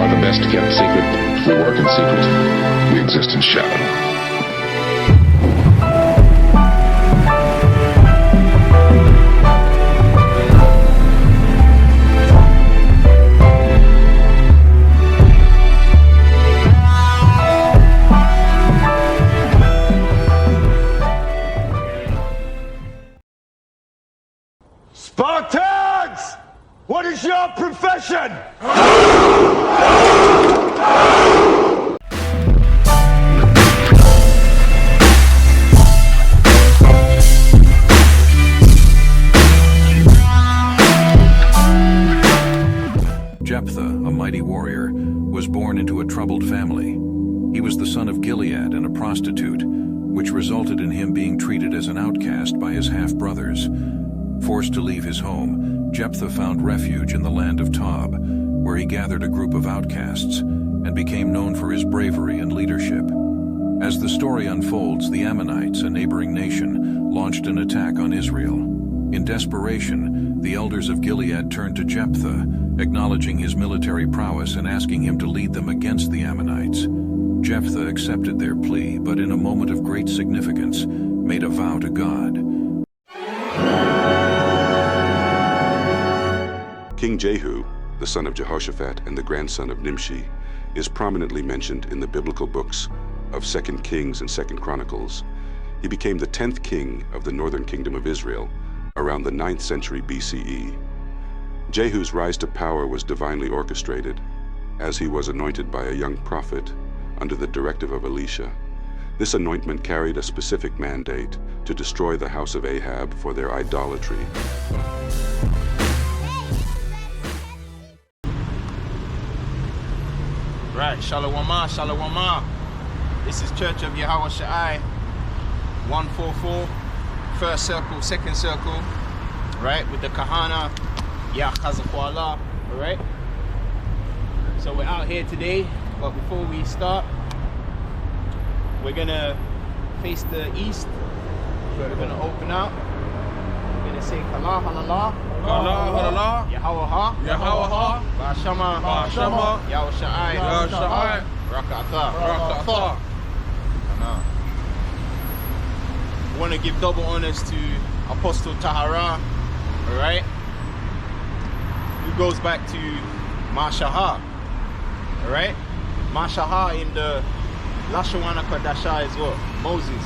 are the best kept secret. We work in secret. We exist in shadow. Spartans! What is your profession? Jephthah, a mighty warrior, was born into a troubled family. He was the son of Gilead and a prostitute, which resulted in him being treated as an outcast by his half-brothers. Forced to leave his home, Jephthah found refuge in the land of Tob, where he gathered a group of outcasts and became known for his bravery and leadership. As the story unfolds, the Ammonites, a neighboring nation, launched an attack on Israel. In desperation, the elders of Gilead turned to Jephthah, acknowledging his military prowess and asking him to lead them against the Ammonites. Jephthah accepted their plea, but in a moment of great significance, made a vow to God. King Jehu, the son of Jehoshaphat and the grandson of Nimshi, is prominently mentioned in the biblical books of 2 Kings and 2 Chronicles. He became the 10th king of the northern kingdom of Israel around the 9th century BCE. Jehu's rise to power was divinely orchestrated, as he was anointed by a young prophet under the directive of Elisha. This anointment carried a specific mandate to destroy the house of Ahab for their idolatry. Right, Shalawama, Shalawama. This is Church of Yahweh Shai, 144, first circle, second circle, right, with the Kahana, Yah Chazakwala, all right? So we're out here today, but before we start, we're gonna face the east. We're gonna open out. We're gonna say Kala Halala. Allah, Allah, Yahweh Ha, Yahweh Ha, Bashama, Bashama, Yahweh Shai, Yahweh Shai, Rakatha, Rakatha. I want to give double honors to Apostle Tahara, all right? Who goes back to Mashaha, all right? Mashaha in the Lashawana Kadasha is what? Moses,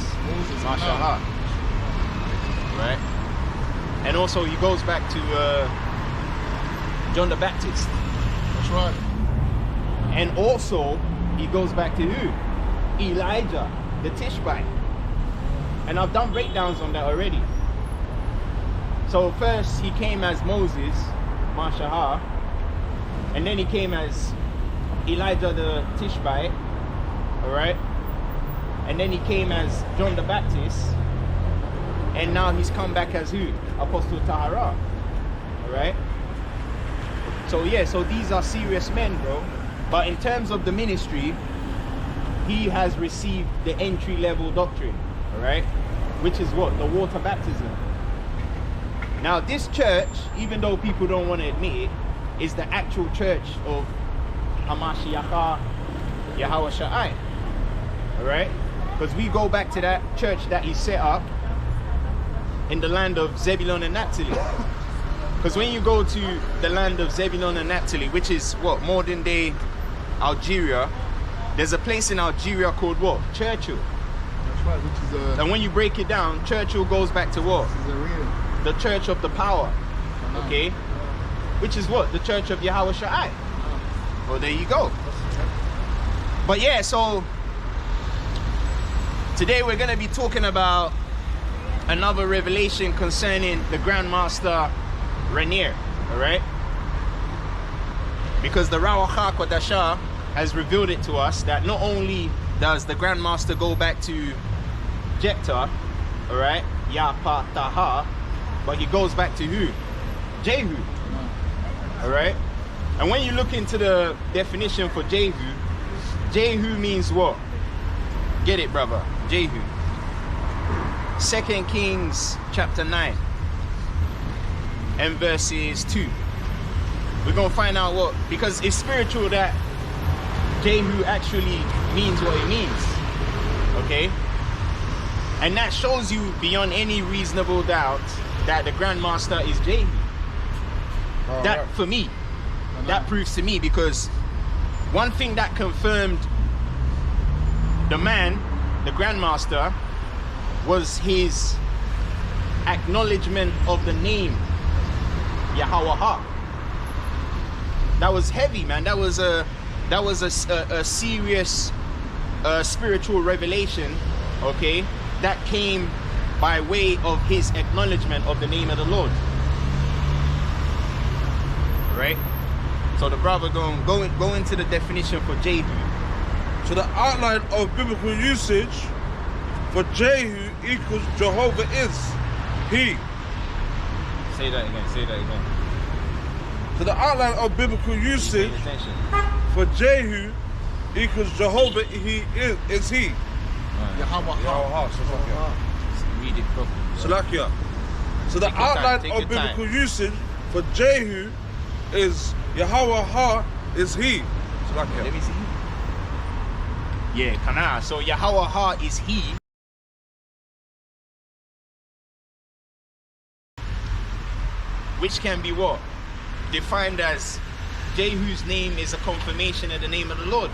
Mashaha, right? And also he goes back to John the Baptist. That's right. And also he goes back to who? Elijah, the Tishbite. And I've done breakdowns on that already. So first he came as Moses, Mashaha, and then he came as Elijah the Tishbite, alright? And then he came as John the Baptist, and now he's come back as who? Apostle Tahara, alright? So yeah, so these are serious men, bro. But in terms of the ministry, he has received the entry-level doctrine, alright? Which is what? The water baptism. Now this church, even though people don't want to admit it, is the actual church of Hamashiach Yahweh Shai, alright? Because we go back to that church that he set up in the land of Zebulun and Naphtali. Because when you go to the land of Zebulun and Naphtali, which is what, modern day Algeria, there's a place in Algeria called what? Churchill. That's right, which is And when you break it down, Churchill goes back to what? The church of the power, okay? Which is what? The church of Yahweh Shai. Well, there you go. But yeah, so today we're going to be talking about another revelation concerning the Grandmaster Rainier, alright? Because the Rawach HaKodashah has revealed it to us that not only does the Grandmaster go back to Jephthah, alright, Yapataha, but he goes back to who? Jehu, alright? And when you look into the definition for Jehu, Jehu means what? Get it, brother, Jehu. 2 Kings chapter 9 and verses 2. We're going to find out what, because it's spiritual that Jehu actually means what it means. Okay? And that shows you beyond any reasonable doubt that the Grandmaster is Jehu. That, for me, that proves to me, because one thing that confirmed the man, the Grandmaster, was his acknowledgement of the name Yahweh. That was heavy, man. That was a serious spiritual revelation, okay, that came by way of his acknowledgement of the name of the Lord. Right? So the brother go into the definition for Jehu. So the outline of biblical usage for Jehu equals Jehovah is he. Say that again. So the outline of biblical usage for Jehu equals Jehovah he is he. Yahweh. Read it properly. Salakia. So the Take your time, outline take of your time. biblical usage for Jehu is Yahweh Ha is he. Salakia. Let me see. Yeah, Kana. So Yahweh Ha is he. Which can be what? Defined as Jehu's name is a confirmation of the name of the Lord.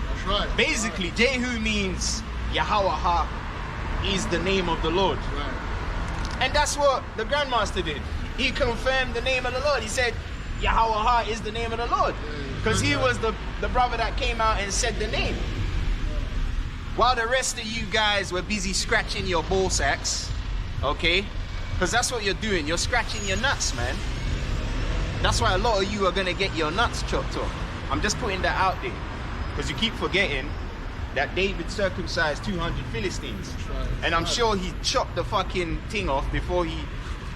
That's right. Basically, Jehu means Yahweh Ha is the name of the Lord. Right. And that's what the Grandmaster did. He confirmed the name of the Lord. He said, Yahweh Ha is the name of the Lord. Because he was the brother that came out and said the name. While the rest of you guys were busy scratching your ball sacks, okay? Because that's what you're doing. You're scratching your nuts, man. That's why a lot of you are going to get your nuts chopped off. I'm just putting that out there. Because you keep forgetting that David circumcised 200 Philistines. Right. And I'm sure he chopped the fucking thing off before he...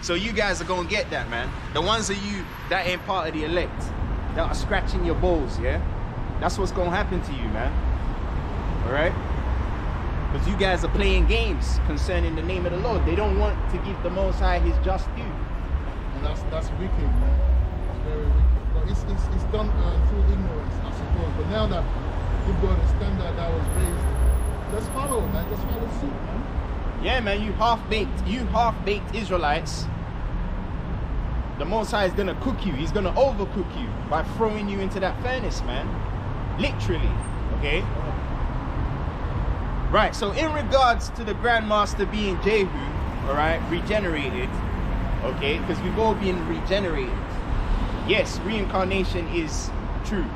So you guys are going to get that, man. The ones of you that ain't part of the elect, that are scratching your balls, yeah? That's what's going to happen to you, man. All right? Because you guys are playing games concerning the name of the Lord. They don't want to give the Most High his just due. And that's wicked, man. It's very wicked. But it's done through ignorance, I suppose. But now that you've got a standard that was raised, let's follow, man. Let's follow suit, man. Yeah, man, you half-baked Israelites, the Most High is going to cook you. He's going to overcook you by throwing you into that furnace, man. Literally, okay? Right, so in regards to the Grandmaster being Jehu, all right, regenerated, okay, because we've all been regenerated. Yes, reincarnation is true.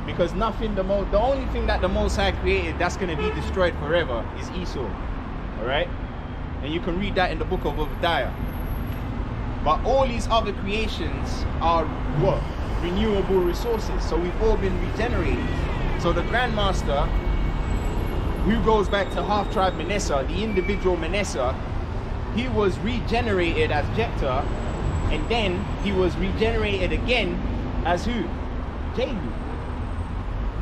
Because the only thing that the Most High created that's going to be destroyed forever is Esau. Alright? And you can read that in the book of Obadiah. But all these other creations are what? Renewable resources. So we've all been regenerated. So the Grandmaster, who goes back to half-tribe Manasseh, the individual Manasseh, he was regenerated as Jephthah, and then he was regenerated again as who? Jehu.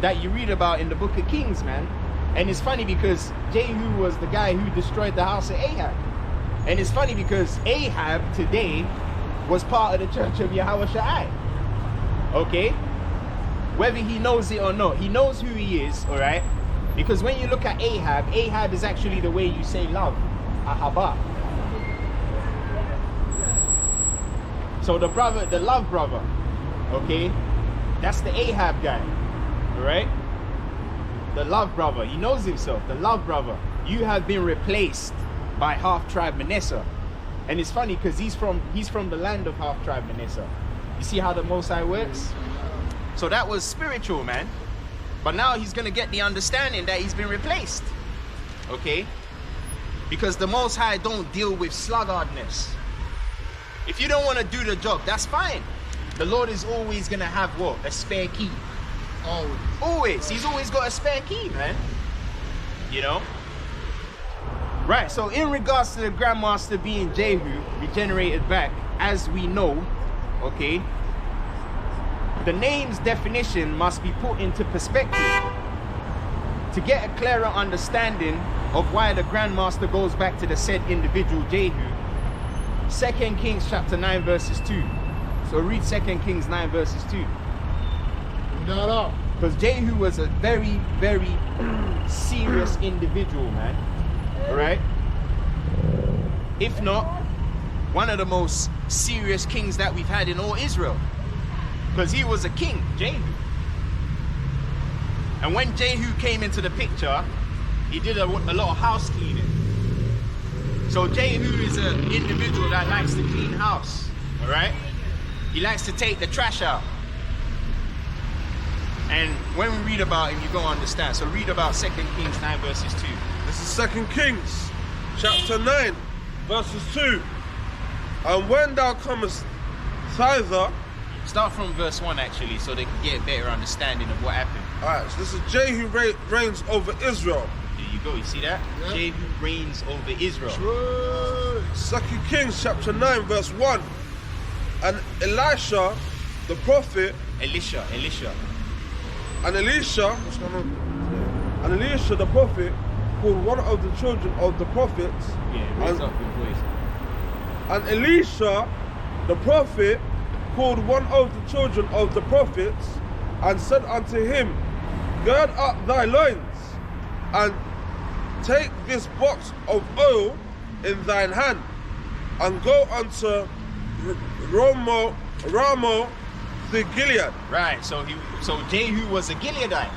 That you read about in the book of Kings, man. And it's funny because Jehu was the guy who destroyed the house of Ahab. And it's funny because Ahab today was part of the church of Yahweh Shai. Okay? Whether he knows it or not, he knows who he is, alright? Because when you look at Ahab, Ahab is actually the way you say love. Ahaba. So the brother, the love brother, okay? That's the Ahab guy, alright? The love brother, he knows himself, the love brother. You have been replaced by half-tribe Manasseh. And it's funny because he's from the land of half-tribe Manasseh. You see how the Most High works? So that was spiritual, man. But now he's going to get the understanding that he's been replaced. Okay? Because the Most High don't deal with sluggardness. If you don't want to do the job, that's fine. The Lord is always going to have what? A spare key. Always. He's always got a spare key, man. You know? Right, so in regards to the Grandmaster being Jehu, regenerated back, as we know, okay, the name's definition must be put into perspective to get a clearer understanding of why the Grandmaster goes back to the said individual Jehu. 2 Kings chapter 9 verses 2. So read 2 Kings 9 verses 2. Bring that up. Because Jehu was a very, very serious individual, man. Alright? If not, one of the most serious kings that we've had in all Israel. Because he was a king, Jehu. And when Jehu came into the picture, he did a lot of house cleaning. So Jehu is an individual that likes to clean house, all right? He likes to take the trash out. And when we read about him, you're going to understand. So read about 2 Kings 9 verses 2. This is 2 Kings, chapter 9, verses 2. And when thou comest thither... Start from verse 1 actually, so they can get a better understanding of what happened. Alright, so this is Jehu reigns over Israel. There you go, you see that? Yeah. Jehu reigns over Israel. 2 Kings chapter 9 verse 1. And Elisha the prophet Elisha. and Elisha, what's going on? And Elisha the prophet called one of the children of the prophets. Yeah, raise up your voice. And Elisha the prophet called one of the children of the prophets and said unto him, Gird up thy loins and take this box of oil in thine hand and go unto Ramoth the Gilead. Right, so Jehu was a Gileadite.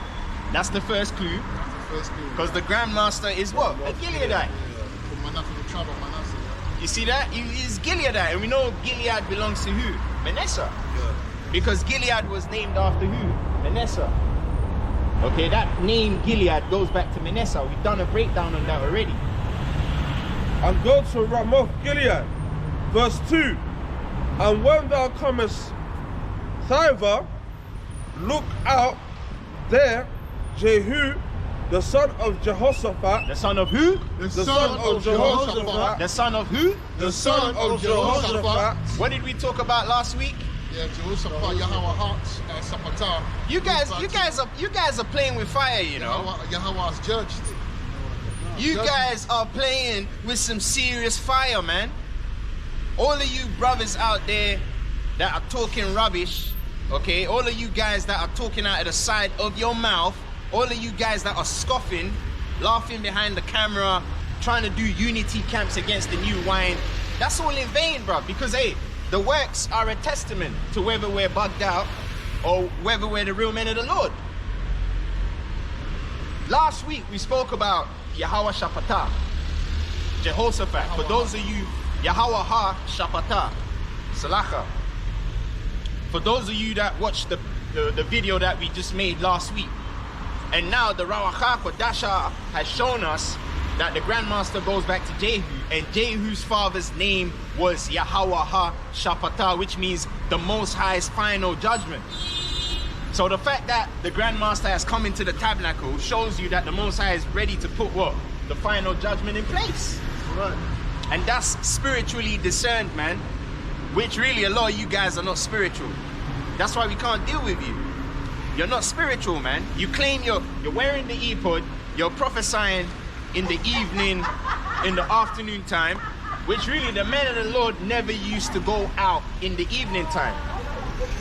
That's the first clue. That's the first clue. Because the Grandmaster is what? A Gileadite. Yeah. From Manasseh, the tribe of Manasseh. You see that? He is Gileadite. And we know Gilead belongs to who? Manasseh. Yeah. Because Gilead was named after who? Manasseh. Okay, that name Gilead goes back to Manasseh. We've done a breakdown on that already. And go to Ramoth Gilead. Verse 2. And when thou comest thither, look out there, Jehu, the son of Jehoshaphat. The son of who? The son of Jehoshaphat. The son of who? The son of Jehoshaphat. What did we talk about last week? Yeah, Jehoshaphat, Yahweh Sapatah. You guys are playing with fire, you know. Yahweh's judged. You guys are playing with some serious fire, man. All of you brothers out there that are talking rubbish, okay? All of you guys that are talking out of the side of your mouth, all of you guys that are scoffing, laughing behind the camera, trying to do unity camps against the new wine, that's all in vain, bro. Because, hey, the works are a testament to whether we're bugged out or whether we're the real men of the Lord. Last week, we spoke about Yahweh Shapatah, Jehoshaphat. For those of you, Yahweh Ha Shapatah, Salacha. For those of you that watched the video that we just made last week, and now the Rawacha Kodasha has shown us that the Grandmaster goes back to Jehu, and Jehu's father's name was Yahweh Ha Shapatah, which means the Most High's final judgment. So the fact that the Grandmaster has come into the tabernacle shows you that the Most High is ready to put what? The final judgment in place. Right. And that's spiritually discerned, man. Which really a lot of you guys are not spiritual. That's why we can't deal with you. You're not spiritual, man. You claim you're wearing the ephod, you're prophesying in the evening, in the afternoon time, which really the men of the Lord never used to go out in the evening time.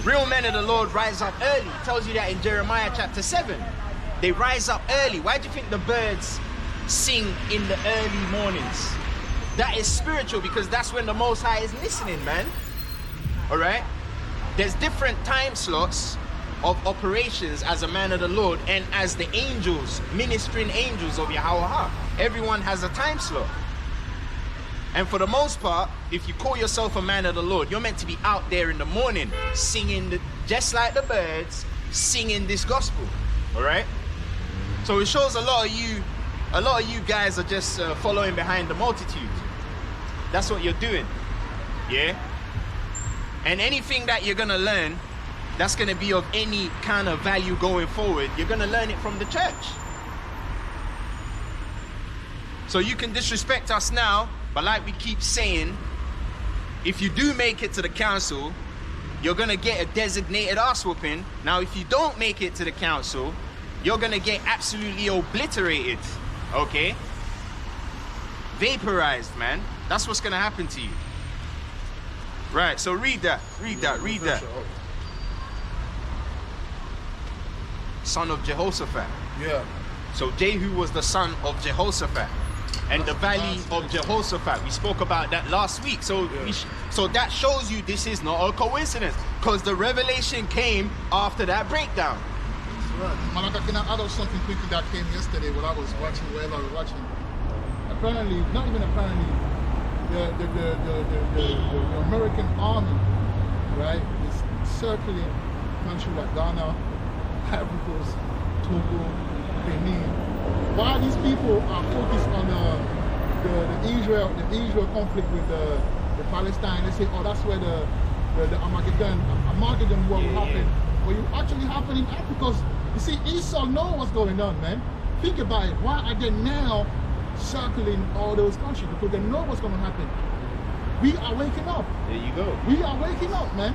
Real men of the Lord rise up early. It tells you that in Jeremiah chapter 7. They rise up early. Why do you think the birds sing in the early mornings? That is spiritual, because that's when the Most High is listening, man. All right? There's different time slots of operations as a man of the Lord and as the angels, ministering angels of Yahweh. Everyone has a time slot. And for the most part, if you call yourself a man of the Lord, you're meant to be out there in the morning singing, just like the birds, singing this gospel. All right? So it shows a lot of you guys are just following behind the multitude. That's what you're doing. Yeah? And anything that you're going to learn that's going to be of any kind of value going forward, you're going to learn it from the church. So you can disrespect us now, but like we keep saying, if you do make it to the council, you're going to get a designated ass whooping. Now, if you don't make it to the council, you're going to get absolutely obliterated. Okay? Vaporized, man. That's what's going to happen to you. Right, so read that. son of Jehoshaphat. Yeah. So Jehu was the son of Jehoshaphat. And the valley of Jehoshaphat, we spoke about that last week. So so that shows you this is not a coincidence, because the revelation came after that breakdown. Right. Malaka, can I add up something quickly that came yesterday while I was watching, wherever I was watching? Apparently, not even apparently, the American army, right, is circling countries like Ghana, Ivory Coast, Togo, Benin. Why these people are focused on the Israel conflict with the Palestine? They say, oh, that's where the Armageddon war will happen. Well, you actually happen in Africa, because you see, Esau know what's going on, man. Think about it. Why are they now circling all those countries? Because they know what's going to happen. We are waking up. There you go. We are waking up, man.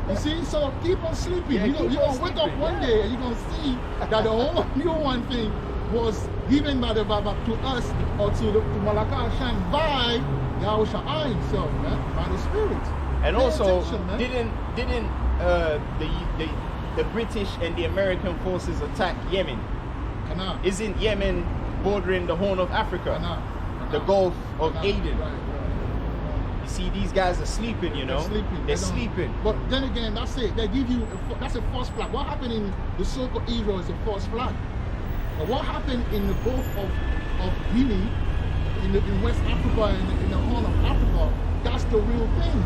You see, so keep on sleeping. Yeah, you're going to wake up one day and you're going to see that the whole new one thing was given by the Baba to us, or to Malaka Hashem by Yahweh Shai himself, man, by the Spirit. And Pay also, attention, man. didn't the British and the American forces attack Yemen? Kana. Isn't Yemen bordering the Horn of Africa? Kana. The Gulf of Kana. Aden? Right. You see, these guys are sleeping, you know? They're sleeping. They're sleeping. But then again, that's it. They give you, that's a false flag. What happened in the so-called Israel is a false flag. But what happened in the Gulf of Guinea, in West Africa, in the Horn of Africa, that's the real thing.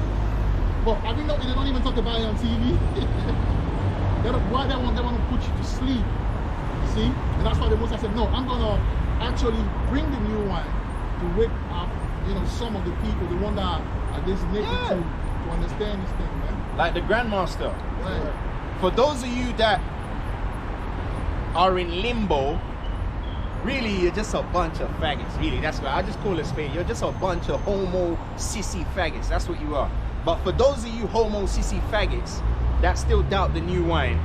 But I mean, they don't even talk about it on TV. Why they want to put you to sleep? You see? And that's why the Most High said, no, I'm going to actually bring the new wine to wake up, some of the people, the one that are designated to understand this thing, man. Like the Grandmaster. Right. For those of you that are in limbo, really, you're just a bunch of faggots. Really, that's what I just call it spade. You're just a bunch of homo sissy faggots. That's what you are. But for those of you homo sissy faggots that still doubt the new wine,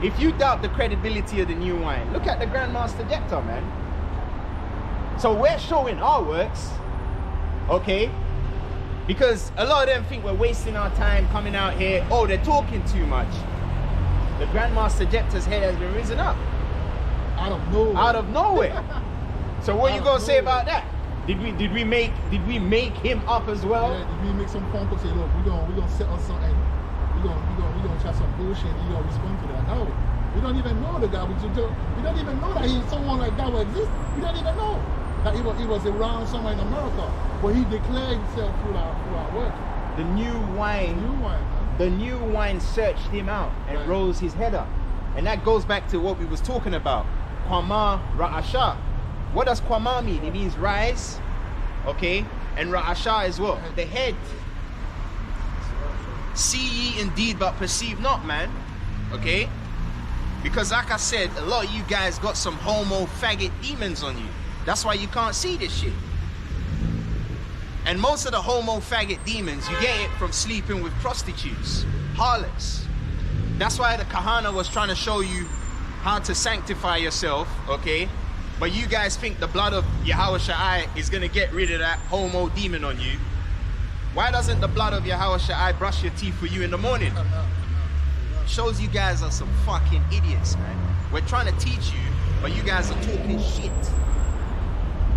if you doubt the credibility of the new wine, look at the Grandmaster Jehu, man. So we're showing our works, okay? Because a lot of them think we're wasting our time coming out here. Oh, they're talking too much. The Grandmaster Jehu's head has been risen up. Out of nowhere. Out of nowhere. So what are you gonna say about that? Did we make him up as well? Yeah, did we make some phone calls, say, look, we're gonna set us something, we're gonna try some bullshit, and you gonna respond to that? No. We don't even know the guy. We don't even know that someone like that will exist. We don't even know that he was around somewhere in America. But he declared himself through our work. The new wine. The new wine searched him out and rose his head up. And that goes back to what we was talking about. Kwama Ra'asha. What does Kwama mean? It means rise, okay? And Ra'asha is what? The head. See ye indeed, but perceive not, man. Okay? Because like I said, a lot of you guys got some homo faggot demons on you. That's why you can't see this shit. And most of the homo faggot demons, you get it from sleeping with prostitutes, harlots. That's why the Kahana was trying to show you how to sanctify yourself, okay? But you guys think the blood of Yahweh Shai is gonna get rid of that homo demon on you. Why doesn't the blood of Yahweh Shai brush your teeth for you in the morning? Shows you guys are some fucking idiots, man. We're trying to teach you, but you guys are talking shit.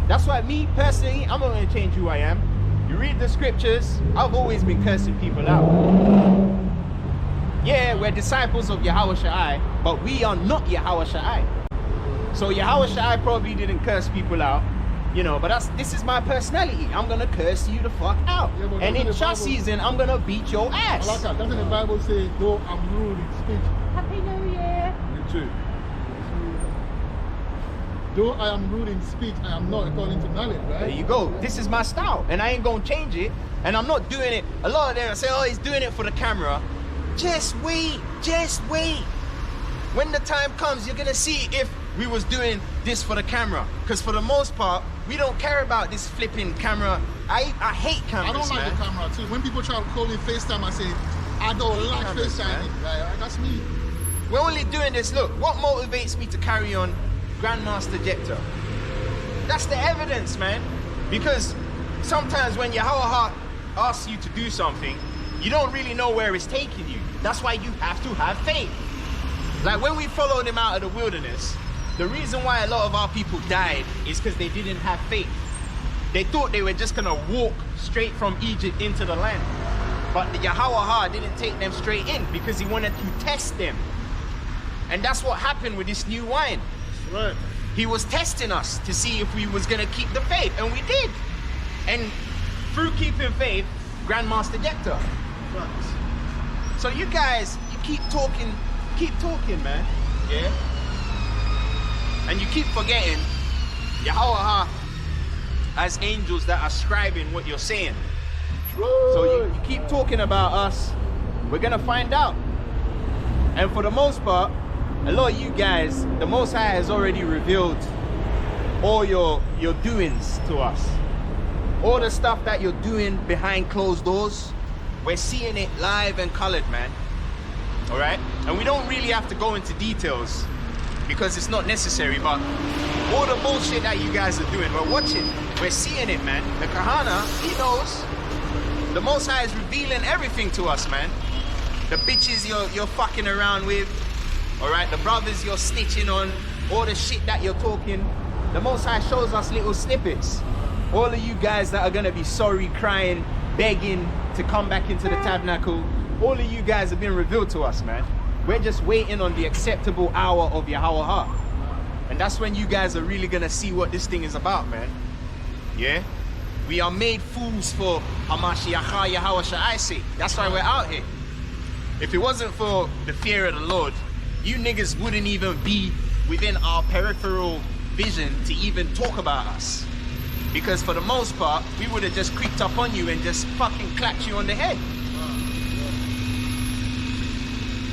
That's why me, personally, I'm not gonna change who I am. You read the scriptures, I've always been cursing people out. Yeah, we're disciples of Yahweh Shai, but we are not Yahweh Shai. So Yahweh Shai probably didn't curse people out, but this is my personality. I'm gonna curse you the fuck out. Yeah, and in Shah season, I'm gonna beat your ass. I like that. Doesn't the Bible say, though I'm rude in speech? Happy New Year. You too. Though I am rude in speech, I am not, according to knowledge, right? There you go. This is my style, and I ain't gonna change it. And I'm not doing it. A lot of them say, oh, he's doing it for the camera. Just wait. Just wait. When the time comes, you're gonna see if we was doing this for the camera. Because for the most part, we don't care about this flipping camera. I hate cameras, I don't like the camera too. When people try to call me FaceTime, I say, I don't like FaceTime. Right? That's me. We're only doing this. Look, what motivates me to carry on Grandmaster Jehu? That's the evidence, man. Because sometimes when Yahweh asks you to do something, you don't really know where it's taking you. That's why you have to have faith. Like when we followed him out of the wilderness, the reason why a lot of our people died is because they didn't have faith. They thought they were just gonna walk straight from Egypt into the land. But the Yahweh didn't take them straight in because he wanted to test them. And that's what happened with this new wine. Right. He was testing us to see if we was gonna keep the faith, and we did. And through keeping faith, Grandmaster Jehu. Facts. So you guys, you keep talking, man. Yeah? And you keep forgetting Yahweh has angels that are scribing what you're saying. So you keep talking about us, we're gonna find out. And for the most part, a lot of you guys, the Most High has already revealed all your doings to us. All the stuff that you're doing behind closed doors, we're seeing it live and colored, man. All right? And we don't really have to go into details because it's not necessary, but all the bullshit that you guys are doing, we're watching, we're seeing it, man. The Kahana, he knows. The Most High is revealing everything to us, man. The bitches you're fucking around with, all right? The brothers you're snitching on, all the shit that you're talking. The Most High shows us little snippets. All of you guys that are gonna be sorry, crying, begging to come back into the tabernacle, all of you guys have been revealed to us, man. We're just waiting on the acceptable hour of Yahweh. And that's when you guys are really gonna see what this thing is about, man. Yeah? We are made fools for Hamashiach Yahweh Sha'ai. That's why we're out here. If it wasn't for the fear of the Lord, you niggas wouldn't even be within our peripheral vision to even talk about us. Because for the most part, we would have just creeped up on you and just fucking clapped you on the head.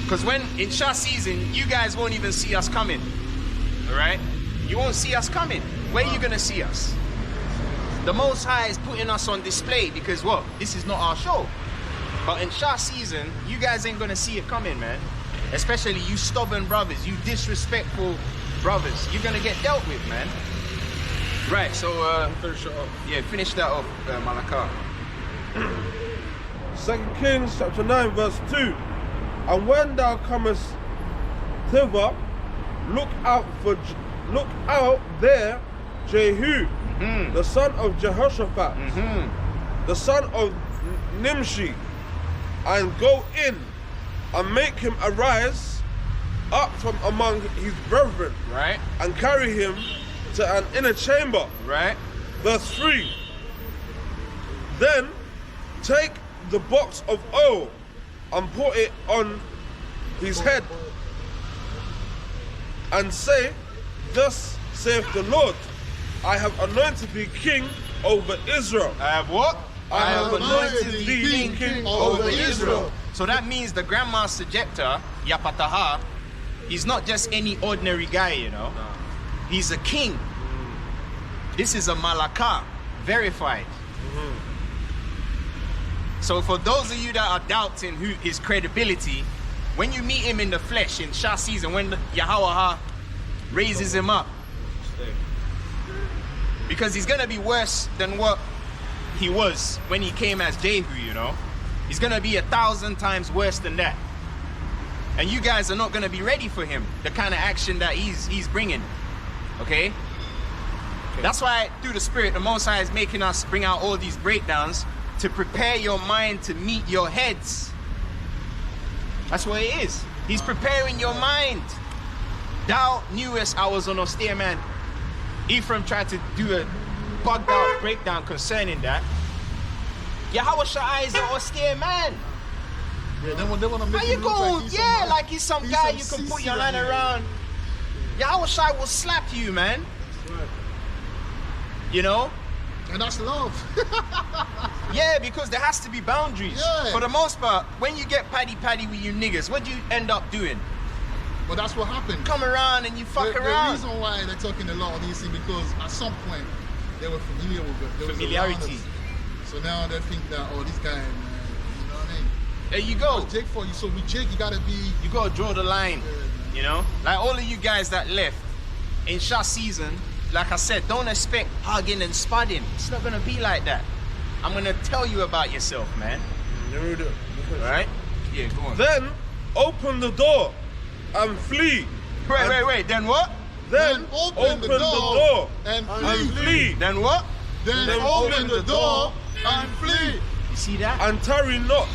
Because when in Shah season, you guys won't even see us coming. All right? You won't see us coming. Where are you gonna see us? The Most High is putting us on display because what? This is not our show. But in Shah season, you guys ain't gonna see it coming, man. Especially you stubborn brothers, you disrespectful brothers. You're gonna get dealt with, man. Right, so Finish it off. yeah, finish that off, Malakah. 2 Kings chapter 9 verse 2. And when thou comest thither, look out there Jehu, the son of Jehoshaphat, the son of Nimshi, and go in and make him arise up from among his brethren, Right? and carry him to an inner chamber. Right? Verse 3. Then take the box of oil and put it on his head, and say, thus saith the Lord, I have anointed thee king over Israel. I have what? I have anointed thee king over Israel. So that means the Grandmaster Jehu, Yapataha, he's not just any ordinary guy, you know. He's a king. This is a Malakah, verified. So for those of you that are doubting his credibility, when you meet him in the flesh in Shah season, when Yahweh raises him up, because he's gonna be worse than what he was when he came as Jehu, you know. He's gonna be 1,000 times worse than that. And you guys are not gonna be ready for him, the kind of action that he's bringing, okay? That's why through the Spirit, the Most High is making us bring out all these breakdowns to prepare your mind to meet your heads. That's what it is. He's preparing your mind. Thou knewest I was an austere man. Ephraim tried to do a bugged out breakdown concerning that. Yahweh Shai is an austere man. Yeah, they want to make How you it look going? like he's Yeah, some, like he's some guy you some can put CC your line right here. around. Yahweh Shai will slap you, man. Right. You know? And that's love. Yeah, because there has to be boundaries. Yeah. For the most part, when you get paddy with you niggas, what do you end up doing? But that's what happened. Come around and you fuck The around. reason why they're talking a lot of these things, because at some point they were familiar with it. They was Familiarity. around us. So now they think that, oh, this guy, man, you know what I mean? There you go. That's Jake for you. So with Jake, you gotta be. You gotta draw the line. You know? Like all of you guys that left in Shah season, like I said, don't expect hugging and spudding. It's not gonna be like that. I'm gonna tell you about yourself, man. Alright? Yeah, go on. Then open the door and flee. Wait. Then what? Then open the door and flee. Then what? Then open the door and flee. You see that? And tarry not.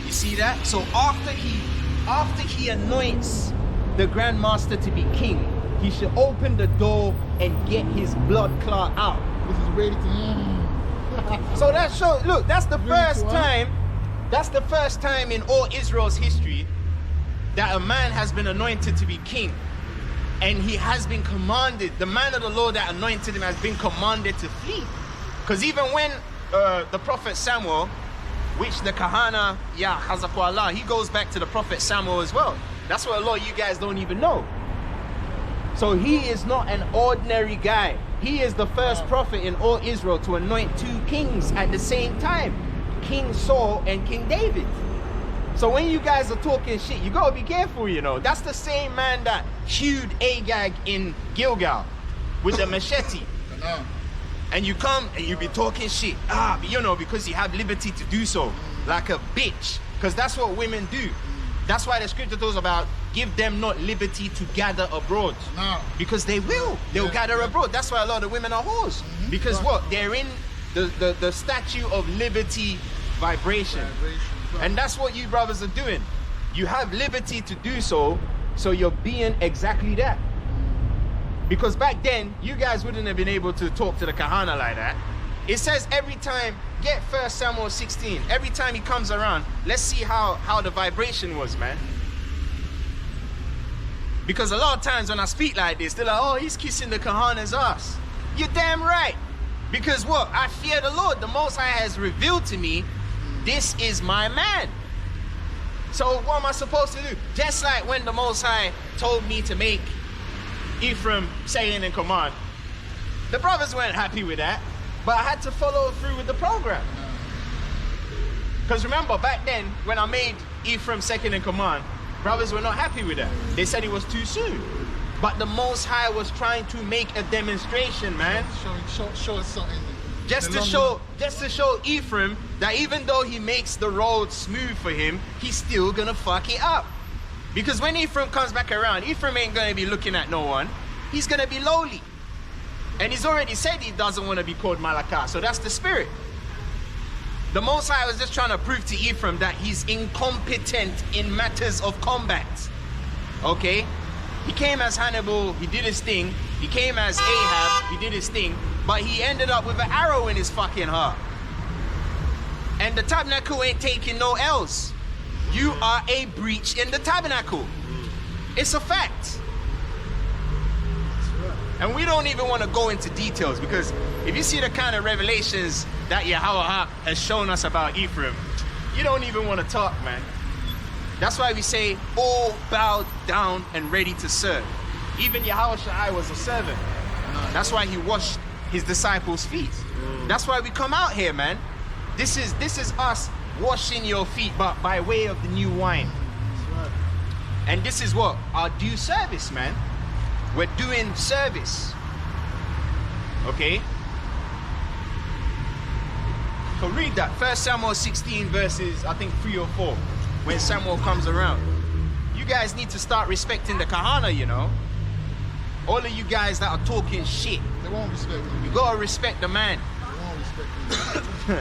You see that? So after he anoints the Grandmaster to be king, he should open the door and get his blood clot out. This is ready to. So that shows. Look, that's the first time. That's the first time in all Israel's history that a man has been anointed to be king, and he has been commanded. The man of the Lord that anointed him has been commanded to flee. Because even when the prophet Samuel, which the Kahana, Hazakwallah, he goes back to the prophet Samuel as well. That's what a lot of you guys don't even know. So he is not an ordinary guy. He is the first prophet in all Israel to anoint two kings at the same time, King Saul and King David. So when you guys are talking shit, you gotta be careful, you know. That's the same man that hewed Agag in Gilgal with the machete. And you come and you be talking shit, you know, because you have liberty to do so, like a bitch. Because that's what women do. That's why the scripture talks about give them not liberty to gather abroad. Because they will. They'll gather abroad. That's why a lot of women are whores. Because what? They're in the statue of liberty vibration. And that's what you brothers are doing. You have liberty to do so, so you're being exactly that. Because back then, you guys wouldn't have been able to talk to the Kahana like that. It says every time, get 1 Samuel 16, every time he comes around, let's see how the vibration was, man. Because a lot of times when I speak like this, they're like, oh, he's kissing the Kahana's ass. You're damn right. Because what? I fear the Lord. The Most High has revealed to me, this is my man. So what am I supposed to do? Just like when the Most High told me to make Ephraim second in command, the brothers weren't happy with that, but I had to follow through with the program. Because remember, back then, when I made Ephraim second in command, brothers were not happy with that. They said it was too soon. But the Most High was trying to make a demonstration, man. Show us something. Just to show Ephraim that even though he makes the road smooth for him, he's still gonna fuck it up. Because when Ephraim comes back around, Ephraim ain't gonna be looking at no one. He's gonna be lowly. And he's already said he doesn't want to be called Malakah. So that's the spirit. The Most High was just trying to prove to Ephraim that he's incompetent in matters of combat. Okay? He came as Hannibal, he did his thing. He came as Ahab, he did his thing. But he ended up with an arrow in his fucking heart. And the tabernacle ain't taking no L's. You are a breach in the tabernacle. It's a fact. And we don't even want to go into details, because if you see the kind of revelations that Yahweh has shown us about Ephraim, you don't even want to talk, man. That's why we say all bowed down and ready to serve. Even Yahweh Shai was a servant. That's why he washed his disciples' feet. That's why we come out here, man. This is us washing your feet, but by way of the new wine. And this is what? Our due service, man. We're doing service. Okay? So read that. 1 Samuel 16 verses, I think 3 or 4. When Samuel comes around. You guys need to start respecting the Kahana, you know. All of you guys that are talking shit. They won't respect me. You gotta respect the man. They won't respect me.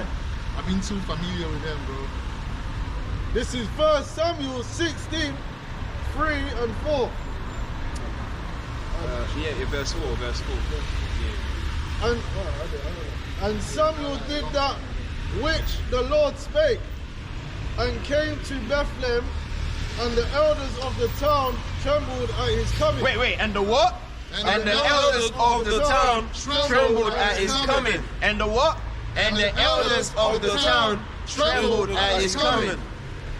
I've been too familiar with them, bro. This is 1 Samuel 16, 3 and 4. Verse 4. Yeah. And Samuel did that which the Lord spake, and came to Bethlehem, and the elders of the town trembled at his coming. Wait, and the what? And the elders of the town trembled at his coming. And the what? And the elders of the town trembled at his coming.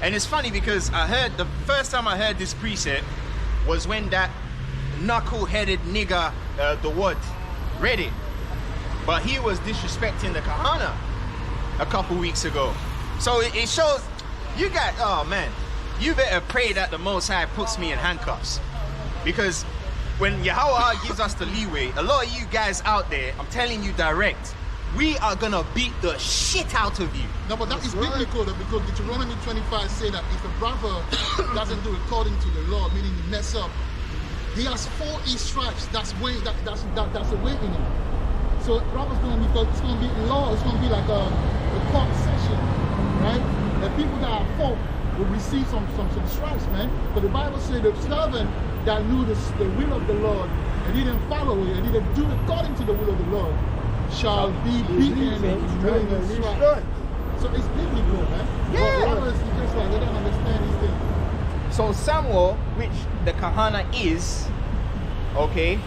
And it's funny because I heard, the first time I heard this precept was when that knuckle-headed nigger, the what, read it. But he was disrespecting the Kahana a couple weeks ago. So it shows, you got, oh man, you better pray that the Most High puts me in handcuffs. Because when Yahweh gives us the leeway, a lot of you guys out there, I'm telling you direct, we are gonna beat the shit out of you. No, but that is biblical though, because Deuteronomy 25 say that if a brother doesn't do according to the law, meaning he mess up, he has 40 stripes. That's a weight in him. So brother's gonna be, it's gonna be law. It's gonna be like a court session, right? The people that are fault will receive some stripes, man. But the Bible says the servant that knew the will of the Lord and didn't follow it and didn't do according to the will of the Lord shall be beaten and million stripes. So it's biblical, man. Yeah. But brothers, just like they don't understand these things. So Samuel, which the Kahana is, okay,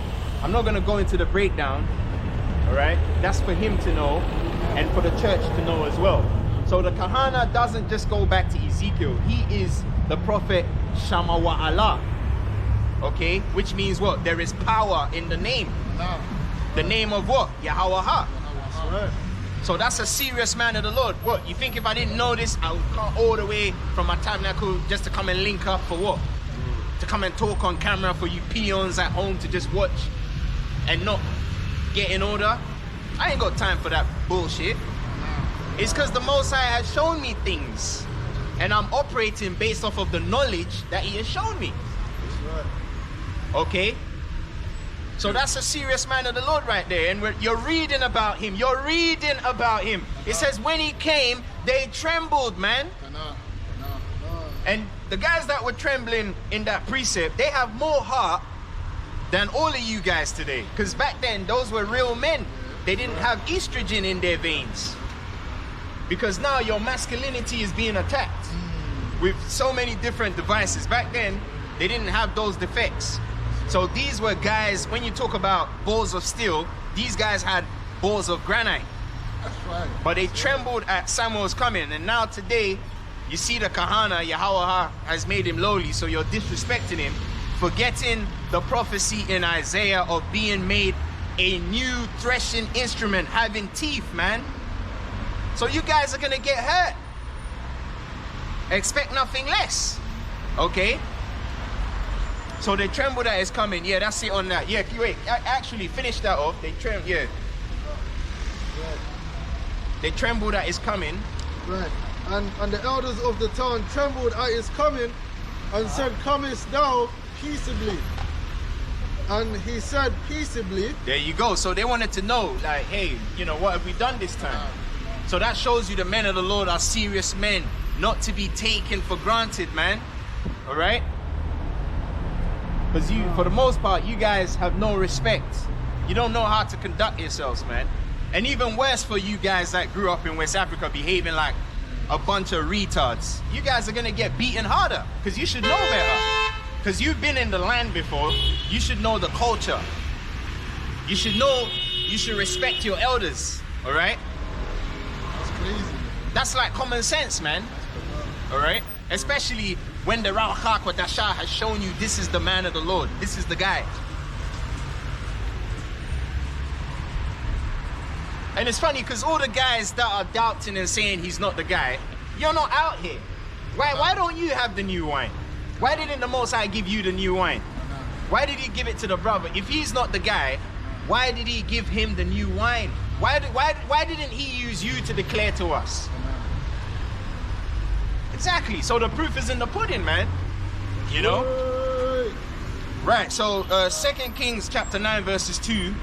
I'm not gonna go into the breakdown, all right? That's for him to know and for the church to know as well. So the Kahana doesn't just go back to Ezekiel. He is the prophet Shamawa Allah, okay? Which means what? There is power in the name. The name of what? Yahweh. That's right. So that's a serious man of the Lord. What, you think if I didn't know this, I would come all the way from my tabernacle just to come and link up for what? To come and talk on camera for you peons at home to just watch and not get in order? I ain't got time for that bullshit. It's because the Most High has shown me things and I'm operating based off of the knowledge that he has shown me. That's right. Okay? So that's a serious man of the Lord right there. And you're reading about him. You're reading about him. It says when he came, they trembled, man. And the guys that were trembling in that precept, they have more heart than all of you guys today. Because back then, those were real men. They didn't have estrogen in their veins. Because now your masculinity is being attacked with so many different devices. Back then, they didn't have those defects. So these were guys, when you talk about balls of steel, these guys had balls of granite. That's right. But they trembled at Samuel's coming. And now today, you see the Kahana, Yahweh has made him lowly, so you're disrespecting him, forgetting the prophecy in Isaiah of being made a new threshing instrument, having teeth, man. So you guys are gonna get hurt. Expect nothing less, okay? So they trembled at his coming. Yeah, that's it on that. Yeah, wait, actually finish that off. They trembled, yeah. They trembled at his coming. Right. And the elders of the town trembled at his coming and said, comest thou peaceably? And he said peaceably. There you go. So they wanted to know, like, hey, you know, what have we done this time? So that shows you the men of the Lord are serious men, not to be taken for granted, man. All right? Because you, for the most part, you guys have no respect. You don't know how to conduct yourselves, man. And even worse for you guys that grew up in West Africa behaving like a bunch of retards. You guys are gonna get beaten harder because you should know better. Because you've been in the land before. You should know the culture. You should know, you should respect your elders, all right? That's crazy. That's like common sense, man. All right? Especially when the Rauchak wa Dasha has shown you this is the man of the Lord. This is the guy. And it's funny because all the guys that are doubting and saying he's not the guy, you're not out here. Why don't you have the new wine? Why didn't the Most High give you the new wine? Why did he give it to the brother? If he's not the guy, why did he give him the new wine? Why didn't he use you to declare to us? Exactly. So the proof is in the pudding, man. You know? Right. So 2 Kings chapter 9 verses 2.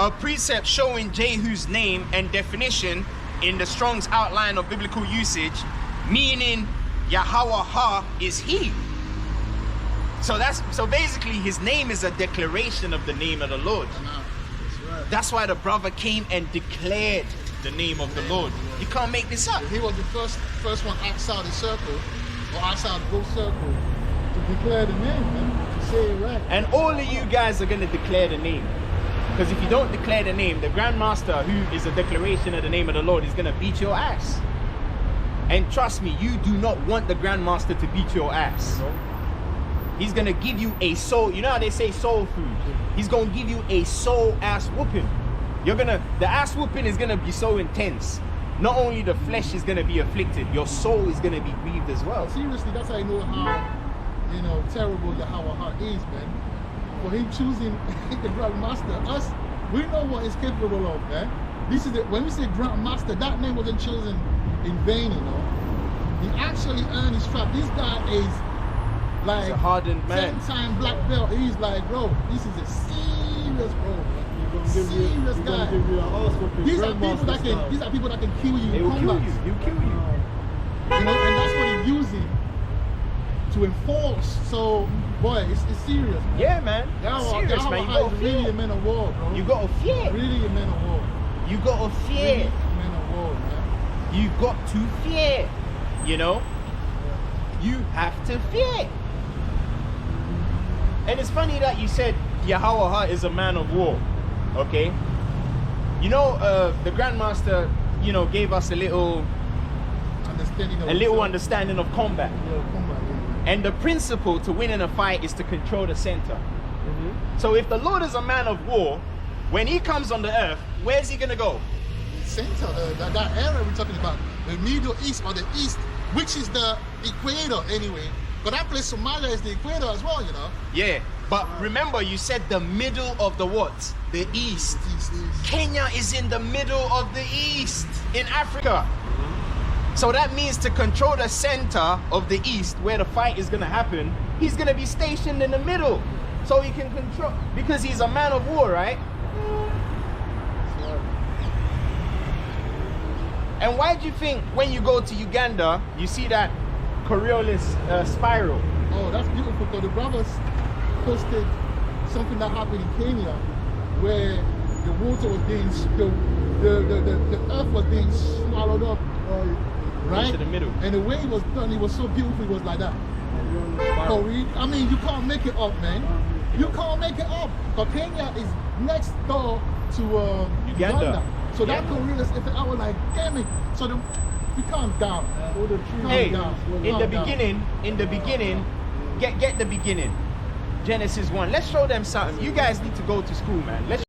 A precept showing Jehu's name and definition in the Strong's outline of biblical usage, meaning Yahweh is he. So basically his name is a declaration of the name of the Lord. That's why the brother came and declared the name of the Lord. You can't make this up. He was the first one outside the circle, or outside the circle, to declare the name, man, to say it right. And all of you guys are going to declare the name. Because if you don't declare the name, the Grandmaster, who is a declaration of the name of the Lord, is going to beat your ass. And trust me, you do not want the Grandmaster to beat your ass. He's going to give you a soul. You know how they say soul food? He's going to give you a soul ass whooping. The ass whooping is going to be so intense. Not only the flesh is going to be afflicted, your soul is going to be grieved as well. Seriously, that's how you know how, terrible Yahweh is, man. For him choosing the Grandmaster, we know what he's capable of, man. this is when we say Grandmaster, that name wasn't chosen in vain, you know. He actually earned his strap. This guy is like He's a hardened man. 10-time black belt. He's like, bro, this is a serious bro. Serious guy. These are people that can kill you. They will kill you. He'll kill you. You know, and that's what he's using to enforce. So, boy, it's serious. Man. Yeah, man. Serious, man. You got to really fear. a man of war, bro. You got to fear. Really a man of war. You got to fear. Really a man of war, man. You got to fear. You know? You have to fear. And it's funny that you said Yahweh is a man of war. Okay? You know, the Grandmaster, you know, gave us a little understanding of combat. And the principle to winning a fight is to control the center. So if the Lord is a man of war, when he comes on the earth, where's he gonna go? Center, that area we're talking about, the Middle East or the East, which is the equator anyway. But that place, Somalia, is the equator as well, you know. Yeah, but remember you said the middle of the what? The East. East. Kenya is in the middle of the East in Africa. So that means to control the center of the East where the fight is gonna happen, he's gonna be stationed in the middle. So he can control, because he's a man of war, right? And why do you think when you go to Uganda, you see that Coriolis spiral? Oh, that's beautiful, because the brothers posted something that happened in Kenya where the water was being, the earth was being swallowed up, right? Into the middle. And the way it was done, it was so beautiful, it was like that. I mean, you can't make it up, man. You can't make it up. Because Kenya is next door to Uganda. So that Coriolis, if I was like, damn it. So we calm down. Hey, in the beginning, get the beginning. Genesis 1. Let's show them something. You guys need to go to school, man. Let's.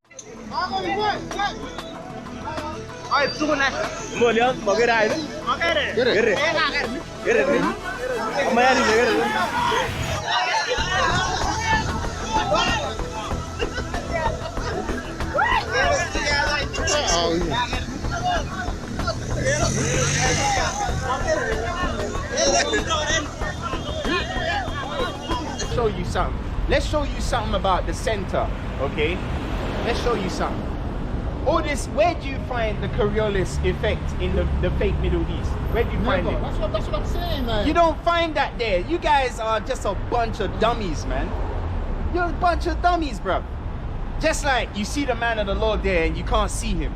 Show you something. Let's show you something about the center, okay? Let's show you something. All this, where do you find the Coriolis effect in the fake Middle East? Where do you find it? That's what I'm saying, man. You don't find that there. You guys are just a bunch of dummies, man. You're a bunch of dummies, bro. Just like you see the man of the Lord there and you can't see him.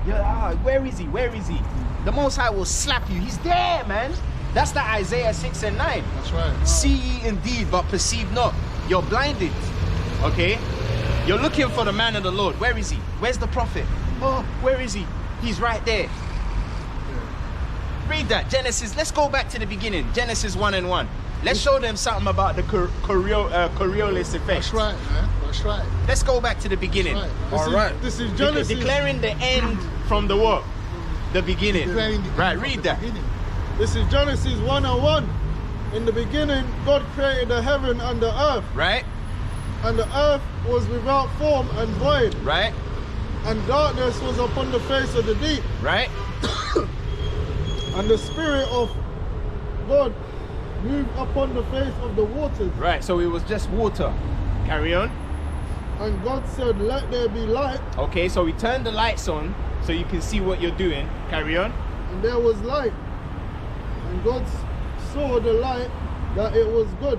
You're, where is he? Where is he? The Most High will slap you. He's there, man. That's the Isaiah 6 and 9. That's right. See ye indeed, but perceive not. You're blinded. Okay? You're looking for the man of the Lord. Where is he? Where's the prophet? Oh, where is he? He's right there. Read that. Genesis. Let's go back to the beginning. Genesis 1 and 1. Let's show them something about the Coriolis effect. That's right, man. That's right. Let's go back to the beginning. All right. This is Genesis. Declaring the end from the what? The beginning. Right, read that. This is Genesis 1 and 1. In the beginning, God created the heaven and the earth. Right. And the earth was without form and void. Right. And darkness was upon the face of the deep. Right. And the Spirit of God moved upon the face of the waters. Right, so it was just water. Carry on. And God said, let there be light. Okay, so we turned the lights on so you can see what you're doing. Carry on. And there was light. And God saw the light that it was good.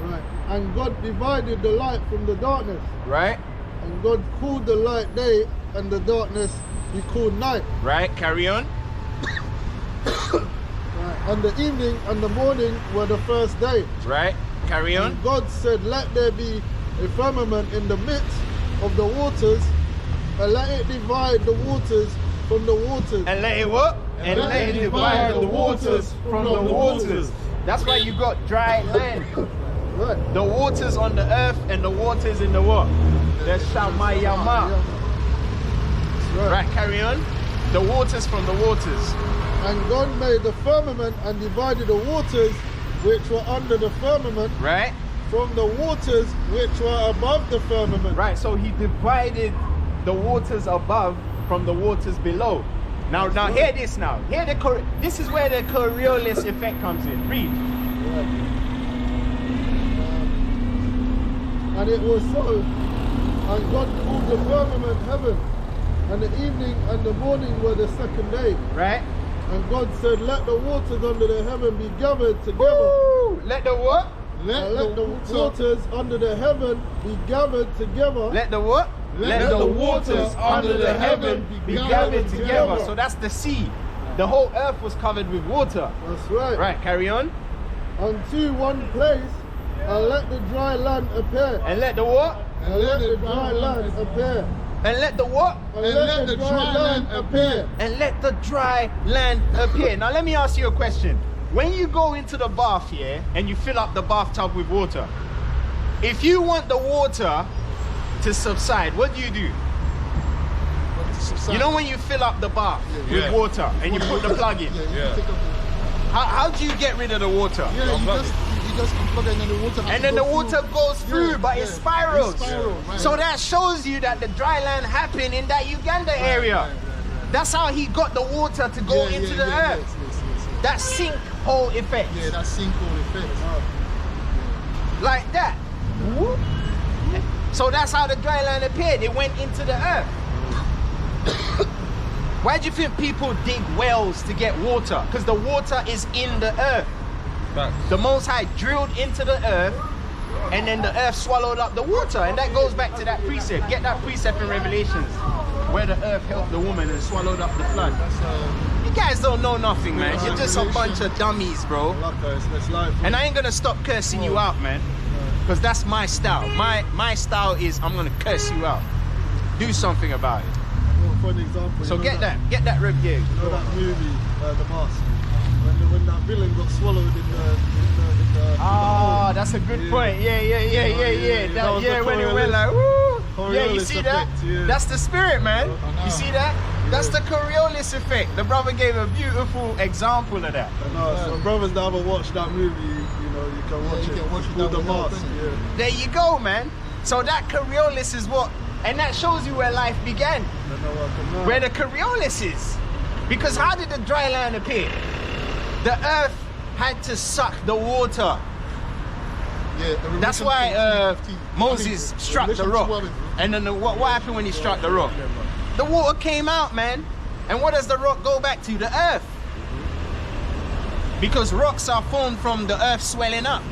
Right. And God divided the light from the darkness. Right. And God called the light day, and the darkness he called night. Right, carry on. Right. And the evening and the morning were the first day. Right, carry on. And God said, let there be a firmament in the midst of the waters, and let it divide the waters from the waters. And let it what? And let it divide the waters from the waters. That's why you got dry land. Right. The waters on the earth and the waters in the what? The Shamayama. Right, carry on. The waters from the waters. And God made the firmament and divided the waters which were under the firmament right from the waters which were above the firmament. Right, so he divided the waters above from the waters below. Now hear this now. This is where the Coriolis effect comes in. Read. And it was so, and God called the firmament heaven, and the evening and the morning were the second day. Right? And God said, let the waters under the heaven be gathered together. Woo! Let the what? Let the waters under the heaven be gathered together. Let the what? Let the waters under the heaven be gathered together. So that's the sea. The whole earth was covered with water. That's right. Right, carry on. Unto one place, and let the dry land appear. And let the what? And let the dry land appear. And let the what? And let the dry land appear. And let the dry land appear. Now let me ask you a question. When you go into the bath here and you fill up the bathtub with water, if you want the water to subside, what do? You know when you fill up the bath with water and you put the plug in? How do you get rid of the water? You just unplug it and then the water and then the water goes through, but it spirals. Right. So that shows you that the dry land happened in that Uganda area. Right. That's how he got the water to go into the earth. Yes. That sinkhole effect. Yeah, that sinkhole effect. Like that. Whoop. So that's how the dry land appeared. It went into the earth. Why do you think people dig wells to get water? Because the water is in the earth. The Most High drilled into the earth, and then the earth swallowed up the water. And that goes back to that precept. Get that precept in Revelations, where the earth helped the woman and swallowed up the flood. You guys don't know nothing, man. You're just a bunch of dummies, bro. And I ain't gonna stop cursing you out, man, because that's my style. My style is I'm gonna curse you out. Do something about it. For an example, So get that review. You know that movie, The Mask, when that villain got swallowed in the Ah, that's a good point. Yeah. That was the When it went like, woo. Yeah, you Coriolis see that? effect, yeah. That's the spirit, man. You see that? That's the Coriolis effect. The brother gave a beautiful example of that. So brothers that haven't watched that movie, you can watch it. You can watch it It's called The without Mask. thinking. There you go, man. So that Coriolis is what, and that shows you where life began, where the Coriolis is. Because how did the dry land appear? The earth had to suck the water. That's why Moses struck the rock. And then what happened when he struck the rock? The water came out, man. And what does the rock go back to? The earth. Because rocks are formed from the earth swelling up.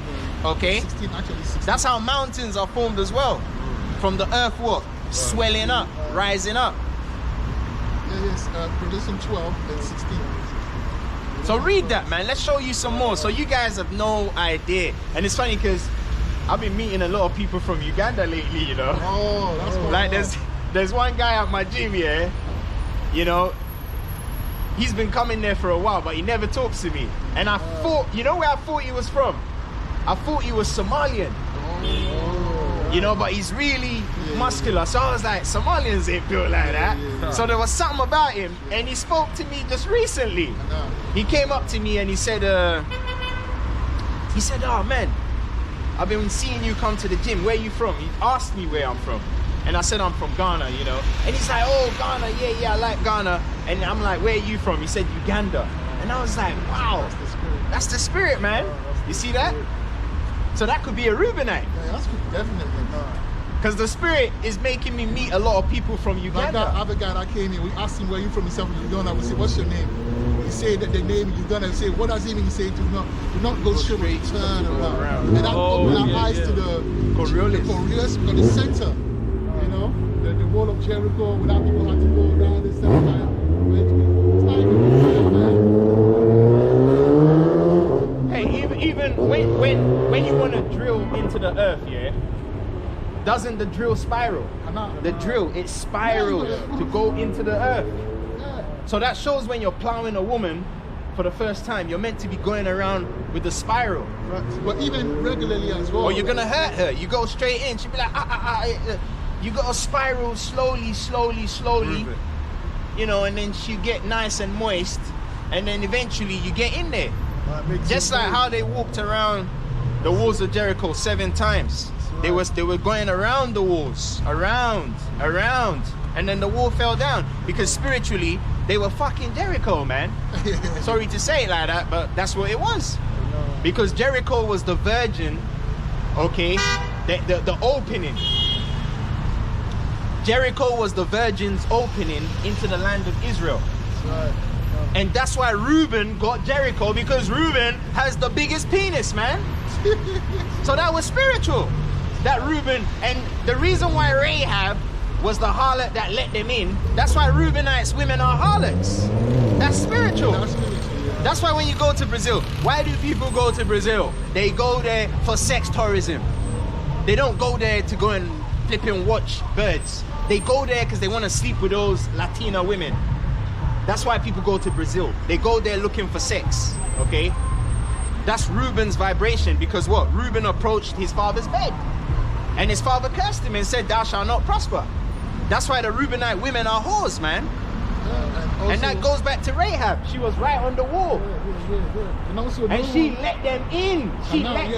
Okay? 16. That's how mountains are formed as well. From the earth what? Swelling up, rising up. Yes, Revelation 12 and 16. So read that, man. Let's show you some more. So you guys have no idea. And it's funny because I've been meeting a lot of people from Uganda lately, you know. Oh, that's what. Like there's one guy at my gym here, you know, he's been coming there for a while, but he never talks to me. And I thought, you know where I thought he was from? I thought he was Somalian. You know, but he's really muscular. So I was like, Somalians ain't built like that. So there was something about him, and he spoke to me just recently. He came up to me and he said, oh man, I've been seeing you come to the gym. Where you from? He asked me where I'm from. And I said, I'm from Ghana, you know. And he's like, oh, Ghana, yeah, I like Ghana. And I'm like, where are you from? He said, Uganda. And I was like, wow, that's the spirit, man. You see that? So that could be a Reubenite. Yeah, that's definitely. Because the spirit is making me meet a lot of people from Like Uganda. that other guy that came in, we asked him where you from. He said, Uganda. We said, what's your name? He said that the name Uganda. We said, what does it mean? He said, do not go straight, turn around. And that opened our eyes to the Coriolis, because the center, you know, the wall of Jericho, without people had to go around this time. Hey, even when you want to drill into the earth, yeah, doesn't the drill spiral? The drill, it spirals to go into the earth. So that shows when you're plowing a woman for the first time, you're meant to be going around with the spiral. But even regularly as well. Or you're gonna hurt her. You go straight in, she'll be like, you gotta spiral slowly, you know, and then she get nice and moist, and then eventually you get in there. Just like how they walked around the walls of Jericho 7 times. They were going around the walls, around, and then the wall fell down because spiritually they were fucking Jericho, man. Sorry to say it like that, but that's what it was. Because Jericho was the virgin, okay, the opening. Jericho was the virgin's opening into the land of Israel. Right. And that's why Reuben got Jericho, because Reuben has the biggest penis, man. So that was spiritual. That Reuben, and the reason why Rahab was the harlot that let them in, that's why Reubenites women are harlots. That's spiritual. That's why when you go to Brazil, why do people go to Brazil? They go there for sex tourism. They don't go there to go and flip and watch birds. They go there because they want to sleep with those Latina women. That's why people go to Brazil. They go there looking for sex, okay? That's Reuben's vibration, because what? Reuben approached his father's bed. And his father cursed him and said, thou shalt not prosper. That's why the Reubenite women are whores, man. Yeah, and that goes back to Rahab. She was right on the wall. Yeah. And she let them in. She let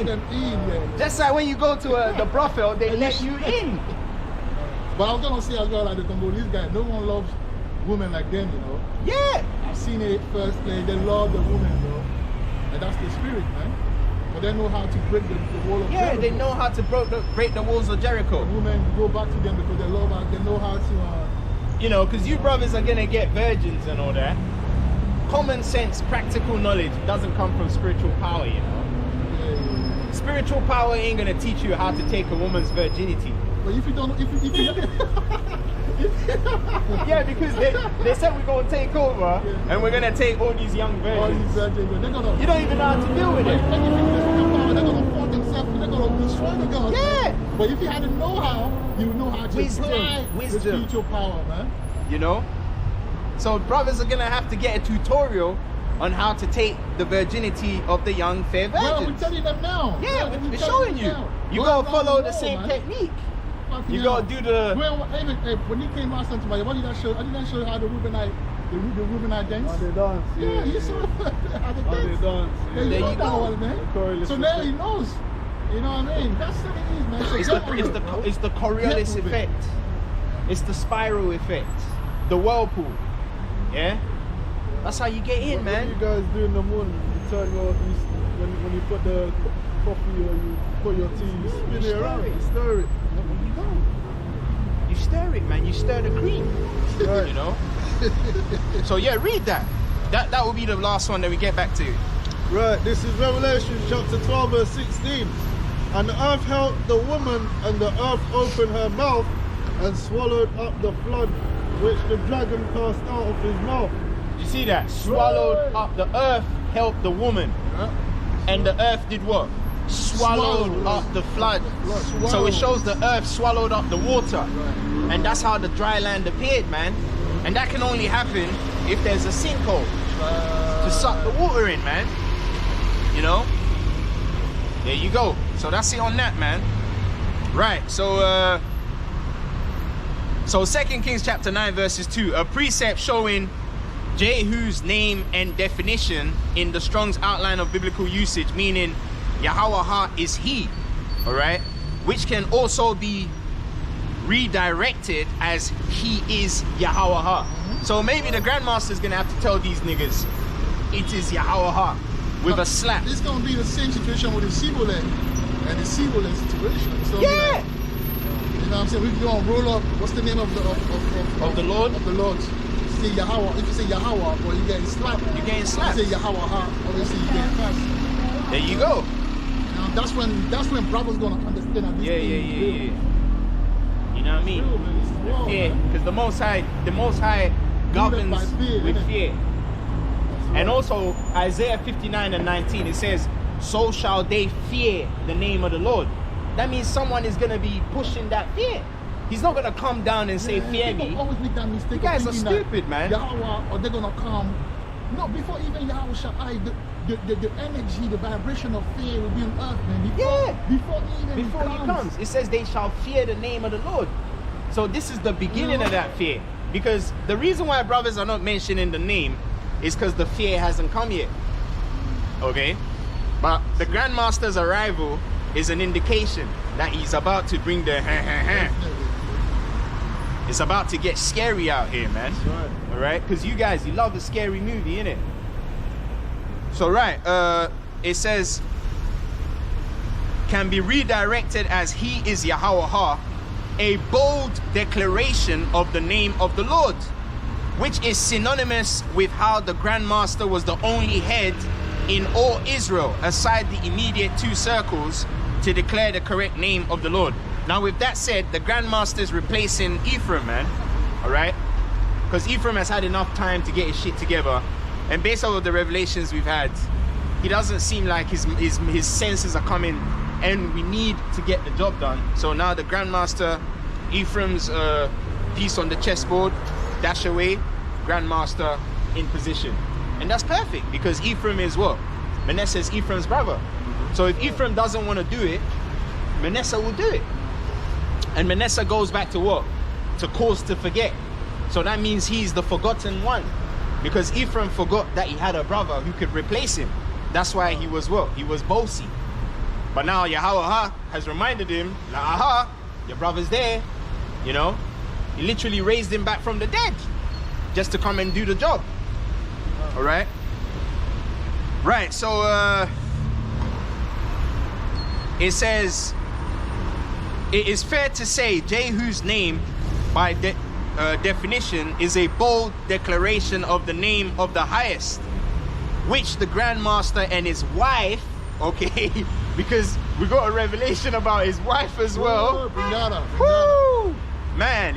them in. Just like when you go to the brothel, they let you in. But I was going to say as well, like the Congolese guy, no one loves women like them, you know. Yeah. I've seen it first play. They love the women, bro. And that's the spirit, man. But they know how to break the wall of Jericho. Yeah, they know how to break the walls of Jericho. The women go back to them because they love her. They know how to... you know, because you brothers are going to get virgins and all that. Common sense, practical knowledge doesn't come from spiritual power, you know. Yeah. Spiritual power ain't going to teach you how to take a woman's virginity. But if you don't... If you yeah, because they said we're going to take over and we're going to take all these young virgins. You don't even know how to deal with it. They're going to fall themselves. They're going to destroy the God. Yeah. But if you had to know how, you know how to apply the spiritual power, man. You know? So brothers are going to have to get a tutorial on how to take the virginity of the young fair virgins. Well, we're telling them now. Yeah, we're showing you. You got to follow the same technique. You gotta do the... Well, when he came out something, what did I show? I didn't show you how the Reubenite dance. How they dance. Yeah, you saw how they dance. There you go. Man. So now he knows. You know what I mean? That's what it is, man. So it's the Coriolis effect. It's the spiral effect. The whirlpool. Yeah? That's how you get in, man. What you guys do in the morning? You turn your... When you put the coffee or you put your tea, you spin it around, you stir it. You stir it, man. You stir the cream. Right. You know? So yeah, read that. That will be the last one that we get back to. Right, this is Revelation chapter 12 verse 16. And the earth held the woman, and the earth opened her mouth and swallowed up the flood which the dragon cast out of his mouth. You see that? Swallowed up. The earth helped the woman. And the earth did what? Swallowed up the flood. So it shows the earth swallowed up the water. And that's how the dry land appeared, man. And that can only happen if there's a sinkhole to suck the water in, man. You know? There you go. So that's it on that, man. Right, so 2 Kings chapter 9 verses 2. A precept showing Jehu's name and definition in the Strong's outline of biblical usage, meaning Yahweh is he, all right, which can also be redirected as he is Yahweh. So maybe the Grandmaster is gonna have to tell these niggas it is Yahweh with a slap. It's gonna be the same situation with the Sibole and the Sibole situation. So yeah. Like, you know what I'm saying? We're gonna roll up. What's the name of the Lord? Of the Lord. Say Yahweh. If you say Yahweh, well, you're getting slapped. You're getting slapped. If you say Yahweh, obviously you're getting passed. There you go. Now that's when brother's gonna understand that this Yeah. You know what I mean? Fear, because the Most High governs with fear. And also Isaiah 59 and 19, it says, "So shall they fear the name of the Lord." That means someone is gonna be pushing that fear. He's not gonna come down and say, "Fear me." Always make that mistake. You guys are stupid, man. Yahweh, or they're gonna come. No, before even Yahweh shall the energy, the vibration of fear will be on earth, man. Before he comes, it says they shall fear the name of the Lord. So this is the beginning of that fear. Because the reason why brothers are not mentioning the name is because the fear hasn't come yet. Okay? But the Grandmaster's arrival is an indication that he's about to bring the It's about to get scary out here, man. That's right. All right, because you guys, you love a scary movie, innit? So right, it says can be redirected as he is Yahweh, a bold declaration of the name of the Lord, which is synonymous with how the Grandmaster was the only head in all Israel, aside the immediate 2 circles, to declare the correct name of the Lord. Now with that said, the Grandmaster is replacing Ephraim, man. All right? Because Ephraim has had enough time to get his shit together. And based on the revelations we've had, he doesn't seem like his senses are coming, and we need to get the job done. So now the Grandmaster, Ephraim's piece on the chessboard, dash away, Grandmaster in position. And that's perfect, because Ephraim is what? Manasseh is Ephraim's brother. So if Ephraim doesn't want to do it, Manasseh will do it. And Manasseh goes back to what? To cause to forget. So that means he's the forgotten one, because Ephraim forgot that he had a brother who could replace him. That's why he was what? He was bossy. But now Yahweh has reminded him, like, aha, your brother's there. You know, he literally raised him back from the dead just to come and do the job. All right. Right. So it says, it is fair to say Jehu's name by definition is a bold declaration of the name of the highest, which the Grandmaster and his wife, okay, because we got a revelation about his wife as well. Woo! Man,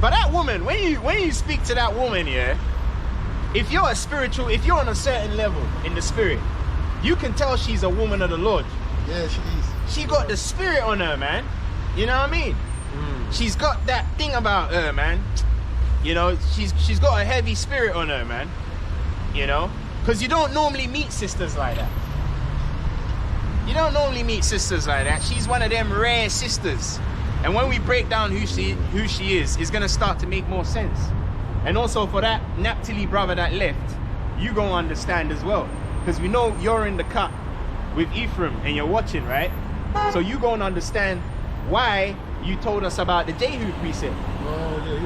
but that woman, when you speak to that woman, yeah, if you're a spiritual, if you're on a certain level in the spirit, you can tell she's a woman of the Lord. Yeah, she is. She got the spirit on her, man. You know what I mean? She's got that thing about her, man. You know, she's got a heavy spirit on her, man. You know, because you don't normally meet sisters like that. You don't normally meet sisters like that. She's one of them rare sisters. And when we break down who she is, it's gonna start to make more sense. And also for that Naphtali brother that left, you gonna understand as well, because we know you're in the cut with Ephraim and you're watching, right? So you gonna understand why you told us about the Jehu precept.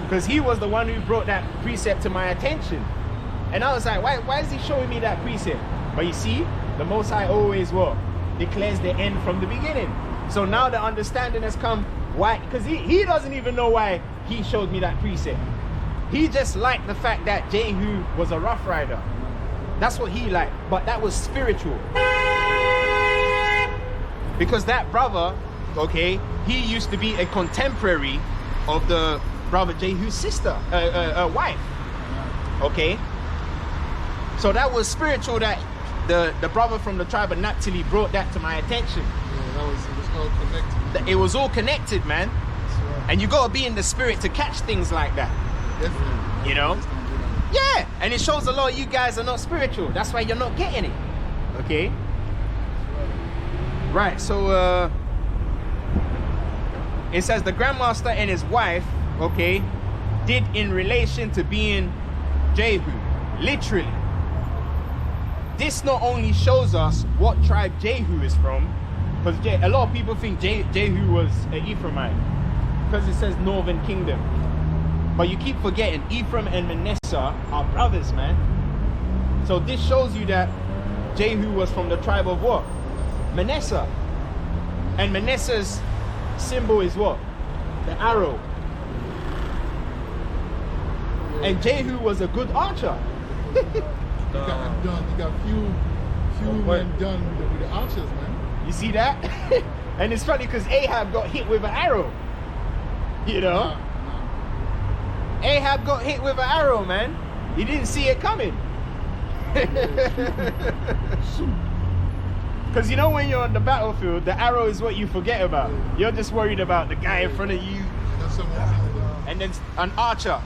Because he was the one who brought that precept to my attention. And I was like, why is he showing me that precept? But you see, the Most High always what? Declares the end from the beginning. So now the understanding has come. Why? Because he doesn't even know why he showed me that precept. He just liked the fact that Jehu was a rough rider. That's what he liked. But that was spiritual. Because that brother, okay, he used to be a contemporary of the brother Jehu's sister, wife. Okay? So that was spiritual, that the brother from the tribe of Naphtali brought that to my attention. Yeah, it was all connected. It was all connected, man. Right. And you gotta be in the spirit to catch things like that. Definitely. You know? Yeah, and it shows a lot of you guys are not spiritual. That's why you're not getting it. Okay? Right, so it says the Grandmaster and his wife, okay, did in relation to being Jehu, literally. This not only shows us what tribe Jehu is from, because a lot of people think Jehu was an Ephraimite, because it says Northern Kingdom. But you keep forgetting, Ephraim and Manasseh are brothers, man. So this shows you that Jehu was from the tribe of what? Manasseh. And Manasseh's symbol is what? The arrow. And Jehu was a good archer. He got few men done with the archers, man. You see that? And it's funny because Ahab got hit with an arrow. You know? Ahab got hit with an arrow, man. He didn't see it coming. Because you know when you're on the battlefield, the arrow is what you forget about. You're just worried about the guy in front of you. And then an archer.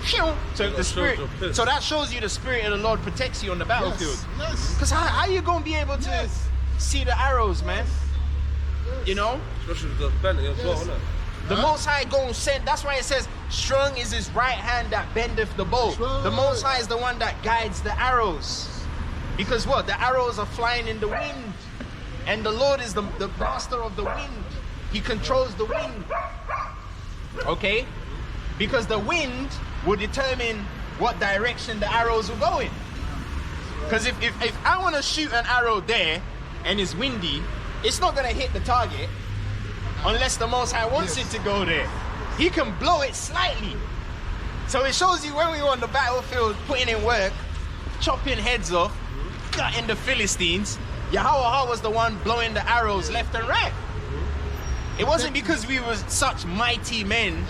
So the spirit. So that shows you the spirit of the Lord protects you on the battlefield. Yes. Because how you gonna be able to see the arrows, man? You know? Especially with the belly as well, isn't it? The Most High gonna send. That's why it says, strong is his right hand that bendeth the bow. The Most High is the one that guides the arrows. Because what? The arrows are flying in the wind. And the Lord is the master of the wind. He controls the wind. Okay? Because the wind will determine what direction the arrows will go in. Because if I want to shoot an arrow there and it's windy, it's not going to hit the target unless the Most High wants it to go there. He can blow it slightly. So it shows you when we were on the battlefield putting in work, chopping heads off, gutting the Philistines, Yahweh was the one blowing the arrows left and right. It wasn't because we were such mighty men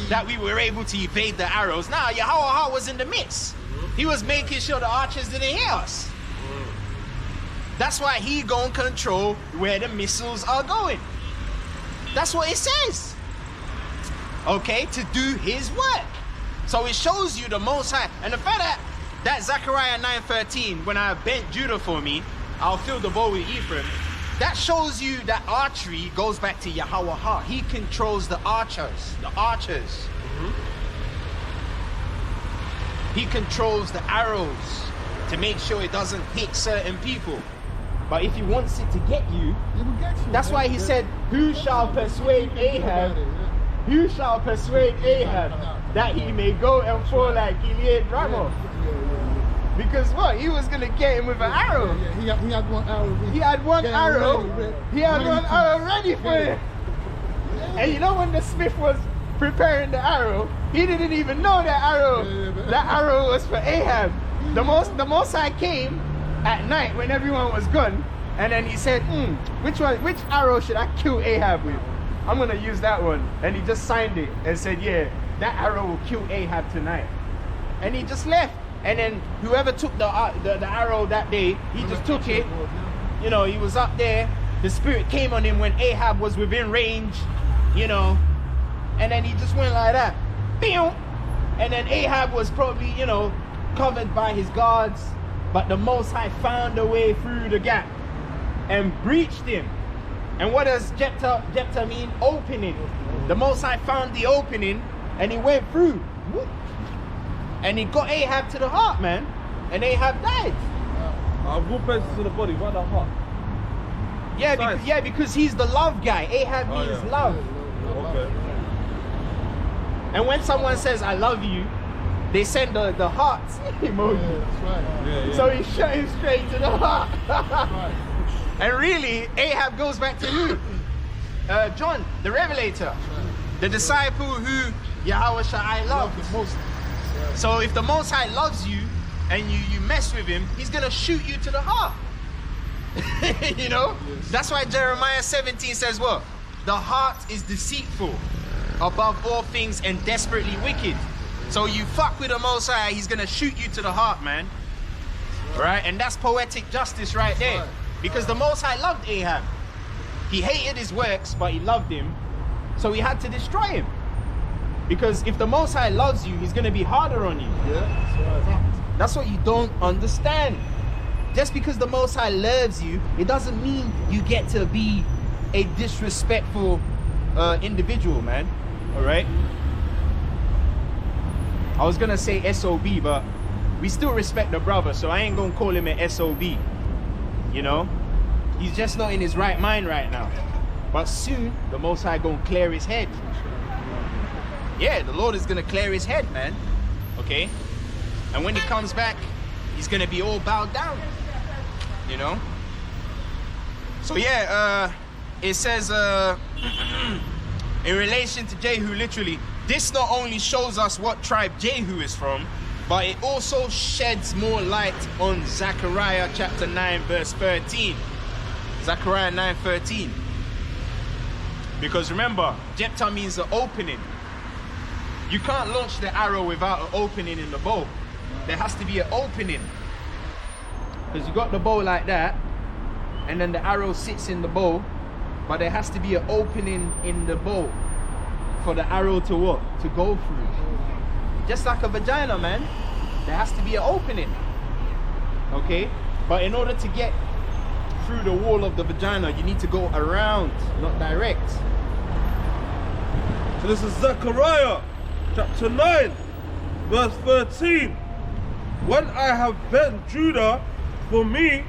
that we were able to evade the arrows. Nah, Yahweh was in the midst. He was making sure the archers didn't hear us. That's why he gonna control where the missiles are going. That's what it says. Okay, to do his work. So it shows you the Most High. And the fact that Zechariah 9:13, when I bent Judah for me, I'll fill the bow with Ephraim. That shows you that archery goes back to Yahweh. He controls the archers. He controls the arrows to make sure it doesn't hit certain people. But if he wants it to get you, He will get you. that's why he said, who shall persuade Ahab? Who shall persuade Ahab that he may go and fall like Gilead Ramoth? Because what? He was going to get him with an arrow. Yeah, he had one arrow. He had one arrow. He had one arrow ready for him. And you know when the smith was preparing the arrow, he didn't even know that arrow. That arrow was for Ahab. The Most High came at night when everyone was gone, and then he said, which arrow should I kill Ahab with? I'm gonna use that one. And he just signed it and said, yeah, that arrow will kill Ahab tonight. And he just left. And then whoever took the arrow that day, he just took it. You know, he was up there. The spirit came on him when Ahab was within range, you know. And then he just went like that. Pew! And then Ahab was probably, you know, covered by his guards. But the Most High found a way through the gap and breached him. And what does Jephthah mean? Opening. The Most High found the opening and he went through. And he got Ahab to the heart, man. And Ahab died. Of all places in the body, why the heart? Yeah, because he's the love guy. Ahab means love. Okay. And when someone says, I love you, they send the heart emoji. That's right. Yeah. So he shot him straight to the heart. Right. And really, Ahab goes back to who? John, the Revelator. The disciple who Yahweh Shai loved. So if the Most High loves you and you mess with him, he's going to shoot you to the heart. You know? Yes. That's why Jeremiah 17 says what? The heart is deceitful above all things and desperately wicked. So you fuck with the Most High, he's going to shoot you to the heart, man. Right? And that's poetic justice right there. Because the Most High loved Ahab. He hated his works, but he loved him. So he had to destroy him. Because if the Most High loves you, he's going to be harder on you. Yeah, that's right. That's what you don't understand. Just because the Most High loves you, it doesn't mean you get to be a disrespectful individual, man. All right? I was going to say SOB, but we still respect the brother, so I ain't going to call him an SOB. You know? He's just not in his right mind right now. But soon, the Most High going to clear his head. Yeah, the Lord is going to clear his head, man. Okay? And when he comes back, he's going to be all bowed down. You know? So yeah, it says in relation to Jehu, literally, this not only shows us what tribe Jehu is from, but it also sheds more light on Zechariah chapter 9 verse 13. Zechariah 9:13. Because remember, Jephthah means the opening. You can't launch the arrow without an opening in the bow. There has to be an opening. Because you got the bow like that, and then the arrow sits in the bow, but there has to be an opening in the bow for the arrow to what? To go through. Just like a vagina, man. There has to be an opening. Okay? But in order to get through the wall of the vagina, you need to go around, not direct. So this is Zechariah chapter 9 verse 13. When I have bent Judah for me,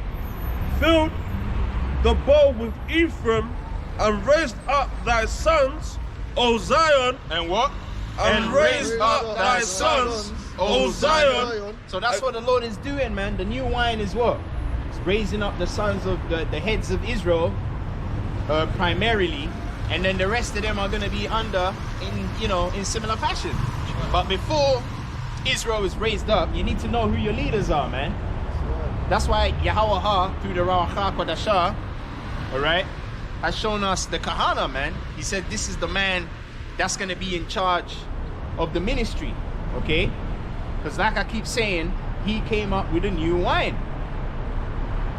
filled the bowl with Ephraim, and raised up thy sons, O Zion. And what? And raised up thy sons, O Zion. So that's what the Lord is doing, man. The new wine is what? It's raising up the sons of the heads of Israel, primarily, and then the rest of them are going to be under in similar fashion. But before Israel is raised up, you need to know who your leaders are, man. That's why Yahweh through the Ruach HaKodashah, all right, has shown us the Kahana, man. He said this is the man that's going to be in charge of the ministry, okay? Because like I keep saying, he came up with a new wine.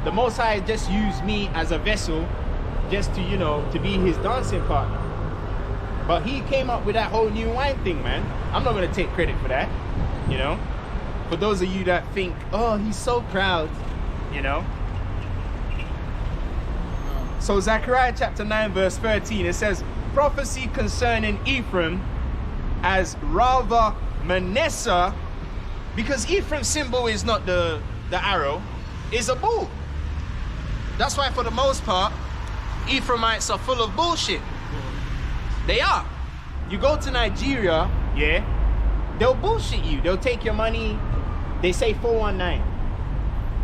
The Most High just used me as a vessel just to, to be his dancing partner. But he came up with that whole new wine thing, man. I'm not going to take credit for that, For those of you that think, oh, he's so proud, So Zechariah chapter 9 verse 13, it says, prophecy concerning Ephraim as rather Manasseh, because Ephraim's symbol is not the arrow, is a bull. That's why for the most part, Ephraimites are full of bullshit. They are. You go to Nigeria, yeah, they'll bullshit you. They'll take your money. They say 419.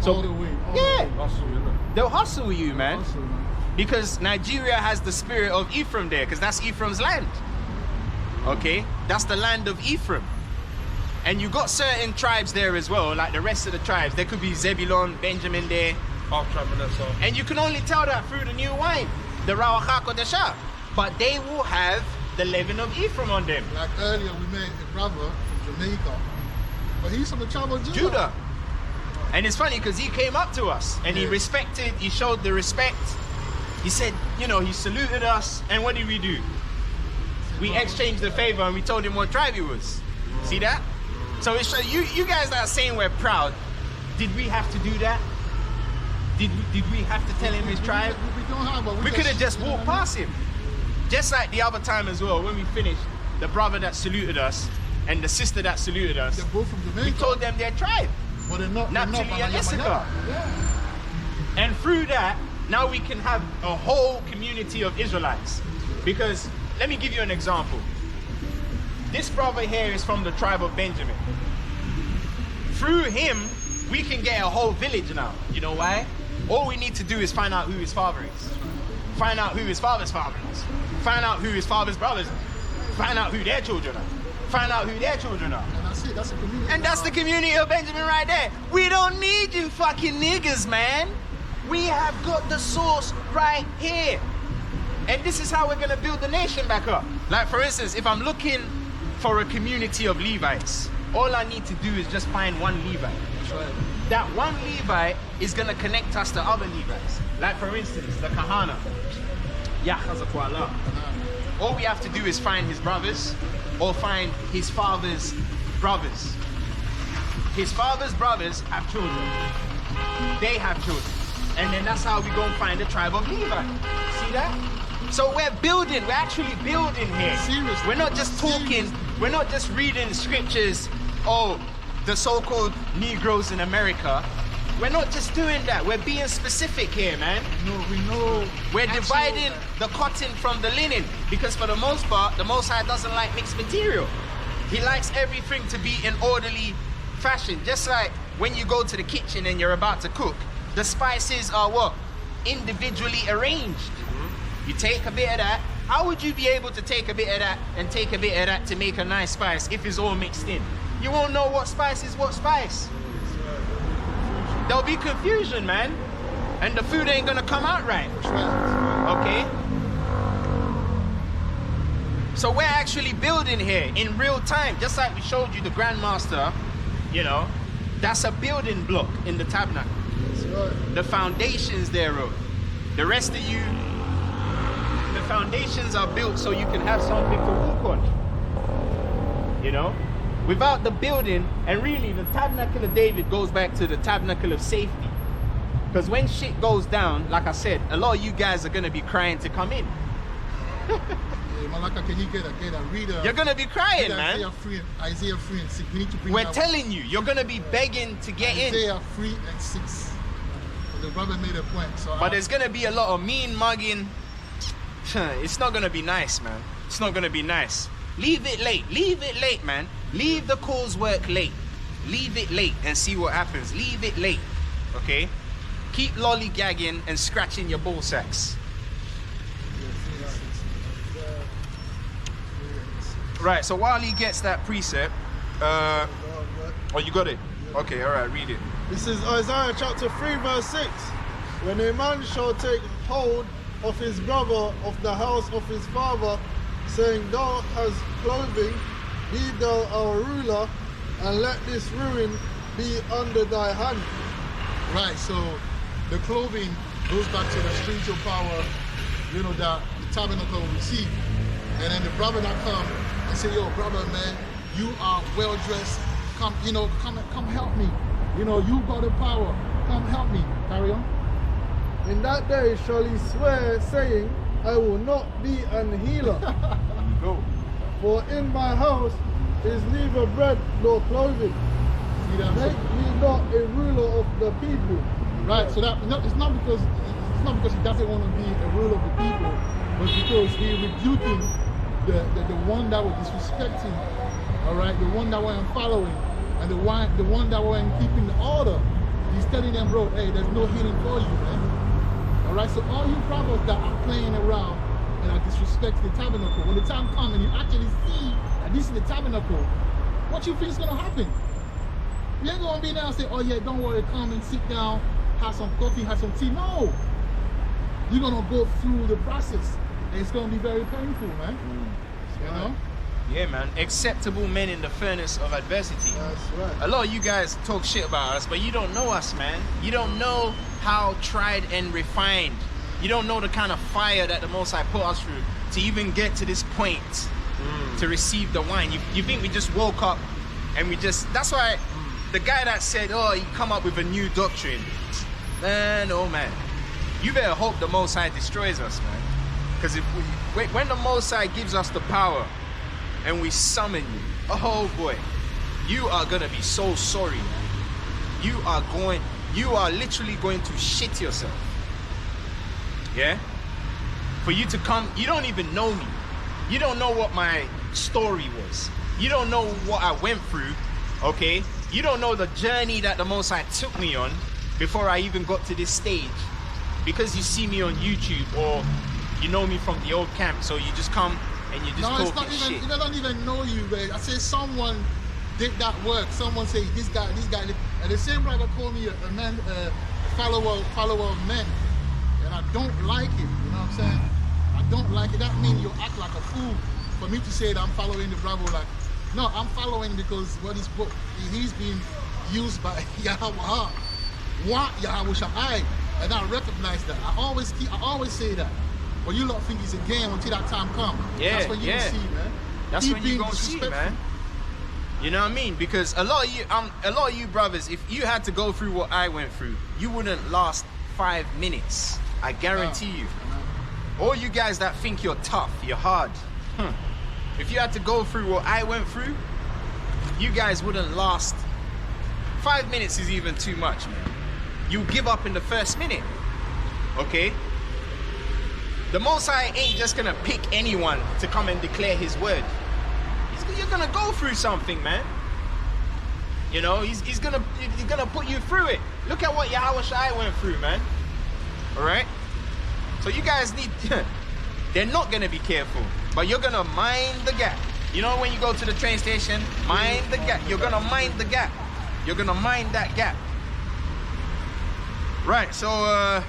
So All the way. They'll hustle you, man. Because Nigeria has the spirit of Ephraim there, because that's Ephraim's land. Okay? That's the land of Ephraim. And you got certain tribes there as well, like the rest of the tribes. There could be Zebulon, Benjamin there. And you can only tell that through the new wine, the Ruach HaKodashah. But they will have the leaven of Ephraim on them. Like earlier, we met a brother from Jamaica, but he's from the tribe of Judah. And it's funny because he came up to us and he showed the respect. He said, he saluted us. And what did we do? We exchanged the favor and we told him what tribe he was. See that? So it's you guys that are saying we're proud, did we have to do that? Did we have to tell him his tribe? We don't have, but we could have just walked past him. Just like the other time as well, when we finished, the brother that saluted us and the sister that saluted us, they're both from Jamaica. We told them their tribe. But they're not. Naphtali and Issachar. And through that, now we can have a whole community of Israelites. Because, let me give you an example. This brother here is from the tribe of Benjamin. Through him, we can get a whole village now. You know why? All we need to do is find out who his father is. Find out who his father's father is. Find out who his father's brothers are. Find out who their children are. Find out who their children are. And that's it. That's the community. And that's the community of Benjamin right there. We don't need you fucking niggas, man. We have got the source right here. And this is how we're going to build the nation back up. Like, for instance, if I'm looking for a community of Levites, all I need to do is just find one Levite. That one Levite is going to connect us to other Levites. Like, for instance, the Kahana. All we have to do is find his brothers or find his father's brothers. His father's brothers have children. They have children. And then that's how we go and find the tribe of Levi. See that? So we're building, we're actually building here. Seriously. We're not just talking, we're not just reading scriptures, the so-called Negroes in America. We're not just doing that. We're being specific here, man. We know. We're dividing the cotton from the linen, because for the most part, the Most High doesn't like mixed material. He likes everything to be in orderly fashion. Just like when you go to the kitchen and you're about to cook, the spices are what? Individually arranged. You take a bit of that. How would you be able to take a bit of that and take a bit of that to make a nice spice if it's all mixed in? You won't know what spice is what spice. There'll be confusion, man. And the food ain't gonna come out right. Okay? So we're actually building here in real time. Just like we showed you the Grandmaster, that's a building block in the tabernacle. The foundations thereof. The rest of you, the foundations are built so you can have something to walk on. Without the building, and really the tabernacle of David goes back to the tabernacle of safety. Because when shit goes down, like I said, a lot of you guys are going to be crying to come in. You're going to be crying, man. Isaiah 3 and 6. We need to bring We're telling you, you're going to be begging to get in. Isaiah 3 and 6. The brother made a point. So But there's gonna be a lot of mean mugging. It's not gonna be nice, man. It's not gonna be nice. Leave it late. Leave it late, man. Leave the calls work late. Leave it late and see what happens. Leave it late. Okay? Keep lollygagging and scratching your ball sacks. Right, so while he gets that precept, oh, you got it? Okay, all right, read it. This is Isaiah chapter 3 verse 6. When a man shall take hold of his brother of the house of his father, saying, thou hast clothing, be thou our ruler, and let this ruin be under thy hand. Right, so the clothing goes back to the spiritual power, you know, that the tabernacle received. And then the brother that come and say, yo, brother, man, you are well dressed. Come, you know, come help me. You know, you got the power. Come help me. Carry on. In that day shall he swear, saying, I will not be an healer. Go. For in my house is neither bread nor clothing. See that? Make me not a ruler of the people. Right, so that it's not because he doesn't want to be a ruler of the people, but because he's rebuking the one that was disrespecting, all right, the one that weren't following, and the one that weren't keeping the order. He's telling them, bro, hey, there's no healing for you, man. All right, so all you brothers that are playing around and are disrespecting the tabernacle, when the time comes and you actually see that this is the tabernacle, what you think is gonna happen? You ain't gonna be there and say, oh yeah, don't worry, come and sit down, have some coffee, have some tea. No, you're gonna go through the process, and it's gonna be very painful, man. You know? Yeah, man. Acceptable men in the furnace of adversity. That's right. A lot of you guys talk shit about us, but you don't know us, man. You don't know how tried and refined. You don't know the kind of fire that the Most High put us through to even get to this point to receive the wine. You think we just woke up and we just... That's why the guy that said, oh, he come up with a new doctrine. Man, oh man. You better hope the Most High destroys us, man. Because when the Most High gives us the power and we summon you, oh boy, you are gonna be so sorry, man. You are literally going to shit yourself. Yeah? For you to come, you don't even know me. You don't know what my story was. You don't know what I went through, okay? You don't know the journey that the Most High took me on before I even got to this stage. Because you see me on YouTube or you know me from the old camp, so you just come and you just it's not even, shit. they don't even know you, man. I say someone did that work. Someone say this guy, and the same brother called me a man, follower of men, and I don't like it. You know what I'm saying? I don't like it. That means you act like a fool for me to say that I'm following the brother. Like, no, I'm following because he's being used by Yahweh. What Yahweh Shai, and I recognize that. I always say that. When you lot think it's a game until that time comes. Yeah, that's when you see, man. That's when you gonna see, man. You know what I mean? Because a lot of you brothers, if you had to go through what I went through, you wouldn't last 5 minutes. I guarantee you. All you guys that think you're tough, you're hard. If you had to go through what I went through, you guys wouldn't last. 5 minutes is even too much, man. You give up in the first minute. Okay? The Most High ain't just gonna pick anyone to come and declare his word. You're gonna go through something, man. You know, he's gonna put you through it. Look at what Yahweh Shai went through, man. Alright? So you guys need they're not gonna be careful, but you're gonna mind the gap. You know, when you go to the train station, mind the gap. You're gonna mind the gap. You're gonna mind that gap. Right, so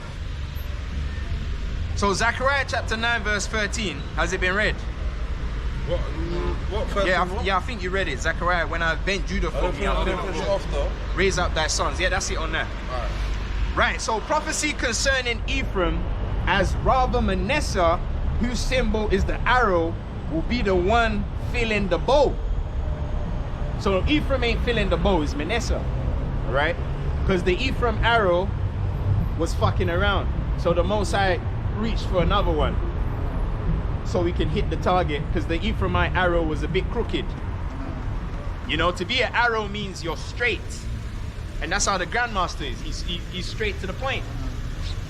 Zechariah chapter 9 verse 13, has it been read? What first? Yeah, I think you read it. Zechariah, when I bent Judah for me, after. raise up thy sons. Yeah, that's it on that. Right, so prophecy concerning Ephraim as rather Manasseh, whose symbol is the arrow, will be the one filling the bow. So Ephraim ain't filling the bow, it's Manasseh. Alright? Because the Ephraim arrow was fucking around. So the Most High reached for another one so we can hit the target, because the Ephraimite arrow was a bit crooked. You know, to be an arrow means you're straight, and that's how the Grandmaster is. He's straight to the point.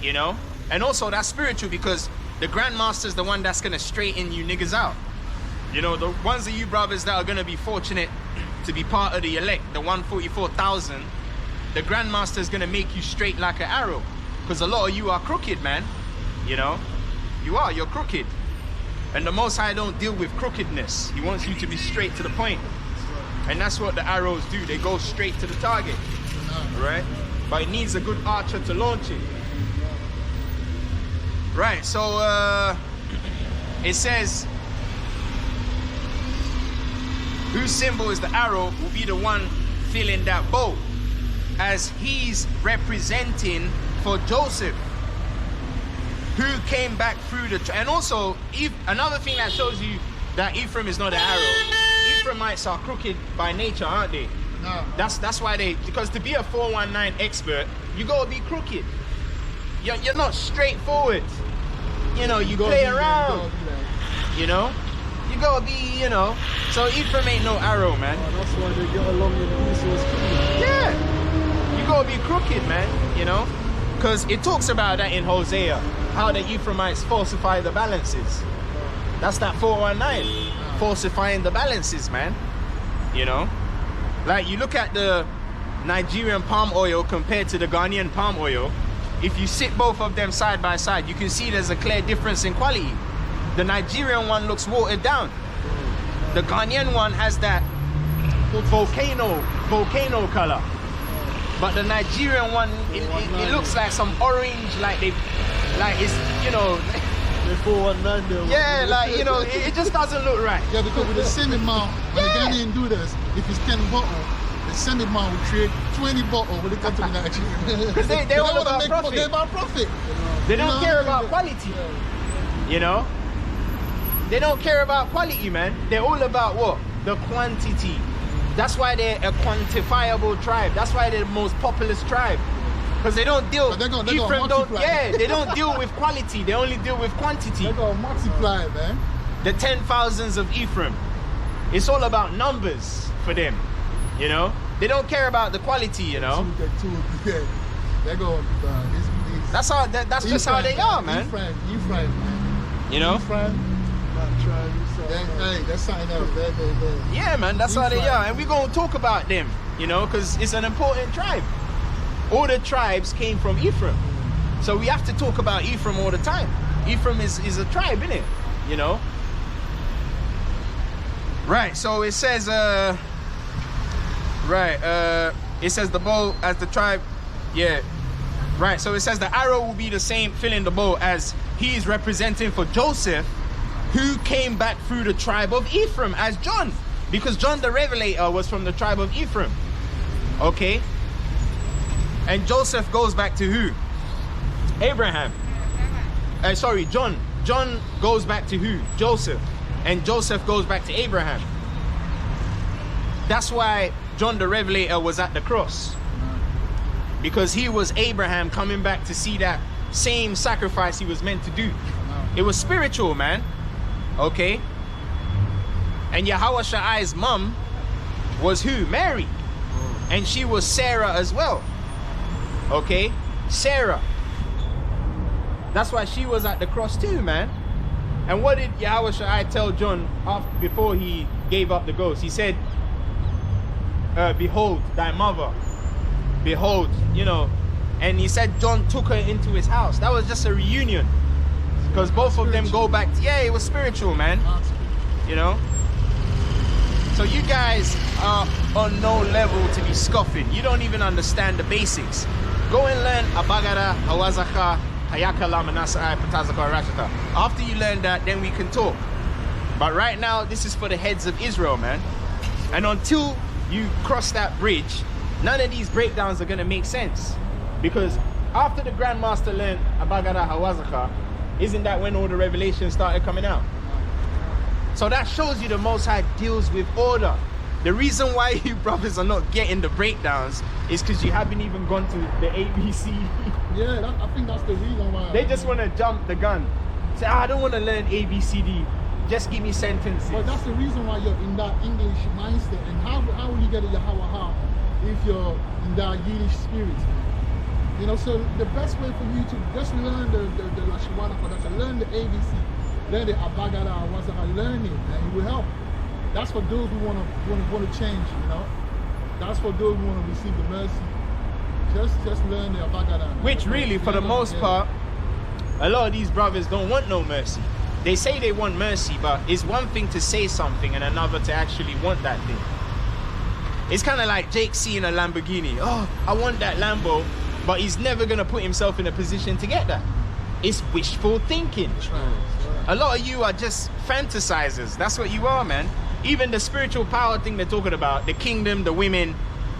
You know? And also that's spiritual because the Grandmaster is the one that's gonna straighten you niggas out. You know, the ones of you brothers that are gonna be fortunate to be part of the elect, the 144,000, the Grandmaster is gonna make you straight like an arrow. Because a lot of you are crooked, man. You know? You're crooked. And the Most High don't deal with crookedness. He wants you to be straight to the point. And that's what the arrows do. They go straight to the target. Right? But it needs a good archer to launch it. Right, so it says, whose symbol is the arrow will be the one filling that bow, as he's representing for Joseph, who came back through the... And also, another thing that shows you that Ephraim is not an arrow, Ephraimites are crooked by nature, aren't they? No. That's why because to be a 419 expert, you gotta be crooked. You're not straightforward. You know, you play around. You know? You gotta be, you know. So Ephraim ain't no arrow, man. Oh, that's why they get along in Esau's kingdom. Yeah. You gotta be crooked, man, you know? Because it talks about that in Hosea, how the Ephraimites falsify the balances. That's that 419, falsifying the balances, man. You know? Like, you look at the Nigerian palm oil compared to the Ghanaian palm oil, if you sit both of them side by side, you can see there's a clear difference in quality. The Nigerian one looks watered down. The Ghanaian one has that volcano color. But the Nigerian one, it looks like some orange, like it's, you know. They 419. Yeah, like, you know, it just doesn't look right. Yeah, because with the same amount, when the Ghanaian do this, if it's 10 bottles, the same amount will create 20 bottles when it comes to the Nigerian. Because they're all about profit. They're about profit. They don't care about quality. You know? They don't care about quality, man. They're all about what? The quantity. That's why they're a quantifiable tribe. That's why they're the most populous tribe. Because they don't deal... They're gonna they don't deal with quality. They only deal with quantity. They're going to multiply, man. The 10,000s of Ephraim. It's all about numbers for them. You know? They don't care about the quality, you know? They're going... That's just how they are, man. Ephraim, man. You know? Ephraim. Hey, that's something else. Yeah, man, that's how they are. And we're going to talk about them, you know, because it's an important tribe. All the tribes came from Ephraim. So we have to talk about Ephraim all the time. Ephraim is a tribe, isn't it? You know? Right, so it says, it says the bow as the tribe, yeah. Right, so it says the arrow will be the same filling the bow as he is representing for Joseph, who came back through the tribe of Ephraim as John, because John the Revelator was from the tribe of Ephraim. Okay? And Joseph goes back to who? Abraham. Sorry, John. John goes back to who? Joseph. And Joseph goes back to Abraham. That's why John the Revelator was at the cross. Because he was Abraham coming back to see that same sacrifice he was meant to do. It was spiritual, man. Okay? And Yahweh Shai's mom was who? Mary. And she was Sarah as well. Okay? Sarah. That's why she was at the cross too, man. And what did Yahweh Shai tell John before he gave up the ghost? He said, behold thy mother. Behold, you know. And he said John took her into his house. That was just a reunion. Because both of them go back. Yeah, it was spiritual, man. You know? So you guys are on no level to be scoffing. You don't even understand the basics. Go and learn Abagada, Hawazaka, Hayakala, Manasai, Patazaka, Rashata. After you learn that, then we can talk. But right now, this is for the heads of Israel, man. And until you cross that bridge, none of these breakdowns are going to make sense. Because after the Grandmaster learned Abagada, Hawazaka, isn't that when all the revelations started coming out? So that shows you the Most High deals with order. The reason why you brothers are not getting the breakdowns is because you haven't even gone to the ABC. Yeah, I think that's the reason why. They just want to jump the gun. Say, I don't want to learn ABCD. Just give me sentences. But that's the reason why you're in that English mindset. And how will you get a Yahweh if you're in that Yiddish spirit? You know, so the best way for you to just learn the Lashwana production, learn the ABC, learn the Abagada, Wazaka, learn it, and it will help. That's for those who want to change, you know. That's for those who want to receive the mercy. Just learn the Abagada. Which really, for the most part, a lot of these brothers don't want no mercy. They say they want mercy, but it's one thing to say something and another to actually want that thing. It's kind of like Jake seeing a Lamborghini. Oh, I want that Lambo, but he's never going to put himself in a position to get that. It's wishful thinking. A lot of you are just fantasizers. That's what you are, man. Even the spiritual power thing they're talking about, the kingdom, the women,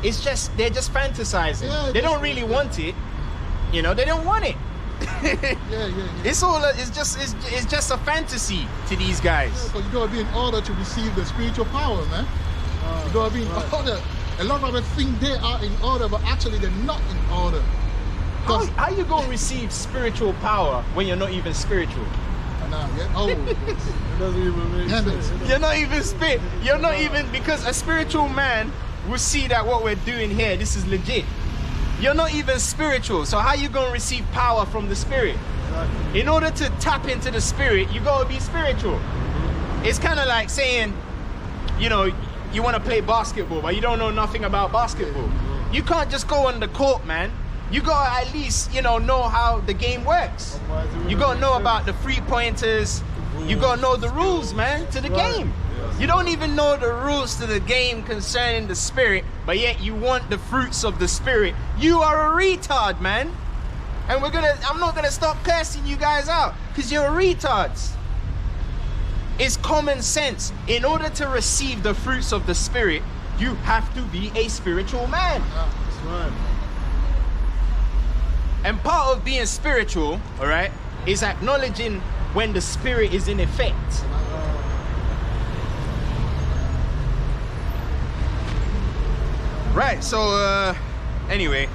it's just, they're just fantasizing. Yeah, they don't really want it. You know, they don't want it. It's all, it's just a fantasy to these guys. Yeah, because you gotta be in order to receive the spiritual power, man. You gotta be in order. A lot of them think they are in order, but actually they're not in order. How you gonna receive spiritual power when you're not even spiritual? It doesn't even make sense. You're not even You're not even, because a spiritual man will see that what we're doing here, this is legit. You're not even spiritual, so how you gonna receive power from the spirit? Exactly. In order to tap into the spirit, you gotta be spiritual. It's kind of like saying, you know, you want to play basketball, but you don't know nothing about basketball. You can't just go on the court, man. You gotta at least, you know how the game works. You gotta know about the free pointers. You gotta know the rules, man, to the game. You don't even know the rules to the game concerning the spirit, but yet you want the fruits of the spirit. You are a retard, man. And I'm not gonna stop cursing you guys out, because you're retards. It's common sense. In order to receive the fruits of the spirit, you have to be a spiritual man. That's right. And part of being spiritual, all right, is acknowledging when the spirit is in effect. Right, so anyway,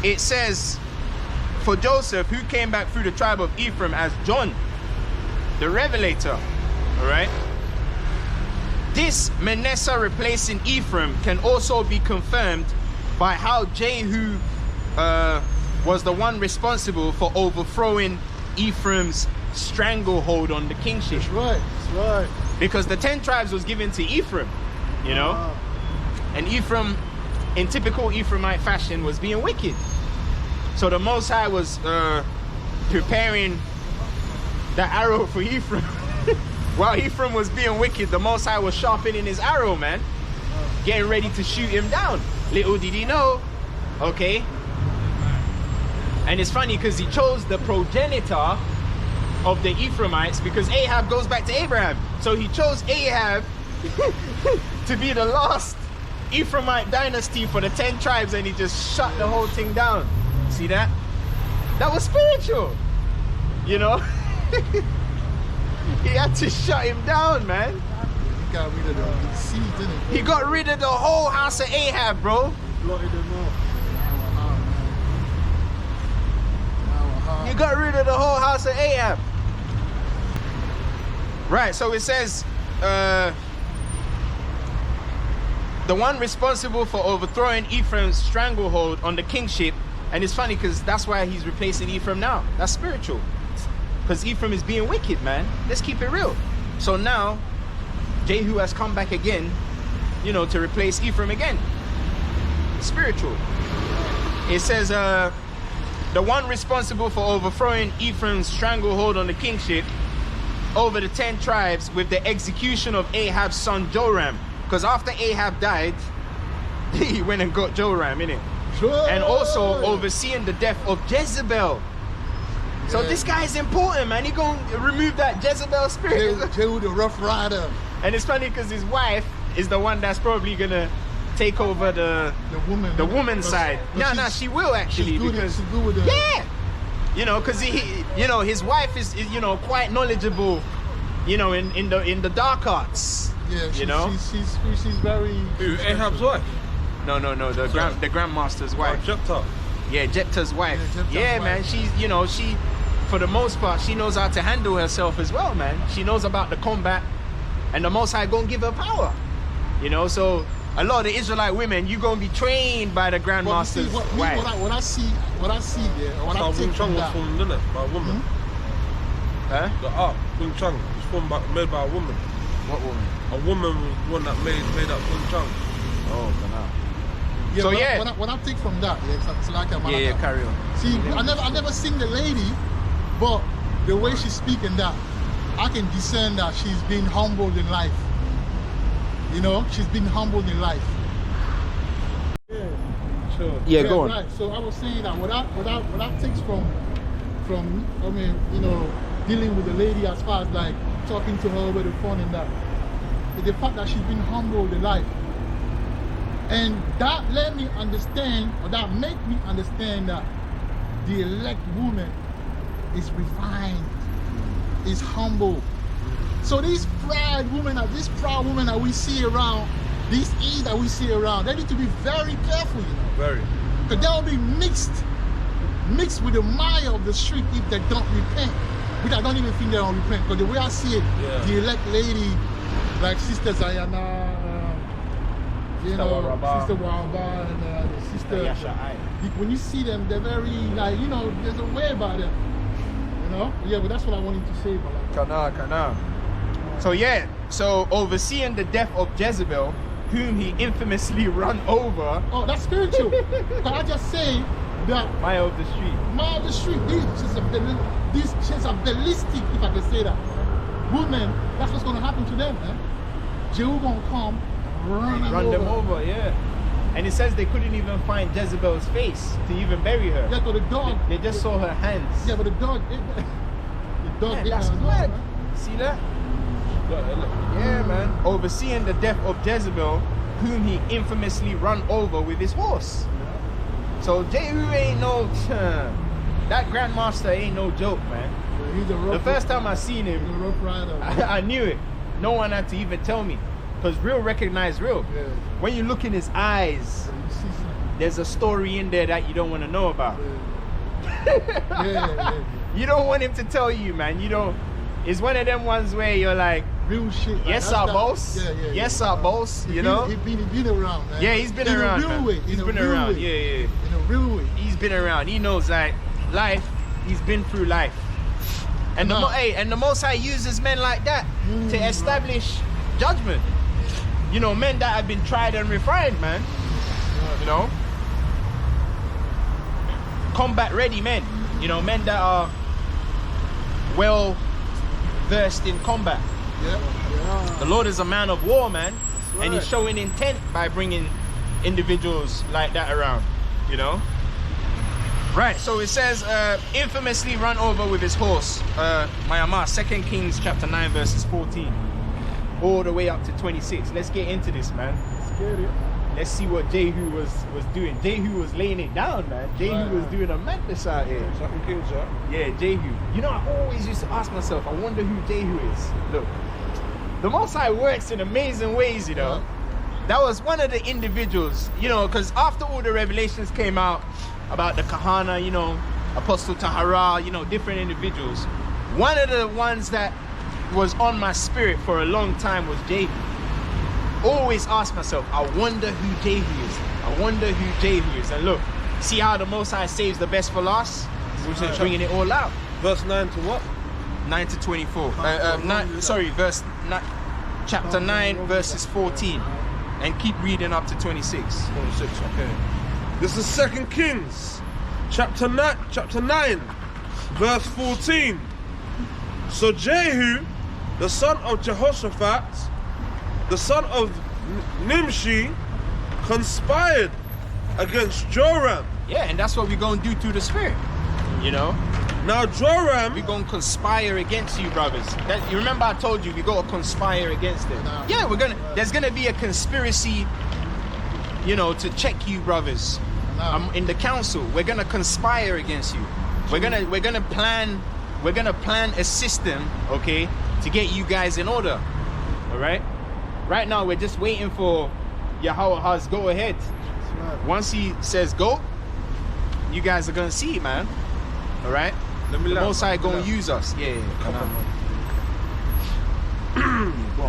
it says, for Joseph, who came back through the tribe of Ephraim as John, the Revelator, all right? This Manasseh replacing Ephraim can also be confirmed by how Jehu was the one responsible for overthrowing Ephraim's stranglehold on the kingship. That's right, that's right. Because the 10 tribes was given to Ephraim, you know? And Ephraim, in typical Ephraimite fashion, was being wicked. So the Most High was preparing the arrow for Ephraim. While Ephraim was being wicked, the Most High was sharpening his arrow, man. Getting ready to shoot him down. Little did he know, okay? And it's funny because he chose the progenitor of the Ephraimites, because Ahab goes back to Abraham. So he chose Ahab to be the last Ephraimite dynasty for the 10 tribes, and he just shut the whole thing down. See that? That was spiritual, you know? He had to shut him down, man. He got rid of the seed, didn't he? He got rid of the whole house of Ahab, bro. Blotted them out. You got rid of the whole house of Ahab. Right, so it says, the one responsible for overthrowing Ephraim's stranglehold on the kingship. And it's funny because that's why he's replacing Ephraim now. That's spiritual. Because Ephraim is being wicked, man. Let's keep it real. So now, Jehu has come back again, you know, to replace Ephraim again. Spiritual. It says, the one responsible for overthrowing Ephraim's stranglehold on the kingship over the 10 tribes with the execution of Ahab's son Joram. Because after Ahab died, he went and got Joram, innit? Sure. And also overseeing the death of Jezebel. So this guy is important, man. He gonna remove that Jezebel spirit. Jehu the Rough Rider. And it's funny because his wife is the one that's probably gonna take over the woman's side. No, she will actually, because she's good with the, yeah, you know, because he, you know, his wife is, you know, quite knowledgeable, you know, in the dark arts. Yeah, you know, she's very. Who, Ahab's wife? No, the Grandmaster's wife. Jephthah. Yeah, Jephthah's wife. Yeah, man, she's, you know, she, for the most part, she knows how to handle herself as well, man. She knows about the combat, and the Most High gonna give her power, you know. So a lot of the Israelite women, you gonna be trained by the But you see, Grandmaster's what I see there, or what I Wing take Chun from was that. formed, didn't it? By a woman. Huh? The art, Wing Chun, was made by a woman. What woman? A woman was the one that made up Wing Chun. Oh, for now. Yeah, So, what yeah. what I take from that, it's like a Yeah, carry on. See, I never seen the lady, but the way she's speaking that, I can discern that she's been humbled in life. You know, she's been humbled in life. Sure. Yeah, go on. Right. So I was saying that what that takes from I mean, you know, dealing with the lady as far as like talking to her over the phone and that, is the fact that she's been humbled in life. And that let me understand, or that make me understand that the elect woman is refined, is humble. So these proud women that we see around, these E that we see around, they need to be very careful, you know. Very. Because they'll be mixed with the mire of the street if they don't repent. Which I don't even think they don't repent. Because the way I see it, the elect lady, like Sister Zayana, you know, Sister Waraba, and the Sister. When you see them, they're very, like, you know, there's a way about them. You know? Yeah, but that's what I wanted to say about that. Kana. So yeah, so overseeing the death of Jezebel, whom he infamously run over. Oh, that's spiritual. But I just say that Mile of the street. These chicks are ballistic, if I can say that. Women, that's what's going to happen to them, man. Jehu going to come, run them over, yeah. And it says they couldn't even find Jezebel's face to even bury her. Yeah, but the dog. They just saw her hands. Yeah, but the dog. Man, that's mad. See that? Yeah, man. Overseeing the death of Jezebel, whom he infamously run over with his horse. So Jehu ain't no. That Grandmaster ain't no joke, man. Yeah, he's a rough, the first time I seen him, he's a rough rider. I knew it. No one had to even tell me, because real recognize real. Yeah. When you look in his eyes, You see something. there's a story in there that you don't want to know about. Yeah. You don't want him to tell you, man. You don't. It's one of them ones where you're like, Real shit. Like, yes, that's our that- boss. Yeah. Yes, our boss. You know. He's been around, man. Yeah, he's been in around. a real Man. way. He's in been a real around. way. Yeah. In a real way. He's been around. He knows that life. He's been through life. And No. the Most High uses men like that to establish judgment. You know, men that have been tried and refined, man. You know, combat ready men. You know, men that are well versed in combat. Yeah. The Lord is a man of war, man, right. and he's showing intent by bringing individuals like that around. You know. Right, so it says, infamously run over with his horse. Mayama, 2 Kings chapter 9, verses 14. All the way up to 26. Let's get into this, man. Let's get it. Let's see what Jehu was doing. Jehu was laying it down, man. Jehu was doing a madness out here. Second Kings, Yeah, Jehu. You know, I always used to ask myself, I wonder who Jehu is. Look, the Most High works in amazing ways, you know. That was one of the individuals, you know, because after all the revelations came out about the Kahana, you know, Apostle Tahara, you know, different individuals, one of the ones that was on my spirit for a long time was Jehu. Always ask myself, I wonder who Jehu is. I wonder who Jehu is. And look, see how the Most High saves the best for last? Which is bringing it all out. Verse 9 to what? 9 to 24. Chapter 9, verses 14. And keep reading up to 26. 26, okay. This is 2 Kings, chapter 9, verse 14. So Jehu, the son of Jehoshaphat, the son of Nimshi, conspired against Joram. Yeah, and that's what we're going to do through the Spirit. You know? Now Joram, We're going to conspire against you, brothers. You remember I told you we got to conspire against it. Yeah, there's going to be a conspiracy, you know, to check you, brothers. In the council, we're going to conspire against you. We're going to plan a system, okay, to get you guys in order. All right? Right now, we're just waiting for Yahweh's go ahead. Once he says go, you guys are going to see it, man. All right? The Most High going to use us. Yeah.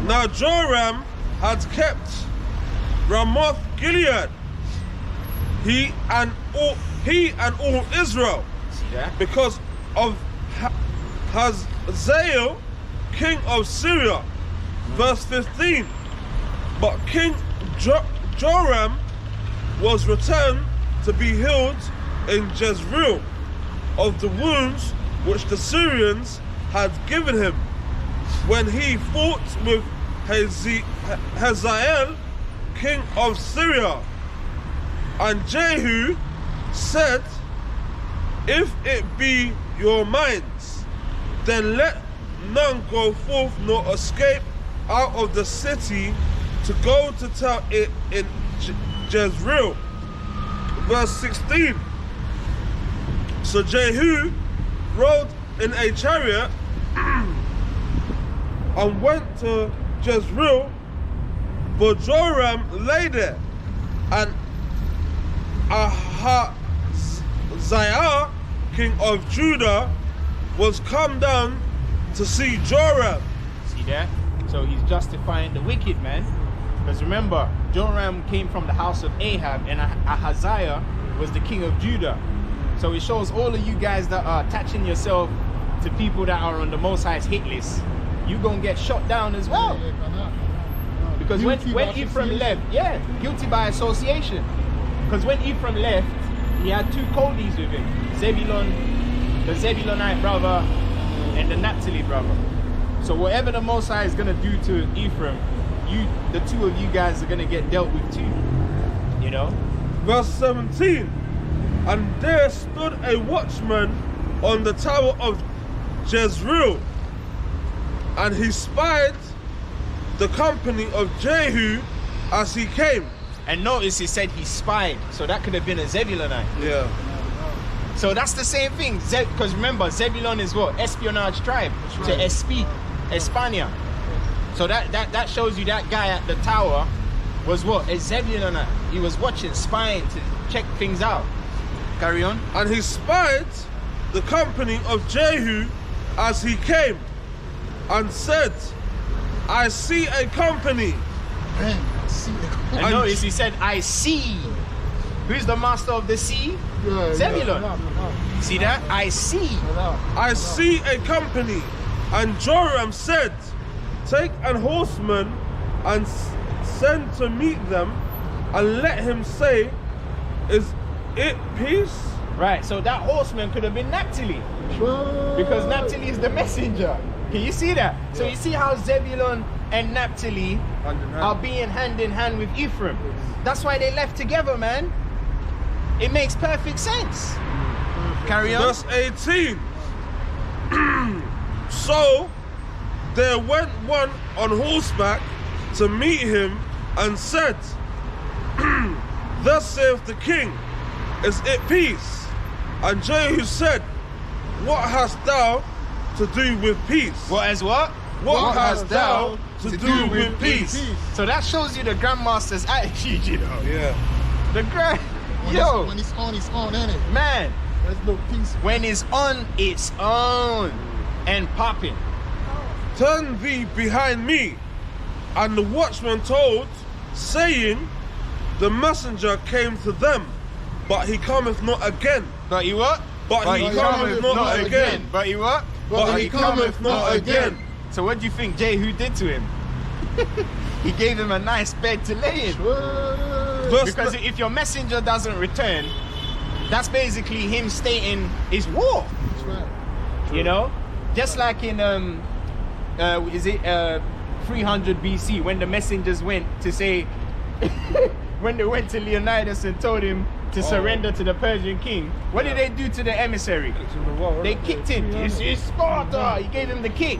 now Joram had kept Ramoth Gilead. He and all Israel, See that? because of Hazael, king of Syria. Verse 15. But King Joram was returned to be healed in Jezreel of the wounds which the Syrians had given him when he fought with Hazael, king of Syria. And Jehu said, if it be your minds, then let none go forth nor escape out of the city to go to tell it in Jezreel. Verse 16. So Jehu rode in a chariot and went to Jezreel, but Joram lay there, and Ahaziah, king of Judah, was come down to see Joram. See that? So he's justifying the wicked, man. Because remember, Joram came from the house of Ahab, and Ahaziah was the king of Judah. So it shows all of you guys that are attaching yourself to people that are on the Most High's hit list, you gonna get shot down as well. Because when Ephraim left, yeah, guilty by association. Because when Ephraim left, he had two Codies with him. Zebulon, the Zebulonite brother, and the Naphtali brother. So whatever the Most High is gonna do to Ephraim, the two of you guys are gonna get dealt with too. You know? Verse 17. And there stood a watchman on the tower of Jezreel, and he spied the company of Jehu as he came. And notice he said he spied, so that could have been a Zebulonite. Yeah. So that's the same thing, because remember, Zebulon is what? Espionage tribe, to Espana. So that shows you that guy at the tower was what? A Zebulonite. He was watching, spying to check things out. Carry on. And he spied the company of Jehu as he came, and said, I see a company. Man, I see it. And notice he said, I see. Who's the master of the sea? Zebulon. See that? I see. I see a company. And Joram said, take an horseman and send to meet them, and let him say, is it peace? Right, so that horseman could have been Naphtali. Because Naphtali is the messenger. Can you see that? So you see how Zebulon and Naphtali are being hand in hand with Ephraim. That's why they left together, man. It makes perfect sense. Carry on. Verse 18. So there went one on horseback to meet him, and said, thus saith the king, is it peace? And Jehu said, what hast thou to do with peace? What as what? What hast thou to do with peace? So that shows you the Grandmaster's attitude, you know. Yeah. The Grand... When Yo, it's on, ain't it? man, There's no peace. when it's on and popping. Turn thee behind me. And the watchman told, saying, the messenger came to them, but he cometh not again. But he what? But he cometh not again. But he what? But he cometh not again. So what do you think Jehu did to him? He gave him a nice bed to lay in. Verse Because if your messenger doesn't return, that's basically him stating his war. That's right. You know? Just like in 300 BC when the messengers went to say when they went to Leonidas and told him to surrender to the Persian king, what did they do to the emissary? They kicked him. It's Sparta. He gave him the kick.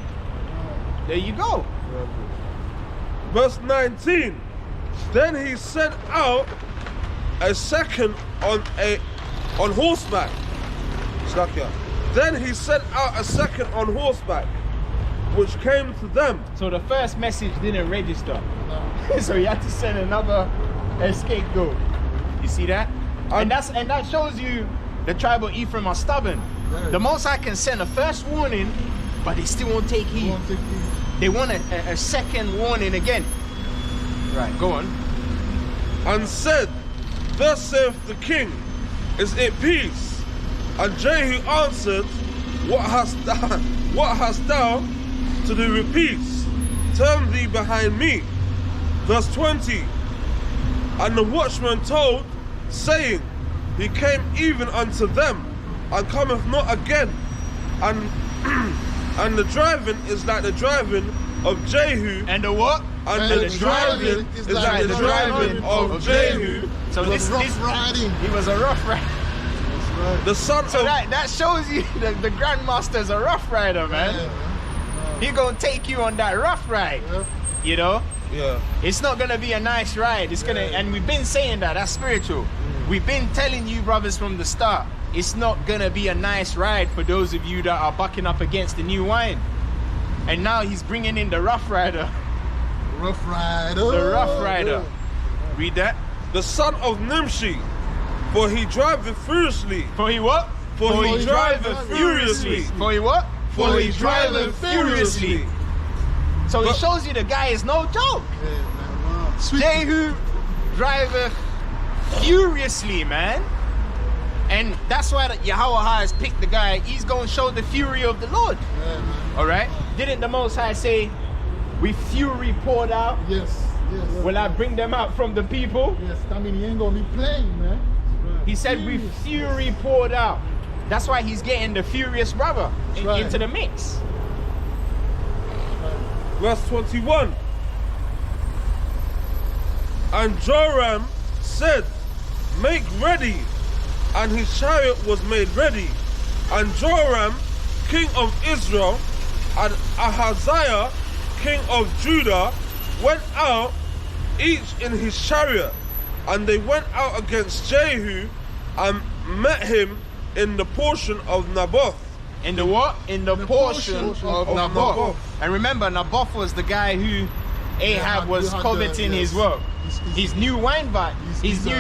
There you go. Verse 19. Then he sent out a second on horseback. Then he sent out a second on horseback, which came to them. So the first message didn't register. So he had to send another scapegoat. You see that? And that shows you the tribe of Ephraim are stubborn. The Most High can send a first warning, but they still won't take heed. They want a second warning again. Right, go on. and said, Thus saith the king, is it peace? And Jehu answered, What hast thou to do with peace? Turn thee behind me. Verse 20. And the watchman told, saying, He came even unto them, and cometh not again. And and the driving is like the driving of Jehu. And the what? And the driving is like the driving of Jehu. So He was this rough riding. he was a rough rider. That's right. The son So of that shows you that the Grandmaster is a rough rider, man. Yeah, man. He gonna take you on that rough ride. Yeah. You know? yeah. It's not gonna be a nice ride. It's gonna, and we've been saying that. That's spiritual. We've been telling you, brothers, from the start. It's not gonna be a nice ride for those of you that are bucking up against the new wine. And now he's bringing in the rough rider. Rough rider. The rough rider. Yeah. Read that. The son of Nimshi, for he driveth furiously. For he what? For he driveth furiously. For he what? For he driveth furiously. So it But- shows you the guy is no joke. Yeah, man. Wow. Sweet. Jehu driveth furiously, man. And that's why Yahweh has picked the guy. He's going to show the fury of the Lord. Yeah, man. All right? Didn't the Most High say, with fury poured out, Yes. Yes. will I bring them out from the people? Yes. I mean, he ain't gonna be playing, man. That's right. He said, with fury poured out. That's why he's getting the furious brother right. into the mix. Verse 21. And Joram said, Make ready. And his chariot was made ready. And Joram, king of Israel, and Ahaziah, king of Judah, went out, each in his chariot. And they went out against Jehu and met him in the portion of Naboth. In the what? In the portion of Naboth. Naboth. And remember, Naboth was the guy who Ahab was had coveting the- his yes. work. His- His new wine vat. His new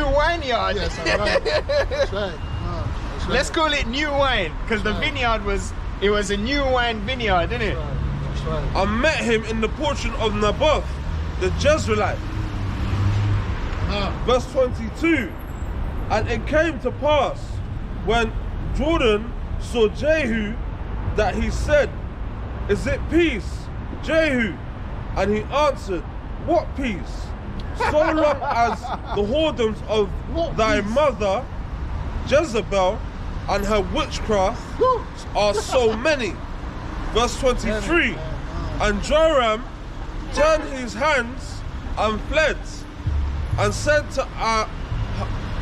wineyard. Yes, all right. That's right. That's right. Let's call it new wine, because the vineyard was a new wine vineyard, didn't it? That's right. And met him in the portion of Naboth, the Jezreelite. Verse 22. And it came to pass, when Jordan saw Jehu, that he said, Is it peace, Jehu? And he answered, What peace? So long as the whoredoms of What thy peace? mother, Jezebel, and her witchcraft are so many. Verse 23. And Joram turned his hands and fled, and said to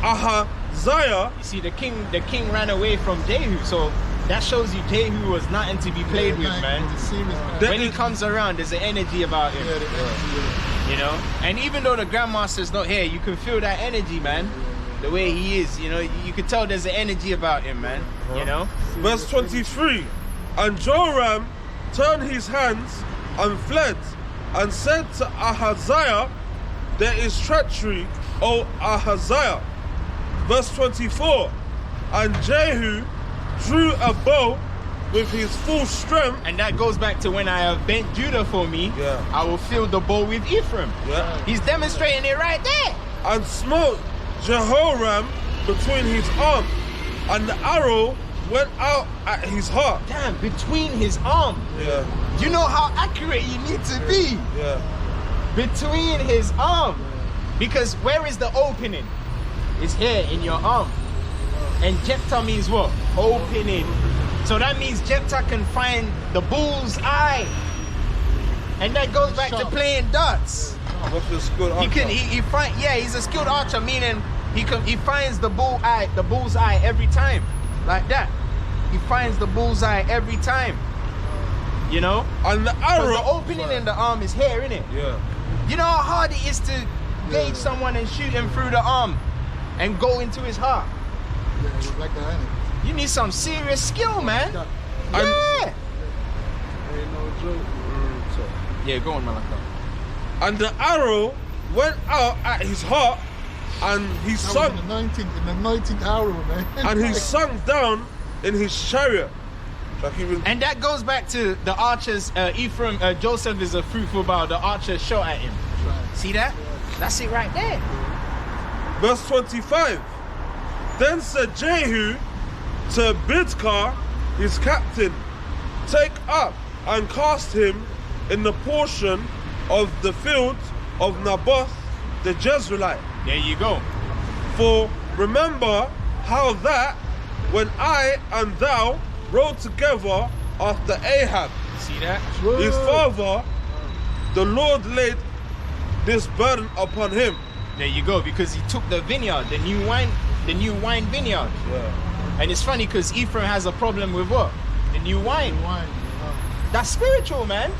Ahaziah, You see, the king ran away from Jehu, so that shows you Jehu was nothing to be played with, man. He's serious, man. That When he is- comes around, there's an energy about him. Yeah, the energy, You know, and even though the Grandmaster's not here, you can feel that energy, man. The way he is, you know, you can tell there's an energy about him, man. You know, Verse 23. And Joram turned his hands and fled, and said to Ahaziah, There is treachery, O Ahaziah. Verse 24. And Jehu drew a bow with his full strength. and that goes back to when I have bent Judah for me, Yeah. I will fill the bow with Ephraim. Yeah. He's demonstrating it right there. And smote Jehoram between his arms, and the arrow went out at his heart. Damn, between his arm. Yeah, You know how accurate you need to be. yeah. Between his arm. Because where is the opening? It's here in your arm. And Jephthah means what? Opening. So that means Jephthah can find the bull's eye. And that goes back to playing darts. What's this good He can he find he's a skilled archer, meaning he finds the bull's eye every time. Like that. He finds the bull's eye every time. You know? And the Because arrow. the opening in the arm is here, innit? Yeah. You know how hard it is to gauge someone and shoot him through the arm and go into his heart? Yeah, it was like that, ain't it? You need some serious skill, man. Yeah. Yeah. Ain't no joke. Yeah, go on, Malaka. And the arrow went out at his heart, and he That was sunk, in the 19th hour, man. and he sunk down in his chariot. Like he was. And that goes back to the archers. Joseph is a fruitful bough. The archer shot at him. See that? That's it right there. Verse 25. Then said Jehu to Bidkar, his captain, take up and cast him in the portion of the field of Naboth the Jezreelite. There you go. For remember how that when I and thou rode together after Ahab, See that? his father, the Lord laid this burden upon him. There you go, because he took the vineyard, the new wine vineyard. Yeah. And it's funny because Ephraim has a problem with what? The new wine. That's spiritual, man.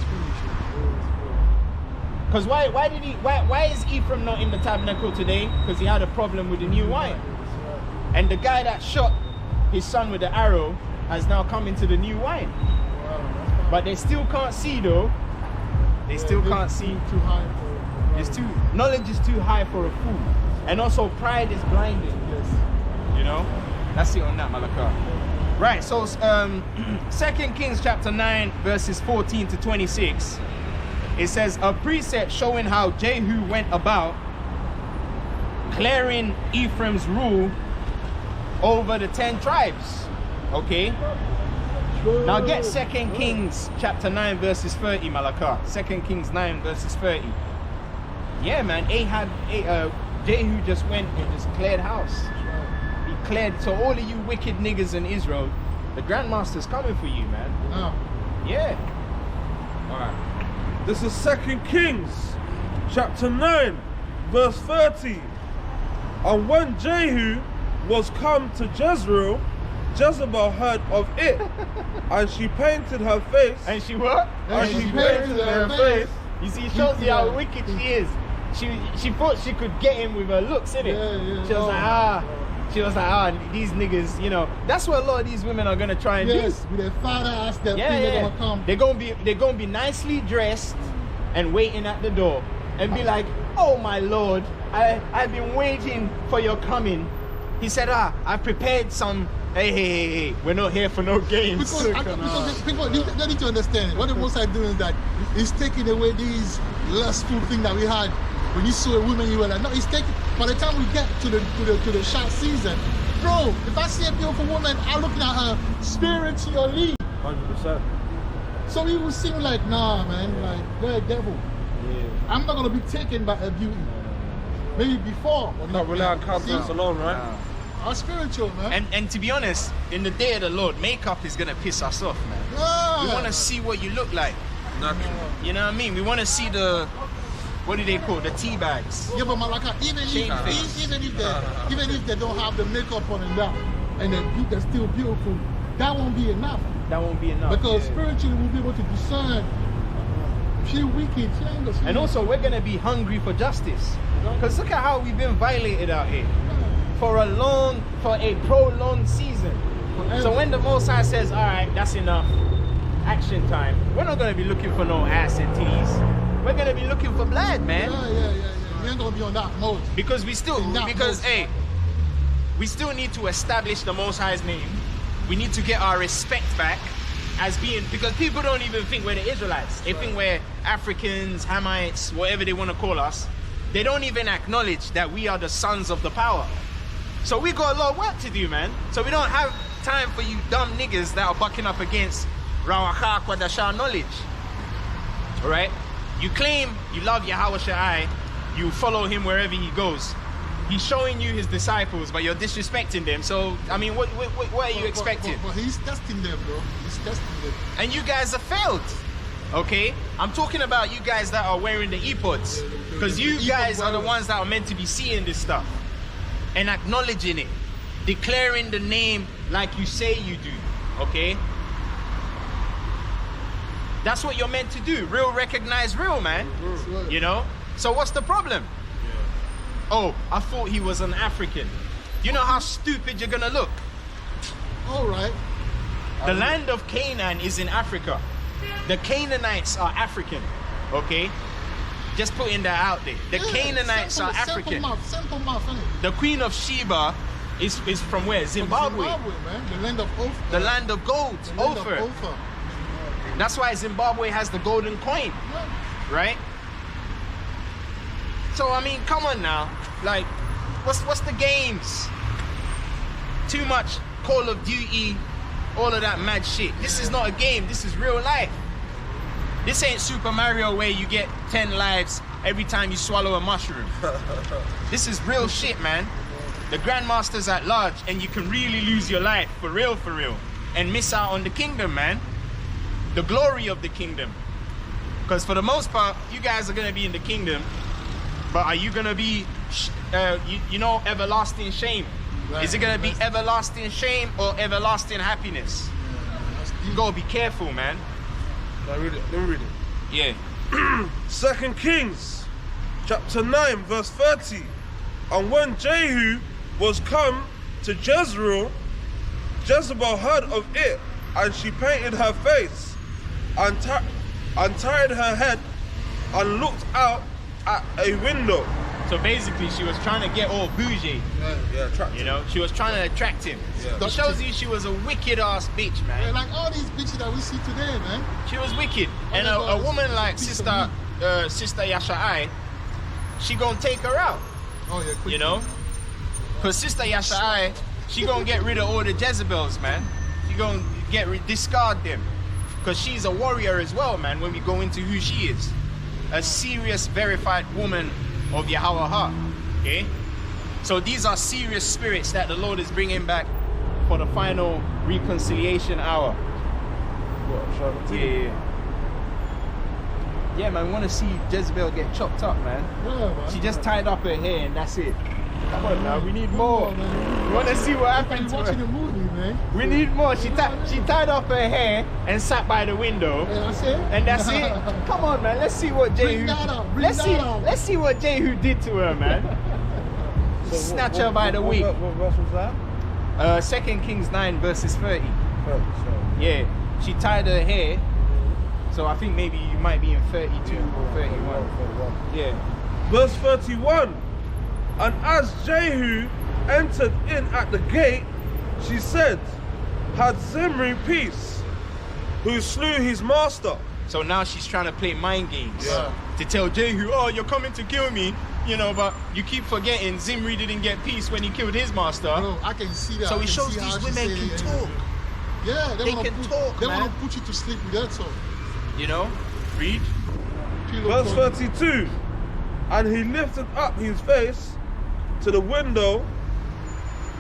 Because why is Ephraim not in the tabernacle today? Because he had a problem with the new wine. And the guy that shot his son with the arrow has now come into the new wine. But they still can't see though. They still can't see. Too high for Knowledge is too high for a fool. And also pride is blinding. Yes. You know? That's it on that, Malakah. Right, so 2 Kings chapter 9 verses 14 to 26. It says, a precept showing how Jehu went about clearing Ephraim's rule over the 10 tribes. Okay? Now get 2 Kings chapter 9 verses 30, Malakah. 2 Kings 9 verses 30. Yeah, man, Jehu just went and just cleared house. He cleared, so all of you wicked niggas in Israel, the Grandmaster's coming for you, man. Yeah. Alright. This is 2 Kings chapter 9 verse 30. And when Jehu was come to Jezreel, Jezebel heard of it, and she painted her face. And she what? And she painted her face. You see, it shows you how wicked she is. She thought she could get him with her looks, innit? Yeah. She was like, these niggas, you know. That's what a lot of these women are gonna try and do. Yes, with their father ass, that thing they're gonna come. They're gonna be nicely dressed and waiting at the door and be like, oh my lord, I've been waiting for your coming. He said, I prepared some. Hey, we're not here for no games. Because people they need to understand what the Most High doing is that he's taking away these lustful things that we had. When you saw a woman, you were like, no, he's taking. By the time we get to the short season, bro, if I see a beautiful woman, I'm looking at her spiritually. 100%. So he will seem like, nah, man, like you're a devil. Yeah. I'm not gonna be taken by her beauty. Maybe before. Not rely on countenance alone, right? Our spiritual, man. And to be honest, in the day of the Lord, makeup is gonna piss us off, man. Yeah. We want to see what you look like. Natural. You know what I mean? We want to see the, what do they call, the tea bags. Yeah, but Malaka, even if they don't have the makeup on and they're still beautiful, that won't be enough. That won't be enough. Because spiritually we'll be able to discern. She wicked, she ain't gonna. And also we're gonna be hungry for justice. Because look at how we've been violated out here for a prolonged season. So when the Most High says, all right, that's enough, action time, we're not gonna be looking for no ass and titties. We're gonna be looking for blood, man. Yeah. We ain't gonna be on that mode. Because we still need to establish the Most High's name. We need to get our respect back as being, because people don't even think we're the Israelites. They think we're Africans, Hamites, whatever they want to call us. They don't even acknowledge that we are the sons of the power. So we got a lot of work to do, man. So we don't have time for you dumb niggas that are bucking up against Rawakha Kwadasha knowledge. Alright? You claim you love Yahweh Shai, you follow him wherever he goes. He's showing you his disciples, but you're disrespecting them. So, I mean, what are you expecting? But he's testing them, bro. He's testing them. And you guys have failed. Okay? I'm talking about you guys that are wearing the earpods. Because you guys are the ones that are meant to be seeing this stuff. And acknowledging it. Declaring the name like you say you do. Okay? That's what you're meant to do. Real recognize real, man. You know? So what's the problem? Oh, I thought he was an African. You know how stupid you're gonna look? All right. The land of Canaan is in Africa. The Canaanites are African. Okay? Just putting that out there. The Canaanites are African. Simple mouth, innit? The Queen of Sheba is from where? Zimbabwe. Zimbabwe, man. The land of Ophir. The land of gold. The land of Ophir. Ophir. That's why Zimbabwe has the golden coin. Right? So I mean, come on now. Like, what's the games? Too much Call of Duty, all of that mad shit. This is not a game. This is real life. This ain't Super Mario where you get 10 lives every time you swallow a mushroom. This is real shit, man. The Grandmaster's at large, and you can really lose your life for real, and miss out on the kingdom, man. The glory of the kingdom. Because for the most part, you guys are gonna be in the kingdom, but are you gonna be, everlasting shame? Right. Is it gonna be everlasting shame or everlasting happiness? You gotta be careful, man. Let me read it. Yeah. 2 Kings, chapter 9, verse 30. And when Jehu was come to Jezreel, Jezebel heard of it, and she painted her face, and tied her head, and looked out at a window. So basically, she was trying to get all bougie. Yeah, attractive. You know, she was trying to attract him. Yeah. It shows you she was a wicked ass bitch, man. Yeah, like all these bitches that we see today, man. She was wicked. And a woman like Sister Yashai, she gonna take her out. Oh yeah, quick. You know? Because Sister Yashai, she gonna get rid of all the Jezebels, man. She gonna discard them. Because she's a warrior as well, man, when we go into who she is. A serious, verified woman of Yahweh, okay? So these are serious spirits that the Lord is bringing back for the final reconciliation hour. Yeah. Yeah, man, we want to see Jezebel get chopped up, man. Yeah, man. She just tied up her hair and that's it. Come on now, we need more. We want to see what happened to watching her. the movie, man. We need more. She tied up her hair and sat by the window. Yeah, that's it. And that's it. Come on, man. Let's see what Jehu. Let's see what Jehu did to her, man. Snatch her by the wig. What verse was that? 2 Kings 9 verses 30. 30, Yeah, she tied her hair. So I think maybe you might be in 32 or 31. Yeah. Verse 31. And as Jehu entered in at the gate, she said, had Zimri peace, who slew his master. So now she's trying to play mind games. Yeah. To tell Jehu, oh, you're coming to kill me. You know, but you keep forgetting Zimri didn't get peace when he killed his master. Bro, I can see that. So I it can shows see how these she women say, can talk. Yeah, They can talk, They man. want to put you to sleep with that talk. You know? Read. Verse 32. And he lifted up his face to the window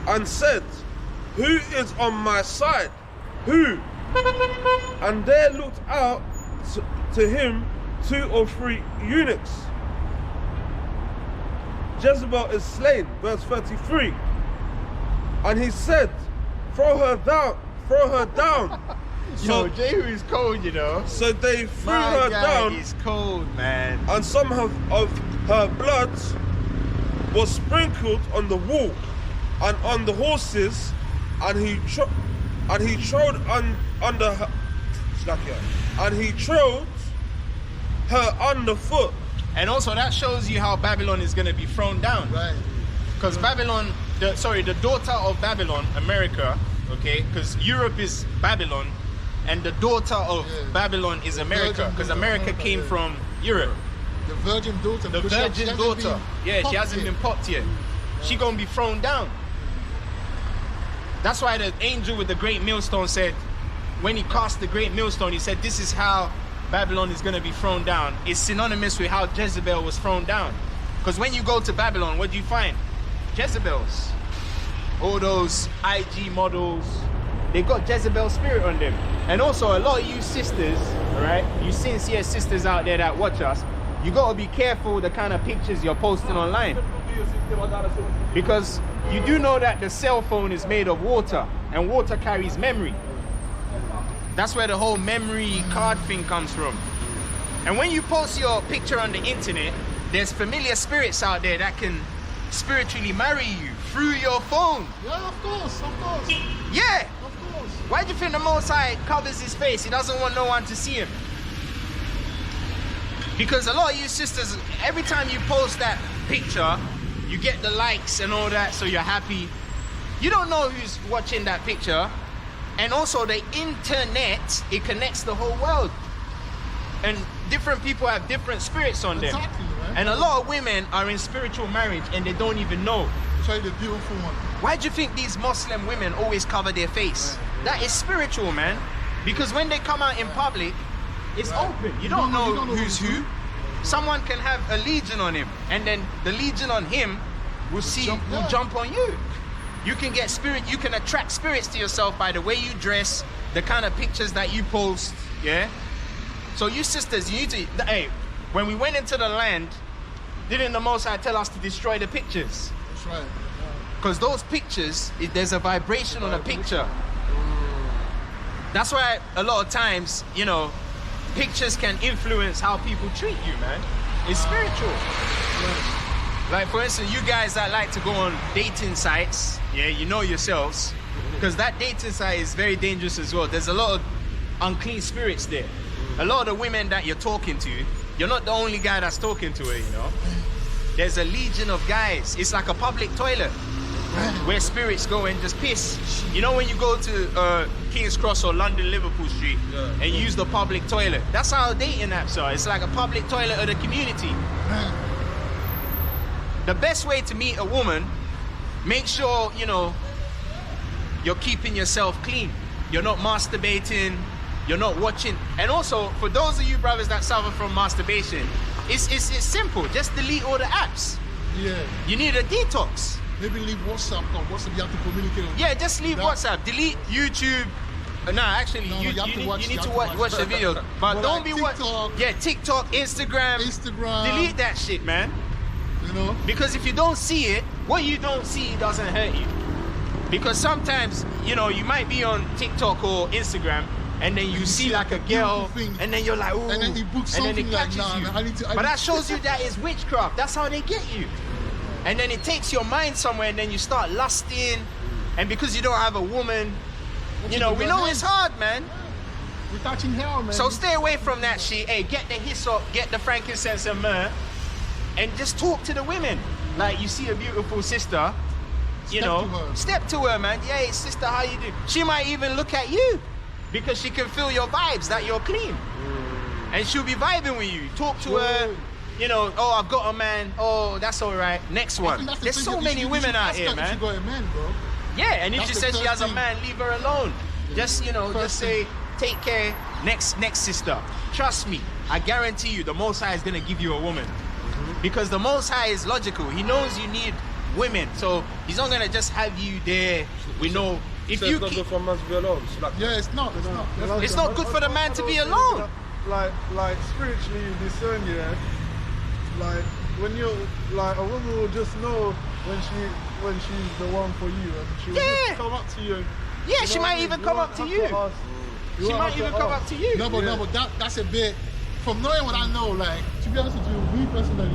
and said, who is on my side? Who? And there looked out to him 2 or 3 eunuchs. Jezebel is slain. Verse 33. And he said, throw her down. Yo, Jehu is cold, you know. So they threw My her guy down, is cold, man. and some of her blood was sprinkled on the wall and on the horses, and he trod under her, and he trod her underfoot. And also that shows you how Babylon is going to be thrown down. Right. Because Babylon, the daughter of Babylon, America, okay, because Europe is Babylon, and the daughter of Babylon is America, because America came from Europe. The virgin daughter. The virgin daughter. Yeah, she hasn't been popped yet. She gonna be thrown down. That's why the angel with the great millstone said, when he cast the great millstone, he said, this is how Babylon is gonna be thrown down. It's synonymous with how Jezebel was thrown down. Because when you go to Babylon, what do you find? Jezebels. All those IG models, they got Jezebel spirit on them. And also a lot of you sisters, all right, you sincere sisters out there that watch us, you gotta be careful the kind of pictures you're posting online. Because you do know that the cell phone is made of water, and water carries memory. That's where the whole memory card thing comes from. And when you post your picture on the internet, there's familiar spirits out there that can spiritually marry you through your phone. Yeah, of course. Yeah. Of course. Why do you think the Most High covers his face? He doesn't want no one to see him. Because a lot of you sisters, every time you post that picture, you get the likes and all that, so you're happy. You don't know who's watching that picture. And also the internet, it connects the whole world. And different people have different spirits on them. Exactly. Right? And a lot of women are in spiritual marriage and they don't even know. Try the beautiful one. Why do you think these Muslim women always cover their face? That is spiritual, man. Because when they come out in public, it's open. You don't know who's who. Someone can have a legion on him, and then the legion on him will jump on you. You can get you can attract spirits to yourself by the way you dress, the kind of pictures that you post, yeah? So you sisters, you need to, hey, when we went into the land, didn't the Most High tell us to destroy the pictures? That's right. Because those pictures, there's a vibration on a picture. That's why a lot of times, you know, pictures can influence how people treat you, man. It's spiritual. Like, for instance, you guys that like to go on dating sites, yeah, you know yourselves, because that dating site is very dangerous as well. There's a lot of unclean spirits there. A lot of the women that you're talking to, you're not the only guy that's talking to her, you know. There's a legion of guys. It's like a public toilet where spirits go and just piss. You know when you go to King's Cross or London Liverpool Street and use the public toilet? That's how dating apps are. It's like a public toilet of the community. The best way to meet a woman, make sure, you know, you're keeping yourself clean. You're not masturbating, you're not watching. And also, for those of you brothers that suffer from masturbation, it's simple. Just delete all the apps. Yeah. You need a detox. Maybe leave WhatsApp, because WhatsApp you have to communicate. Yeah, just leave WhatsApp. Delete YouTube. You need to watch the video. But don't be TikTok. TikTok, Instagram. Delete that shit, man. You know? Because if you don't see it, what you don't see doesn't hurt you. Because sometimes, you know, you might be on TikTok or Instagram, and then you see like a girl, and then you're like, ooh, and then he books and then it something like, catches you. But that shows you that it's witchcraft. That's how they get you. And then it takes your mind somewhere, and then you start lusting. And because you don't have a woman, you know, we know it's hard, man. We're touching hell, man. So stay away from that shit. Hey, get the hyssop, get the frankincense and myrrh, and just talk to the women. Like, you see a beautiful sister, you step to her, man. Hey, sister, how you do? She might even look at you because she can feel your vibes that you're clean. And she'll be vibing with you. Talk to her. You know, oh, I've got a man. Oh, that's all right. Next one. There's so many women out here, man. She got a man, bro. Yeah, and if she says she has a man, leave her alone. Just, you know, just say, take care. Next sister. Trust me. I guarantee you, the Most High is gonna give you a woman. Because the Most High is logical. He knows you need women, so He's not gonna just have you there. We know if you keep... for a man to be alone. Yeah, it's not. It's not good for the man to be alone. Like spiritually, you discern, yeah. Like when you like a woman will just know when she's the one for you, and she will just come up to you. Yeah, she might even come up to you. She might even come up to you. No, but that's a bit. From knowing what I know, like, to be honest with you, me personally,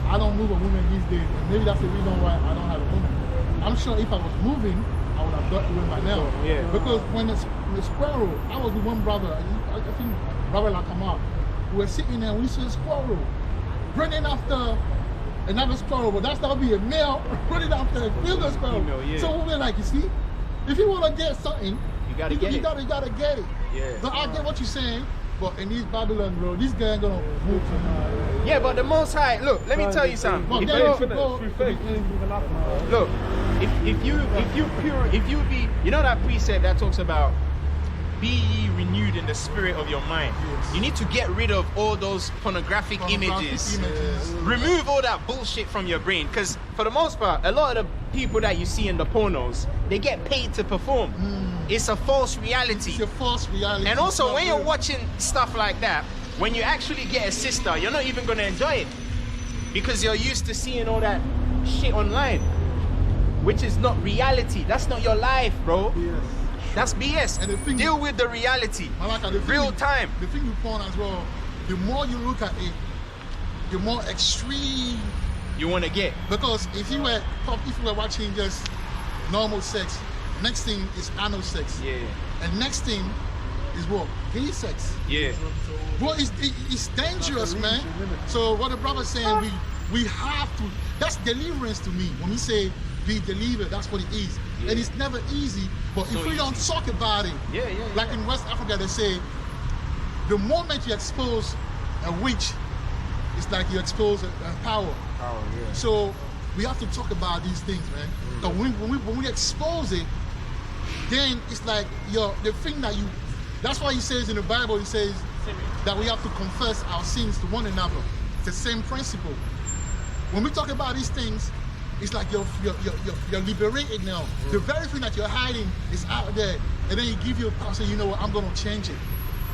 I don't move a woman these days, and maybe that's the reason why I don't have a woman. I'm sure if I was moving, I would have got a woman by now. Yeah. Because when the squirrel, I was with one brother, I think brother Lakama, we were sitting there, we saw a squirrel running after another squirrel, but that's not be a male running after a female squirrel. So we were like, you see, if you want to get something, you gotta get it. Yeah. But I get what you're saying. But in East Babylon, bro, this guy ain't gonna move to Yeah, but the Most High, look, let me tell you something. Look, if you be, you know that precept that talks about be ye renewed in the spirit of your mind. Yes. You need to get rid of all those pornographic images. Remove all that bullshit from your brain. Because for the most part, a lot of the people that you see in the pornos, they get paid to perform. It's a false reality. It's a false reality. And also, when you're watching stuff like that, when you actually get a sister, you're not even going to enjoy it. Because you're used to seeing all that shit online. Which is not reality. That's not your life, bro. Yes. That's BS. And the thing, deal with the reality. Real time. The thing with porn as well, the more you look at it, the more extreme you want to get. Because if you were watching just normal sex, next thing is anal sex. Yeah. And next thing is what? Gay sex. Yeah. Bro, it's dangerous, man. So what the brother's saying, we have to. That's deliverance to me. When we say be delivered, that's what it is. Yeah. And it's never easy. But if we don't talk about it, like in West Africa, they say, the moment you expose a witch, it's like you expose power. Power, yeah. So we have to talk about these things, man. Because when we expose it, then it's like the thing that you. That's why he says in the Bible, he says that we have to confess our sins to one another. It's the same principle. When we talk about these things, it's like you're liberated now. The very thing that you're hiding is out there, and then you give your power. Say, you know what, I'm gonna change it,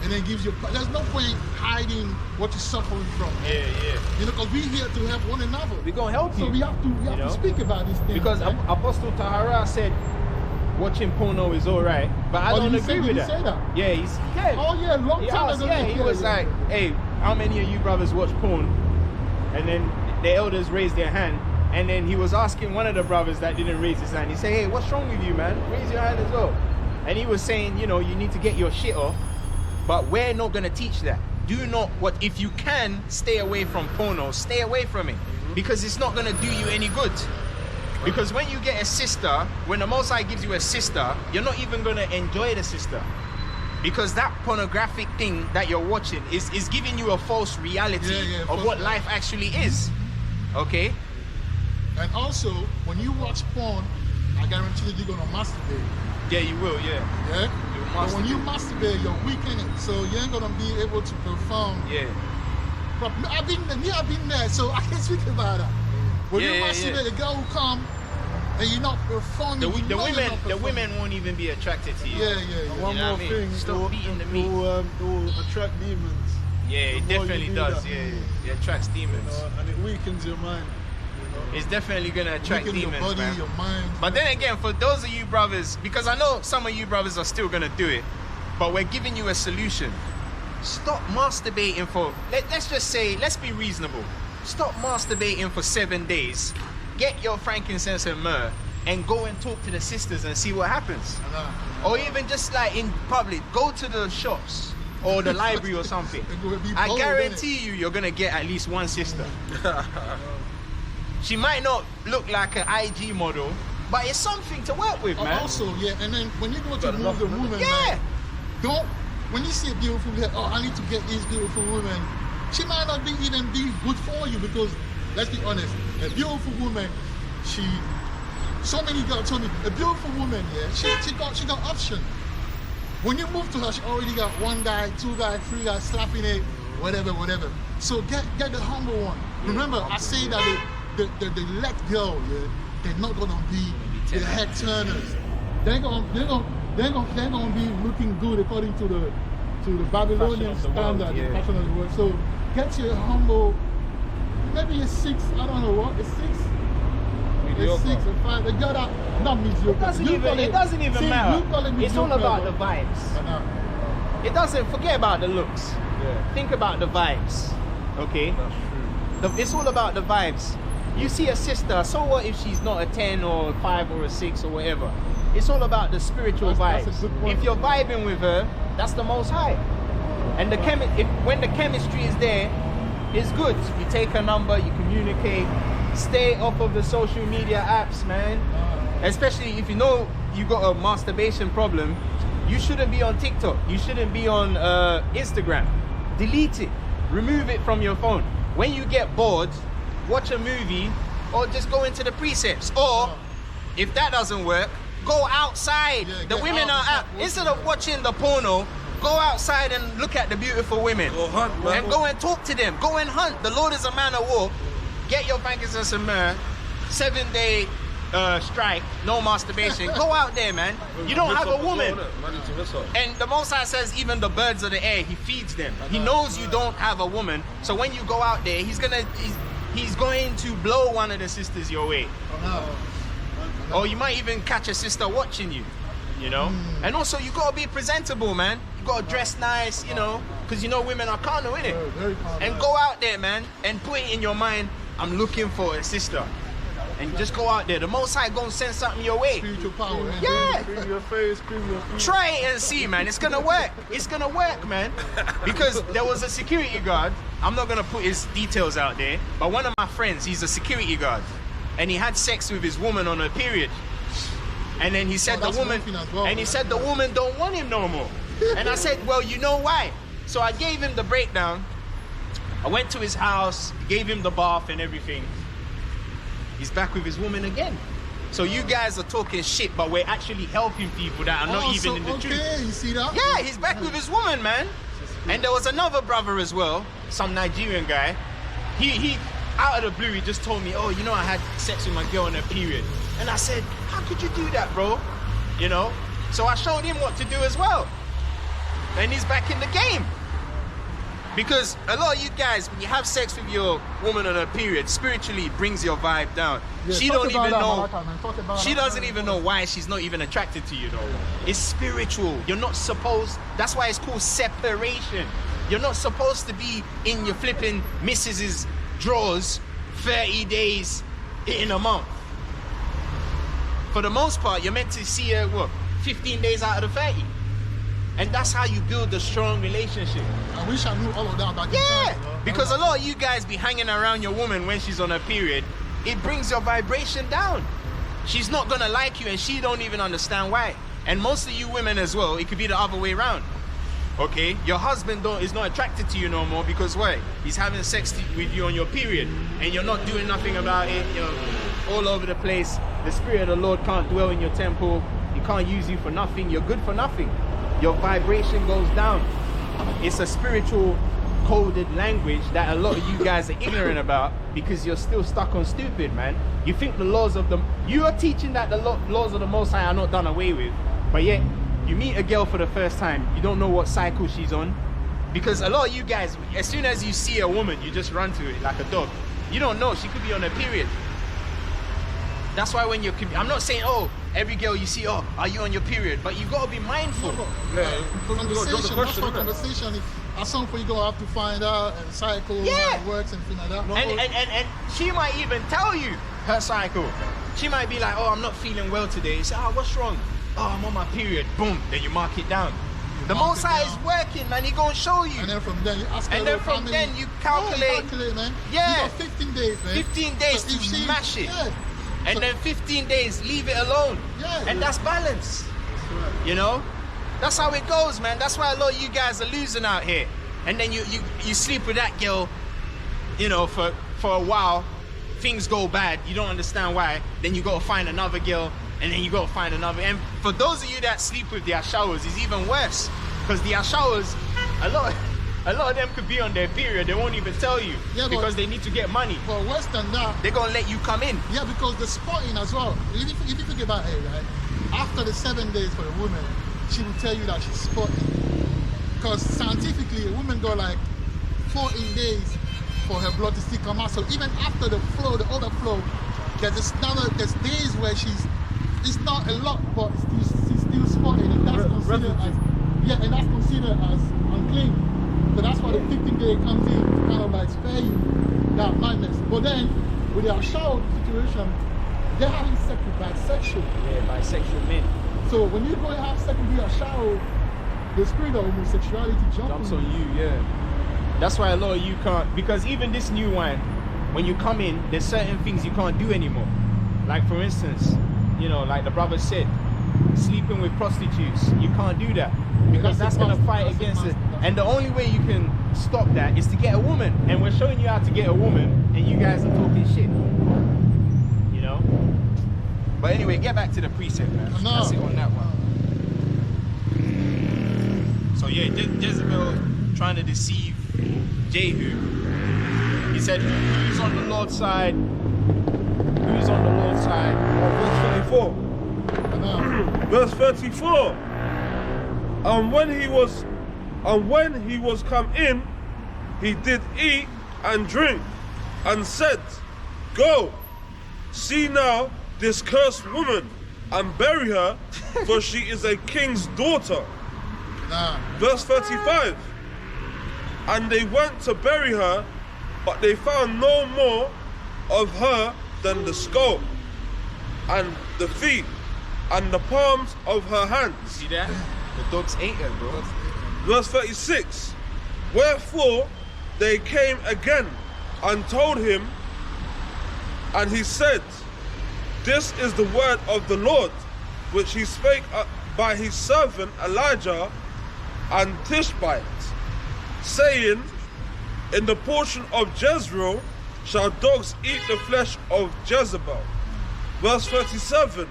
and then gives you. There's no point hiding what you're suffering from. Yeah. You know, because we're here to help one another. We're gonna help you. So we have to speak about these things. Because man. Apostle Tahara said watching porno is alright, but I don't agree with that. Say that. Yeah, he's yeah. Oh yeah, long time ago. He was like, hey, how many of you brothers watch porn? And then the elders raised their hand, and then he was asking one of the brothers that didn't raise his hand. He said, hey, what's wrong with you, man? Raise your hand as well. And he was saying, you know, you need to get your shit off, but we're not gonna teach that. Do not if you can stay away from porno, stay away from it, because it's not gonna do you any good. Because when you get a sister, when the Most High gives you a sister, you're not even gonna enjoy the sister. Because that pornographic thing that you're watching is giving you a false reality of what life actually is. Okay? And also, when you watch porn, I guarantee that you're gonna masturbate. Yeah, you will, yeah. Yeah? But when you masturbate, you're weak in it. So you ain't gonna be able to perform. Yeah. I've been there, so I can speak about that. When you masturbate, the girl will come and you're not performing. The women won't even be attracted to you. Yeah. One more thing, Stop beating the meat. it will attract demons. Yeah, it definitely does. That. Yeah. It attracts demons. And it weakens your mind. It's definitely gonna attract Weaken demons, your body, man. your mind. But then again, for those of you brothers, because I know some of you brothers are still gonna do it, but we're giving you a solution. Stop masturbating for, let's just say, let's be reasonable. Stop masturbating for 7 days. Get your frankincense and myrrh and go and talk to the sisters and see what happens. Or even just like in public, go to the shops or the library or something. I guarantee you're gonna get at least one sister. She might not look like an IG model, but it's something to work with, man. Also, and then when you go to move the woman, man, when you see a beautiful woman, I need to get these beautiful women. She might not even be good for you, because let's be honest, a beautiful woman, so many girls told me, a beautiful woman, she got option. When you move to her, she already got 1 guy, 2 guys, 3 guys slapping it, whatever. So get the humble one. Remember, I say that the let go, they're not gonna be the head turners. They're gonna be looking good according to the Babylonian standard, the fashion of the world. So get your humble, maybe a 6, I don't know what, a 6, a 6, a 5. They got that, not mediocre. It doesn't even matter. It's all about the vibes. It doesn't, forget about the looks. Yeah. Think about the vibes. Okay? That's true. It's all about the vibes. You see a sister, so what if she's not a 10 or a 5 or a 6 or whatever? It's all about the spiritual vibes. That's a good point. If you're vibing with her, that's the Most High. And when the chemistry is there, it's good. You take her number, you communicate. Stay off of the social media apps, man. Especially if you know you got a masturbation problem, you shouldn't be on TikTok. You shouldn't be on Instagram. Delete it. Remove it from your phone. When you get bored, watch a movie or just go into the precepts. Or if that doesn't work, go outside. The women are out. Instead of watching the porno, go outside and look at the beautiful women. Go hunt, man. And go and talk to them. Go and hunt. The Lord is a man of war. Get your frankincense and myrrh. 7-day strike, no masturbation. Go out there, man. You don't have a woman. And the Most High says even the birds of the air, he feeds them. He knows you don't have a woman. So when you go out there, he's going to blow one of the sisters your way. Or you might even catch a sister watching you, you know? And also, you gotta be presentable, man. You gotta dress nice, you know? Because you know women are carnal, innit? And go out there, man, and put it in your mind, I'm looking for a sister. And just go out there. The Most High gonna send something your way. Spiritual power. Yeah. Cream your face, cream your feet. Try it and see, man. It's gonna work. It's gonna work, man. Because there was a security guard. I'm not gonna put his details out there, but one of my friends, he's a security guard, and he had sex with his woman on her period. And then he said the woman don't want him no more. And I said, well, you know why? So I gave him the breakdown. I went to his house, gave him the bath and everything. He's back with his woman again. So you guys are talking shit, but we're actually helping people that are not even in the truth. Okay, you see that? Yeah, he's back with his woman, man. And there was another brother as well, some Nigerian guy. He out of the blue, he just told me, oh, you know, I had sex with my girl in her period. And I said, how could you do that, bro? You know? So I showed him what to do as well. And he's back in the game. Because a lot of you guys, when you have sex with your woman on her period, spiritually it brings your vibe down. Yeah, She talk don't about even that, know. Malaka, man. Talk about She that. doesn't even know why she's not even attracted to you though. It's spiritual. You're not supposed, that's why it's called separation. You're not supposed to be in your flipping missus's drawers 30 days in a month. For the most part, you're meant to see her, what, 15 days out of the 30. And that's how you build a strong relationship. I wish I knew all of that back in Yeah, time, bro. because a lot of you guys be hanging around your woman when she's on her period. It brings your vibration down. She's not gonna like you and she don't even understand why. And most of you women as well, it could be the other way around. Okay, your husband is not attracted to you no more because why? He's having sex with you on your period and you're not doing nothing about it. You're all over the place. The Spirit of the Lord can't dwell in your temple. He can't use you for nothing. You're good for nothing. Your vibration goes down. It's a spiritual coded language that a lot of you guys are ignorant about because you're still stuck on stupid, man. You think the laws of the... You are teaching that the laws of the Most High are not done away with, but yet you meet a girl for the first time, you don't know what cycle she's on. Because a lot of you guys, as soon as you see a woman, you just run to it like a dog. You don't know, she could be on her period. That's why when you're... I'm not saying, oh, every girl you see, oh, are you on your period? But you gotta be mindful. Conversation, that's for conversation. At some point you're gonna have to find out and cycle, how it works and things like that. And she might even tell you her cycle. She might be like, oh, I'm not feeling well today. You say, oh, what's wrong? Oh, I'm on my period. Boom, then you mark it down. The Most High is working, man. He gonna show you. And then from then you ask her and then about from family. then you calculate. Yeah, you calculate, man. Yeah. You got 15 days, man. 15 days So to if she- smash it. Yeah. And So- then 15 days, leave it alone. Yeah. And that's balance. You know? That's how it goes, man. That's why a lot of you guys are losing out here. And then you sleep with that girl, you know, for a while. Things go bad. You don't understand why. Then you gotta find another girl. And then you gotta find another. And for those of you that sleep with the ashawers, it's even worse. Because the ashawers, a lot of them could be on their period. They won't even tell you. Yeah, because they need to get money. But worse than that, They're gonna let you come in. yeah, because the spotting as well. If you think about it, right? After the 7 days for a woman, she will tell you that she's spotting. Because scientifically, a woman got like 14 days for her blood to still come out. So even after the flow, the overflow, there's days where it's not a lot, but she's still spotting, and that's considered as, yeah, and that's considered as unclean. So that's why the 15th day comes in to kind of like spare you that madness. But then with their shower situation, they're having sex with bisexual. Yeah, bisexual men. So when you go and have sex with your shower, the spirit of homosexuality Jumps on you, yeah. That's why a lot of you can't, because even this new wine, when you come in, there's certain things you can't do anymore. Like for instance, you know, like the brother said, sleeping with prostitutes, you can't do that. Because that's gonna fight against it. And the only way you can stop that is to get a woman. And we're showing you how to get a woman, and you guys are talking shit. You know? But anyway, get back to the precept, man. No. That's it on that one. So yeah, Jezebel trying to deceive Jehu. He said, who's on the Lord's side? Who's on the Lord's side? Verse 34. And when he was come in, he did eat and drink, and said, Go, see now this cursed woman, and bury her, for she is a king's daughter. Verse 35. And they went to bury her, but they found no more of her than the skull, and the feet, and the palms of her hands. See that? The dogs ate her, bro. Verse 36. Wherefore they came again and told him, and he said, This is the word of the Lord, which he spake by his servant Elijah and Tishbite, saying, In the portion of Jezreel shall dogs eat the flesh of Jezebel. Verse 37,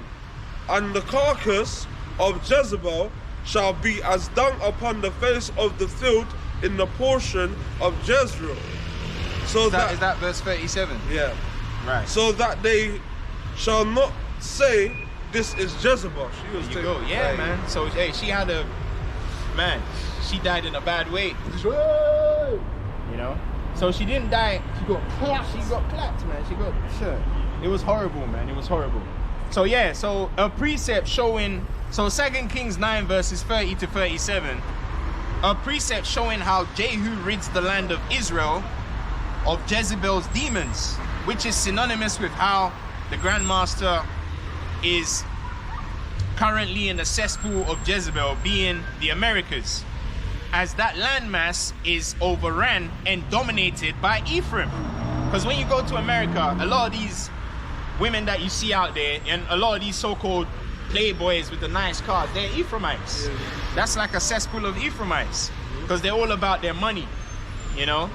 and the carcass of Jezebel shall be as dung upon the face of the field in the portion of Jezreel. So Is that verse 37? yeah. Right. So that they shall not say this is Jezebel. She was There you go. Yeah, man. So hey, she had a man. She died in a bad way. You know. So she didn't die. She got clapped. She got clapped, man. She got. It was horrible, man. It was horrible. So yeah. So a precept showing. So 2 Kings 9 verses 30 to 37. A precept showing how Jehu rids the land of Israel of Jezebel's demons, which is synonymous with how the Grandmaster is currently in the cesspool of Jezebel, being the Americas, as that landmass is overran and dominated by Ephraim. Because when you go to America, a lot of these women that you see out there and a lot of these so-called playboys with the nice cars, they're Ephraimites. That's like a cesspool of Ephraimites, because they're all about their money, you know.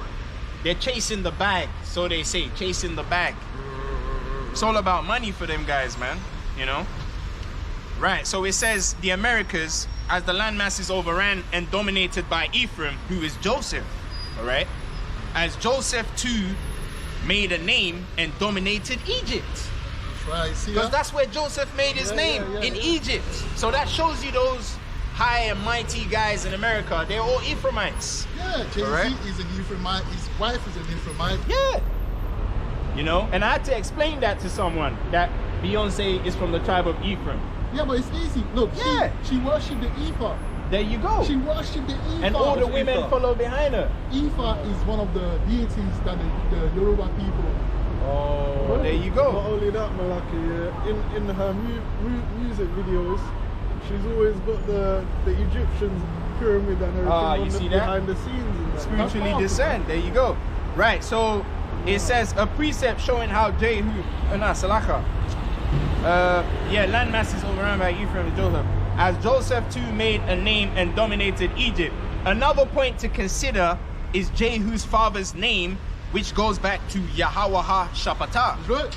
They're chasing the bag, so they say, chasing the bag. It's all about money for them guys, man, you know. Right, so it says the Americas, as the landmass is overran and dominated by Ephraim, who is Joseph, all right? As Joseph too made a name and dominated Egypt. Right, see Because that? that's where Joseph made his name, in Egypt. So that shows you those high and mighty guys in America, they're all Ephraimites. Yeah, Jay-Z Alright. is an Ephraimite. His wife is an Ephraimite. Yeah. You know, and I had to explain that to someone, that Beyonce is from the tribe of Ephraim. Yeah, but it's easy. Look, Yeah. she worshipped the ephod. There you go. She worshipped the ephod. And all the women follow behind her. Ephod is one of the deities that the Yoruba people. Oh, there you Not go. only that, Malaki, in her music videos, she's always got the Egyptian pyramid and everything Ah, you on see that? behind the scenes. And that. Spiritually That's discerned. There you go. Right, so it says a precept showing how Jehu, Salaka. Landmass is overrun by Ephraim and Joseph. As Joseph too made a name and dominated Egypt. Another point to consider is Jehu's father's name, which goes back to Yahweh Shapata, Good.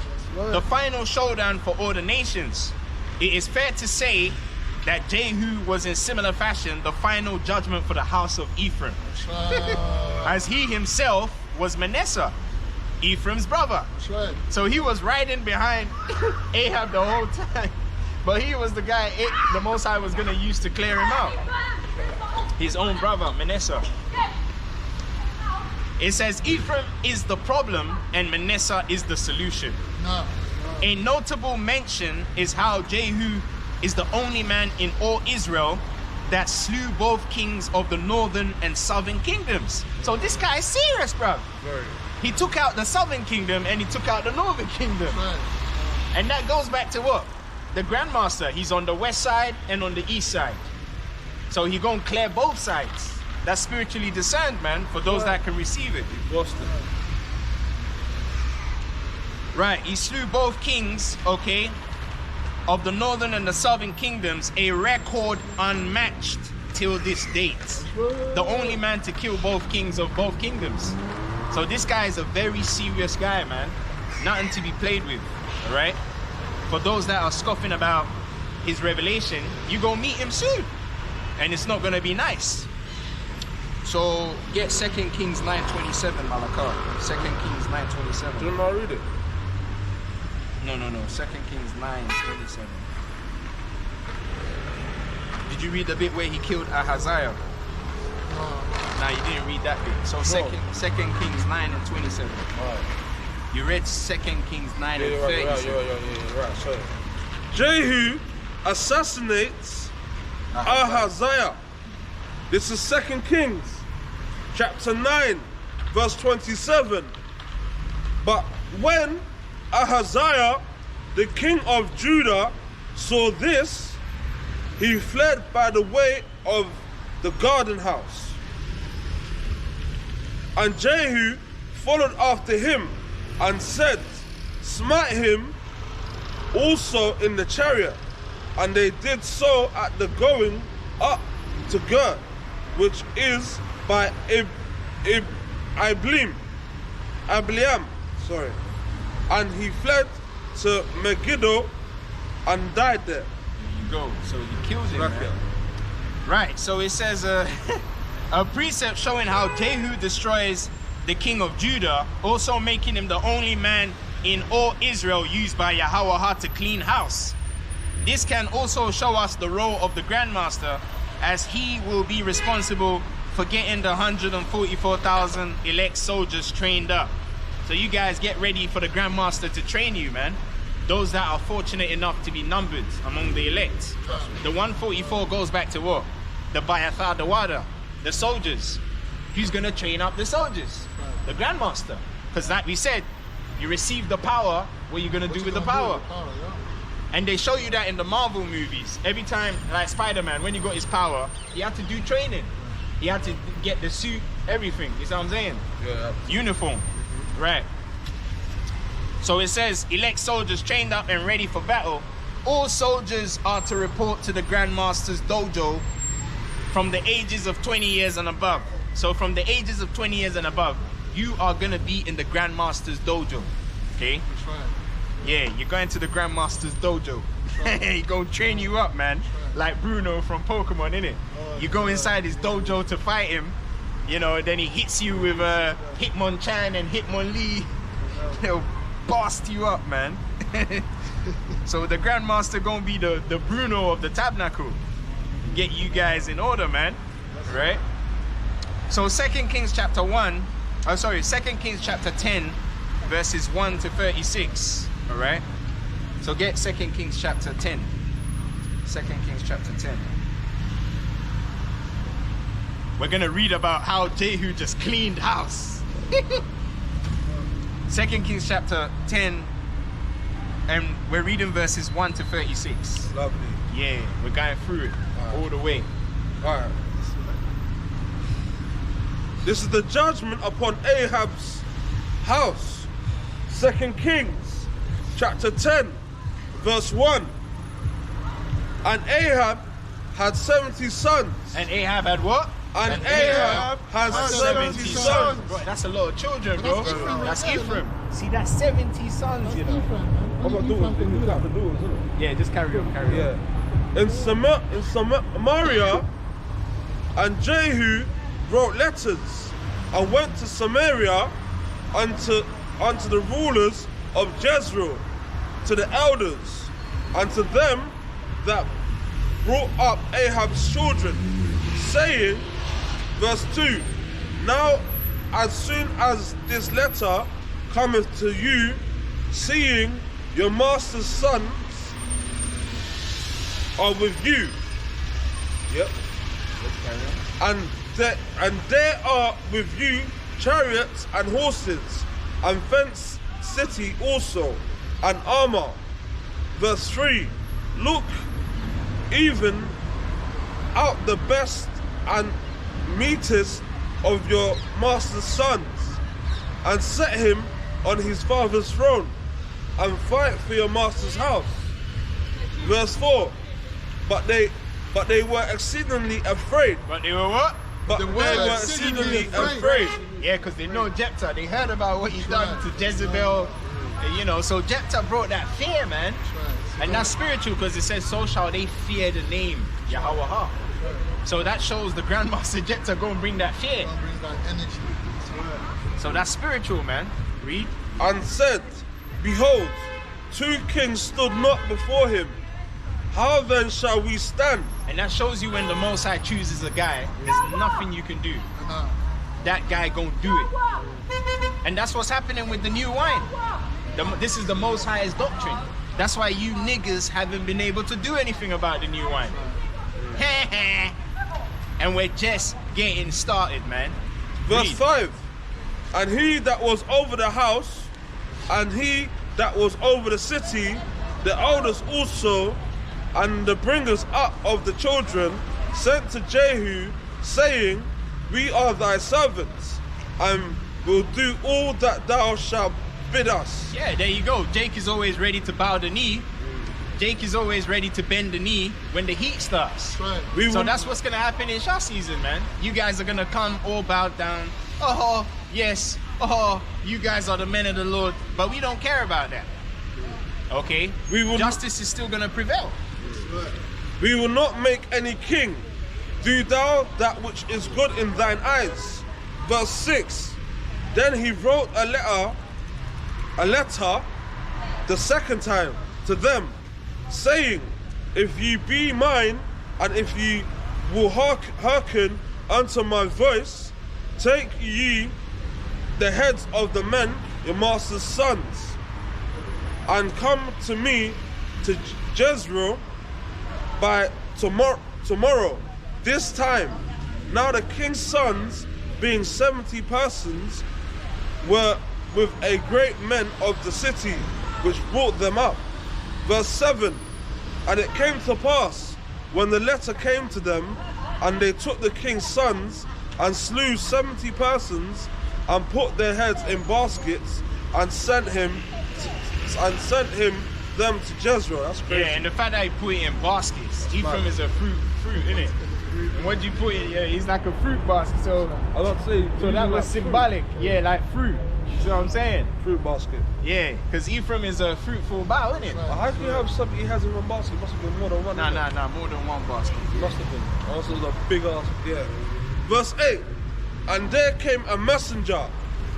the final showdown for all the nations. It is fair to say that Jehu was in similar fashion the final judgment for the house of Ephraim, as he himself was Manasseh, Ephraim's brother. That's right. So he was riding behind Ahab the whole time, but he was the guy the Most High was gonna use to clear him out. His own brother, Manasseh. It says Ephraim is the problem and Manasseh is the solution. No. A notable mention is how Jehu is the only man in all Israel that slew both kings of the northern and southern kingdoms. So this guy is serious, bro. He took out the southern kingdom and he took out the northern kingdom. Right. And that goes back to what? The Grandmaster, he's on the west side and on the east side. So he gonna clear both sides. That's spiritually discerned, man, for those that can receive it. Right, he slew both kings, okay, of the northern and the southern kingdoms, a record unmatched till this date. The only man to kill both kings of both kingdoms. So this guy is a very serious guy, man. Nothing to be played with, all right? For those that are scoffing about his revelation, you gonna meet him soon. And it's not gonna be nice. So get 2 Kings 9:27, Malakah. 2 Kings 9:27. Didn't I read it? No. 2 Kings 9:27. Did you read the bit where he killed Ahaziah? Nah, you didn't read that bit. So Second Kings 9:27. Alright. You read 2 Kings 9:37. Right. So Jehu assassinates Ahaziah. This is 2 Kings, chapter 9, verse 27. But when Ahaziah, the king of Judah, saw this, he fled by the way of the garden house. And Jehu followed after him and said, smite him also in the chariot. And they did so at the going up to Gur, which is by Ibleam, sorry, and he fled to Megiddo and died there. There you go. So he kills him, Right man. here. Right, so it says a precept showing how Jehu destroys the king of Judah, also making him the only man in all Israel used by Yahweh to clean house. This can also show us the role of the Grandmaster, as he will be responsible for getting the 144,000 elect soldiers trained up. So you guys get ready for the Grandmaster to train you, man. Those that are fortunate enough to be numbered among the elect. The 144 goes back to what? The Bayathar Dawada, the soldiers. Who's gonna train up the soldiers? The Grandmaster. Because like we said, you receive the power, what are you gonna do with the power? And they show you that in the Marvel movies. Every time, like Spider-Man, when he got his power, he had to do training. He had to get the suit, everything. You see what I'm saying? Yeah. Uniform. Right. So it says, elect soldiers trained up and ready for battle. All soldiers are to report to the Grandmaster's dojo from the ages of 20 years and above. So from the ages of 20 years and above, you are gonna be in the Grandmaster's dojo. Okay? That's right. Yeah, you're going to the Grandmaster's dojo. He gonna train you up, man. Like Bruno from Pokemon, innit? You go inside his dojo to fight him, you know, then he hits you with Hitmonchan and Hitmonlee. He'll bust you up, man. So the Grandmaster gonna be the Bruno of the Tabernacle. Get you guys in order, man. Right? So 2 Kings chapter 2 Kings chapter 10, verses 1 to 36. Alright? So get 2 Kings chapter 10. 2 Kings chapter 10. We're gonna read about how Jehu just cleaned house. 2 Kings chapter 10, and we're reading verses 1 to 36. Lovely. Yeah, we're going through it all the way. Alright. This is the judgment upon Ahab's house. 2 Kings chapter 10, verse 1. And Ahab had 70 sons. And Ahab had what? And Ahab has 70 sons. Bro, that's a lot of children, bro. That's That's Ephraim. Ephraim. See, that's 70 sons, you know. I've got daughters, they look like the daughters, isn't it? Yeah, just carry on, carry on. Yeah. In Samaria, and Jehu wrote letters and went to Samaria unto the rulers of Jezreel, to the elders, and to them that brought up Ahab's children, saying, verse 2, now as soon as this letter cometh to you, seeing your master's sons are with you. Yep. And there are with you chariots and horses, and fenced city also, and armor. Verse 3, look even out the best and meetest of your master's sons, and set him on his father's throne, and fight for your master's house. Verse 4, but they were exceedingly afraid. But they were what? But they were exceedingly afraid. Yeah, because they know Jephthah. They heard about what he's done to Jezebel. You know, so Jephthah brought that fear, man. And that's spiritual, because it says, so shall they fear the name Yahweh. So that shows the Grandmaster Jephthah go and bring that fear. Bring that energy. So that's spiritual, man. Read. And said, behold, 2 kings stood not before him. How then shall we stand? And that shows you when the Most High chooses a guy, there's nothing you can do. That guy gonna do it. And that's what's happening with the new wine. This is the Most High's doctrine. That's why you niggas haven't been able to do anything about the new wine. And we're just getting started, man. Verse Read. 5, and he that was over the house, and he that was over the city, the elders also, and the bringers up of the children, sent to Jehu, saying, we are thy servants, and will do all that thou shalt bid us. Yeah, there you go. Jake is always ready to bow the knee. Jake is always ready to bend the knee when the heat starts. Right. So that's what's gonna happen in Shah season, man. You guys are gonna come all bowed down. Oh, yes, oh, you guys are the men of the Lord, but we don't care about that. Okay? Justice is still going to prevail. We will not make any king. Do thou that which is good in thine eyes. Verse 6. Then he wrote a letter the second time to them, saying, if ye be mine, and if ye will hearken unto my voice, take ye the heads of the men, your master's sons, and come to me to Jezreel by tomorrow this time. Now the king's sons, being 70 persons, were with a great men of the city, which brought them up. Verse 7. And it came to pass, when the letter came to them, and they took the king's sons, and slew 70 persons, and put their heads in baskets, and sent him them to Jezreel. That's crazy. Yeah, and the fact that he put it in baskets. Ephraim is a fruit, innit? And what you put in, yeah, he's like a fruit basket. So I don't say. So that was symbolic. Yeah, like fruit. You see what I'm saying? Fruit basket. Yeah, because Ephraim is a fruitful bough, isn't it? How do you have something he has in one basket? Must have been more than one. Nah, more than one basket. Must have been. Also the big ass, yeah. Verse 8. And there came a messenger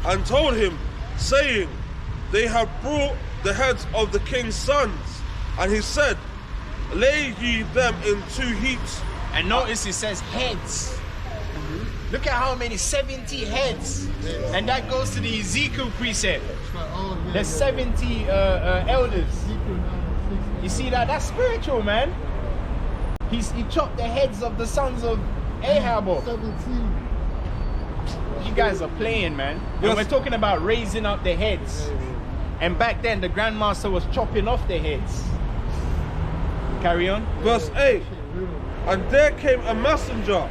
and told him, saying, they have brought the heads of the king's sons. And he said, lay ye them in 2 heaps. And notice it says heads. Look at how many, 70 heads. And that goes to the Ezekiel precept. There's 70 elders. You see that? That's spiritual, man. He chopped the heads of the sons of Ahab off. 17. You guys are playing, man. And we're talking about raising up the heads. And back then, the Grandmaster was chopping off the heads. Carry on. Verse 8. And there came a messenger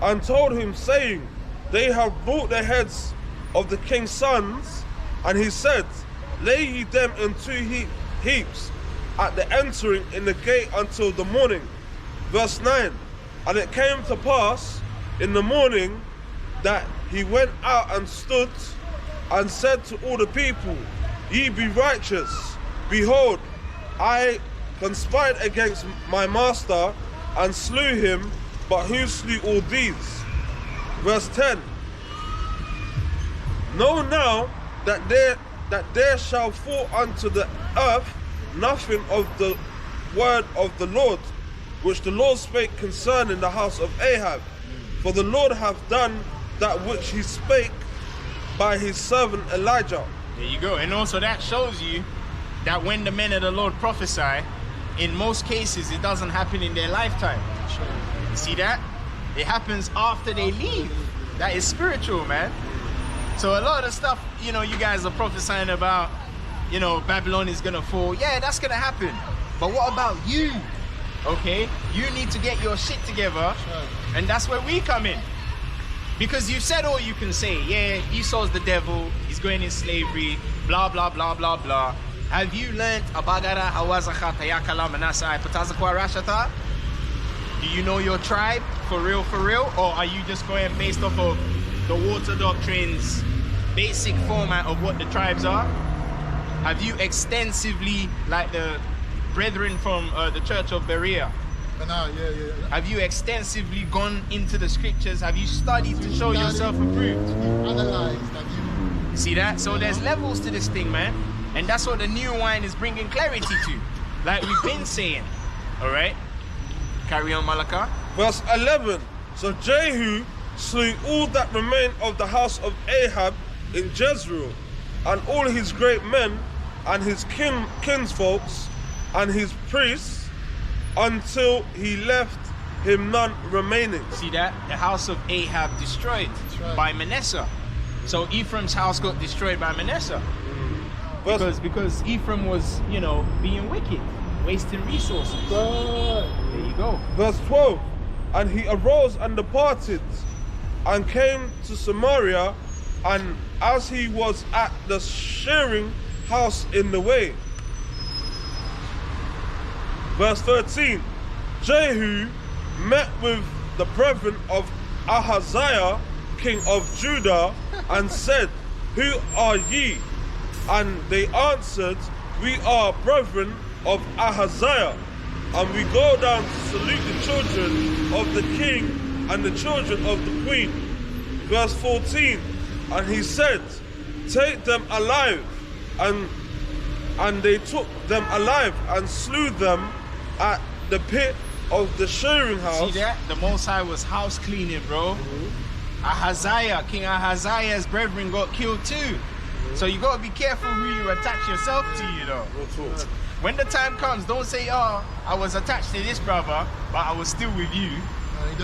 and told him, saying, they have brought the heads of the king's sons. And he said, lay ye them in 2 heaps at the entering in the gate until the morning. Verse 9. And it came to pass in the morning that he went out and stood and said to all the people, ye be righteous. Behold, I conspired against my master and slew him, but who slew all these? Verse 10. Know now that there shall fall unto the earth nothing of the word of the Lord, which the Lord spake concerning the house of Ahab. For the Lord hath done that which he spake by his servant Elijah. There you go. And also that shows you that when the men of the Lord prophesy, in most cases it doesn't happen in their lifetime. You see that? It happens after they leave. That is spiritual, man. So a lot of the stuff, you know, you guys are prophesying about, you know, Babylon is gonna fall. Yeah, that's gonna happen. But what about you? Okay? You need to get your shit together. And that's where we come in. Because you said all you can say. Yeah, Esau's the devil, he's going in slavery, blah, blah, blah, blah, blah. Have you learned Abagara Hawazakha Tayakala Manasai Patazakwa Rashata? Do you know your tribe for real? Or are you just going based off of the water doctrine's basic format of what the tribes are? Have you extensively, like the brethren from the church of Berea, have you extensively gone into the scriptures? Have you studied to show yourself approved? Analyzed. See that? So there's levels to this thing, man. And that's what the new wine is bringing clarity to. Like we've been saying. Alright? Carry on, Malaka. Verse 11. So Jehu slew all that remained of the house of Ahab in Jezreel, and all his great men, and his kinsfolks, and his priests, until he left him none remaining. See that? The house of Ahab destroyed by Manasseh. So Ephraim's house got destroyed by Manasseh. Because Ephraim was, you know, being wicked, wasting resources. There you go. Verse 12. And he arose and departed, and came to Samaria, and as he was at the shearing house in the way. Verse 13. Jehu met with the brethren of Ahaziah, king of Judah, and said, Who are ye? And they answered, We are brethren of Ahaziah, and we go down to salute the children of the king and the children of the queen. Verse 14, and he said, Take them alive, and they took them alive and slew them at the pit of the shearing house. See that? The Most High was house cleaning, bro. Ahaziah, King Ahaziah's brethren got killed too. So you gotta be careful who you attach yourself to, you know. When the time comes, don't say, oh, I was attached to this brother, but I was still with you.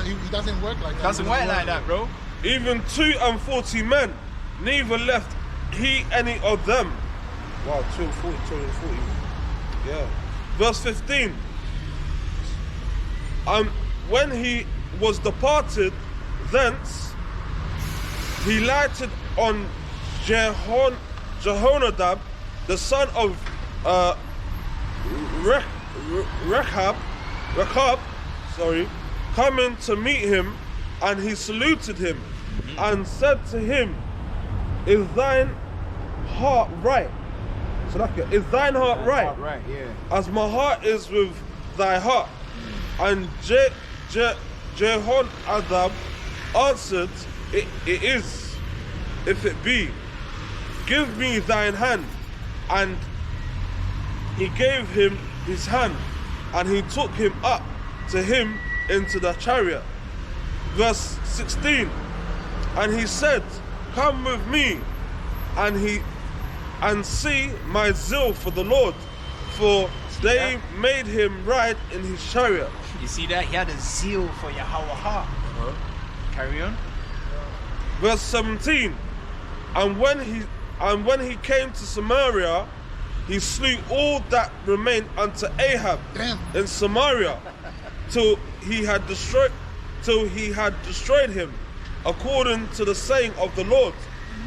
He doesn't work like that. Doesn't work like that, bro. Even 42 men, neither left he any of them. Wow, 2 and 40, 2 and 40. Yeah. Verse 15. When he was departed thence, he lighted on Jehonadab, the son of Rechab, coming to meet him, and he saluted him and said to him, Is thine heart right? So like, is thine heart right? Right, yeah. As my heart is with thy heart. And Jehonadab answered, it is, if it be. Give me thine hand. And he gave him his hand, and he took him up to him into the chariot. Verse 16, and he said, Come with me, and see my zeal for the Lord, for they made him ride in his chariot. You see that? He had a zeal for Yahweh. Carry on. Verse 17, and when he came to Samaria, he slew all that remained unto Ahab in Samaria, till he had destroyed him, according to the saying of the Lord,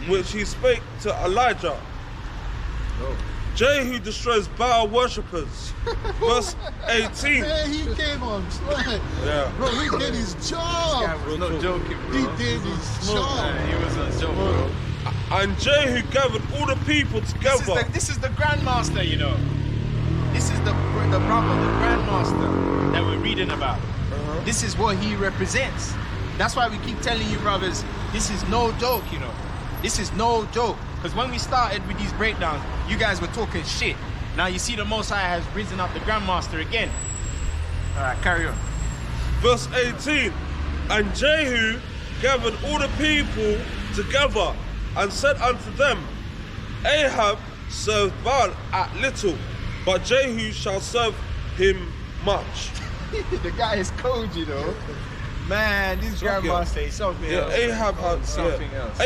which he spake to Elijah. Jehu destroys Baal worshippers. Verse 18. Man, he came on track. Yeah. Bro, he did his job. This guy was not joking, bro. He did his job. Man, he was a joke, bro. And Jehu gathered all the people together. This is the Grandmaster, you know. This is the brother, the Grandmaster that we're reading about. This is what he represents. That's why we keep telling you, brothers, this is no joke, you know. This is no joke. Because when we started with these breakdowns, you guys were talking shit. Now you see the Most High has risen up the Grandmaster again. Alright, carry on. Verse 18. And Jehu gathered all the people together and said unto them, Ahab served Baal at little, but Jehu shall serve him much. The guy is cold, you know. Man, this Grandmaster is something else. Ahab had something else.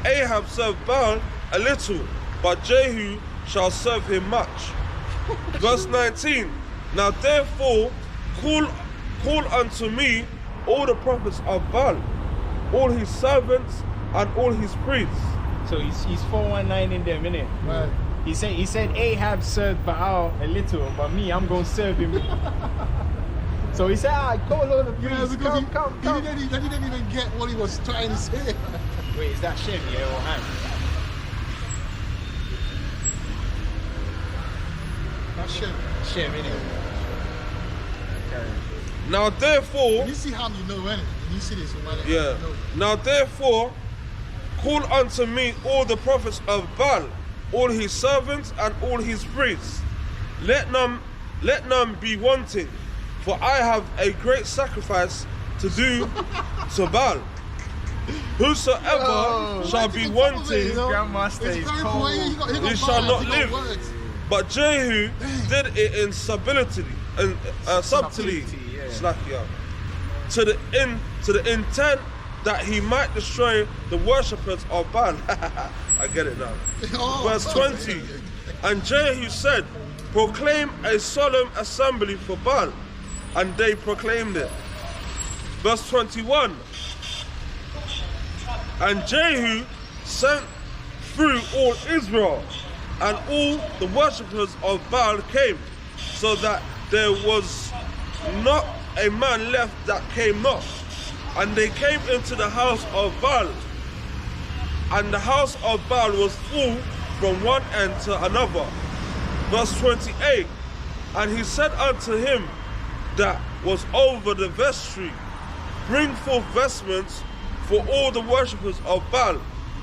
Ahab served Baal a little, but Jehu shall serve him much. Verse 19. Now therefore call unto me all the prophets of Baal, all his servants and all his priests. So he's 419 in them, innit? Right. He said Ahab served Baal a little, but me, I'm gonna serve him. So he said, call all the priests, come. He didn't even get what he was trying to say. Wait, is that Shem, yeah, or Ham? That's shit. Shem, innit? Now therefore, You see how you know when you see this, man. yeah. Now therefore, call unto me all the prophets of Baal, all his servants and all his priests. Let none be wanting, for I have a great sacrifice to do to Baal. Whosoever shall be wanting, Grandmaster is cold. he shall not live. But Jehu did it in subtlety, Subtlety, yeah. to the intent that he might destroy the worshippers of Baal. I get it now. Verse 20. And Jehu said, Proclaim a solemn assembly for Baal. And they proclaimed it. Verse 21. And Jehu sent through all Israel, and all the worshippers of Baal came, so that there was not a man left that came not. And they came into the house of Baal. And the house of Baal was full from one end to another. Verse 28. And he said unto him that was over the vestry, bring forth vestments for all the worshippers of Baal.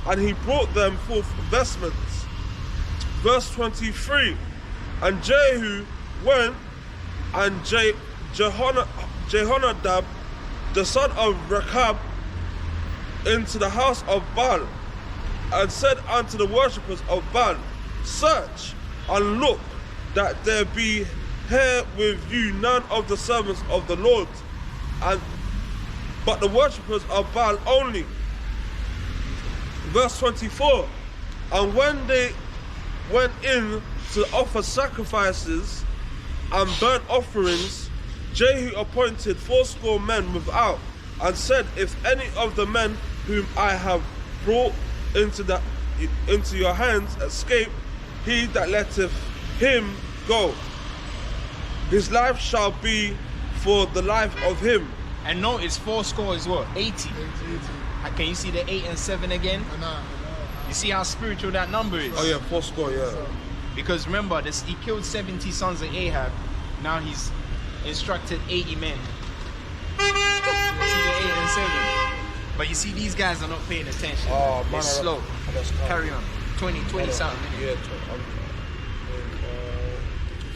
And he brought them forth vestments. Verse 23. And Jehu went, and Jehonadab, the son of Rechab, into the house of Baal, and said unto the worshippers of Baal, search and look that there be here with you none of the servants of the Lord, but the worshippers of Baal only. Verse 24. And when they went in to offer sacrifices and burnt offerings, Jehu appointed 80 men without, and said, if any of the men whom I have brought into your hands escape, he that letteth him go, his life shall be for the life of him. And notice 80 is what? 80. Can you see the 8 and 7 again? You see how spiritual that number is? Oh yeah, 80, yeah. Because remember, he killed 70 sons of Ahab. Now he's instructed 80 men. You see the 8 and 7. But you see, these guys are not paying attention. Oh, they're man, slow. Carry on. 20 something. Yeah,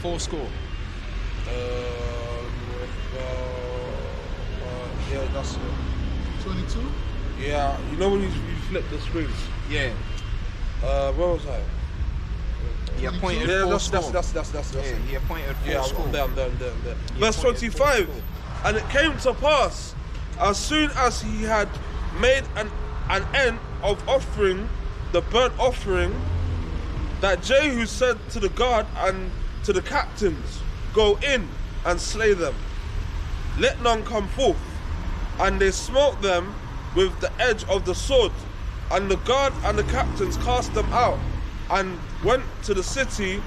80. Yeah, that's it. 22? Yeah, you know when you flip the screens? Yeah. Where was I? He appointed Yeah, 80. that's Yeah, he appointed 80. Yeah, I'm there. Verse 25. And it came to pass, as soon as he had made an end of offering the burnt offering, that Jehu said to the guard and to the captains, go in and slay them. Let none come forth. And they smote them with the edge of the sword. And the guard and the captains cast them out, and went to the city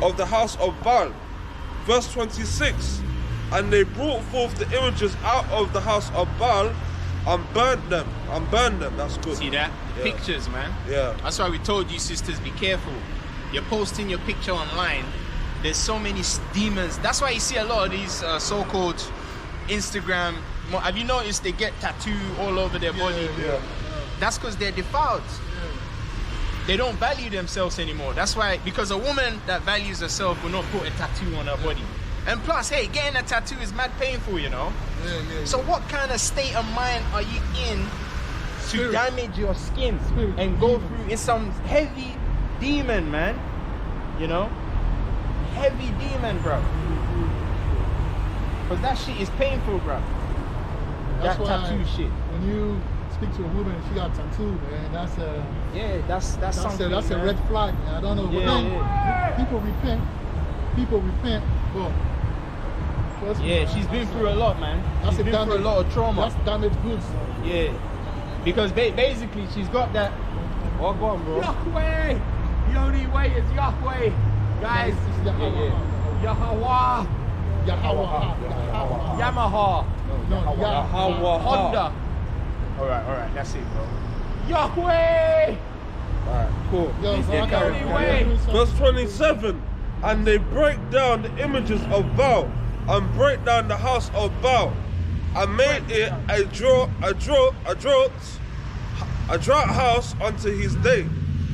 of the house of Baal. Verse 26. And they brought forth the images out of the house of Baal, and burned them. That's good. See that? The Yeah. pictures, man. Yeah. That's why we told you, sisters, be careful. You're posting your picture online. There's so many demons. That's why you see a lot of these so-called Instagram. Have you noticed they get tattoo all over their body? Yeah. That's because they're defiled. They don't value themselves anymore. That's why, because a woman that values herself will not put a tattoo on her body. And plus, hey, getting a tattoo is mad painful, you know? So what kind of state of mind are you in to damage your skin and go through? It's some heavy demon, man. You know? Heavy demon, bro. Because that shit is painful, bro. That's that tattoo shit. When you speak to a woman and she got a tattoo, man, that's a that's something. That's a red flag. Man. I don't know. People repent, but she's been through a lot, man. That's She's been through a lot of trauma. That's damaged goods. Yeah, because basically she's got that. Oh, go on, bro. Yahweh! The only way is Yahweh! Guys, Yahweh! Yamaha! Honda! Alright, that's it, bro. Yahweh! Alright, cool. Verse 27. And they break down the images of Baal, and break down the house of Baal, and made it a draught house unto this day,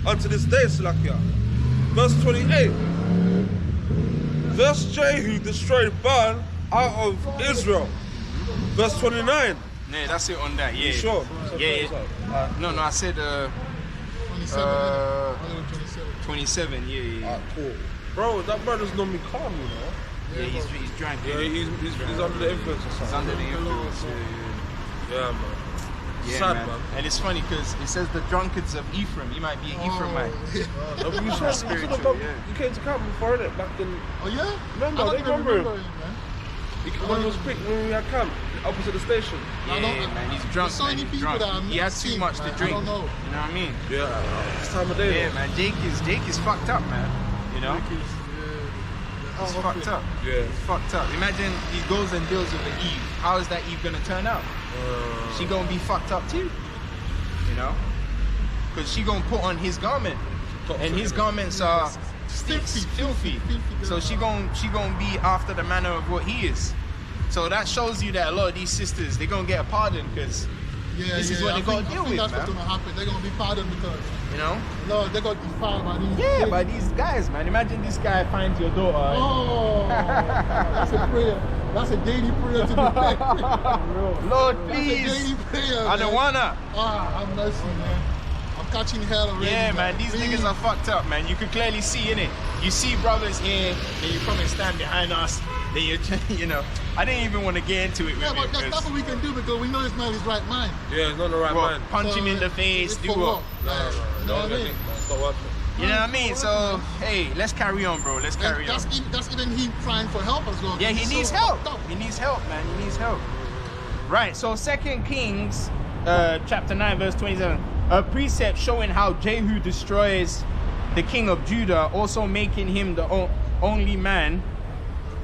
Slakia. Verse 28. Thus Jehu destroyed Baal out of Israel. Verse 29. Yeah, that's it on that. Yeah. You sure? Yeah. No, I said 27. Yeah. Cool. Bro, that brother's normally calm, you know. Yeah, he's drunk. Yeah, he's under the influence or something. He's under the influence. Yeah, man. Yeah, Sad, man. And it's funny because it says the drunkards of Ephraim. You might be an Ephraimite. You came to camp before it back in. Oh yeah? Remember? They remember him. When we had camp opposite the station. Yeah, man, he's drunk. So many people that he has too much to drink. I don't know. You know what I mean? Yeah, it's time of day. Yeah, man. Jake is fucked up, man. You know? He's fucked up. Yeah. He's fucked up. Imagine he goes and deals with the Eve. how is that Eve gonna turn out? She gonna be fucked up too, you know? Because she gonna put on his garment, and his garments are filthy. So she gonna be after the manner of what he is. So that shows you that a lot of these sisters, they're gonna get a pardon because this is what they gotta deal with, that's man. what's gonna happen. They're gonna be pardoned because, You know? Lord, they're gonna be defiled by these. Yeah, by these guys, man. Imagine this guy finds your daughter. Oh, that's a prayer. That's a daily prayer to be prayed. Lord, That's a daily please. prayer. I don't man. wanna. Ah, have mercy, man. I'm catching hell already. Yeah, man, these Please. niggas are fucked up, man. You can clearly see, innit? You see brothers here, then you come and stand behind us, then you know. I didn't even want to get into it with Yeah, you. but that's what we can do because we know it's not his right mind. Yeah, it's not the right mind. Punch him So, in the face, it's do for what? No, you know what I mean? It's not working. You know what I mean? So, hey, let's carry on, bro. Let's carry on. That's even him trying for help as well. Yeah, he He's needs so help. fucked up. He needs help, man. He needs help. Right, so 2 Kings, chapter 9, verse 27. A precept showing how Jehu destroys the king of Judah, also making him the only man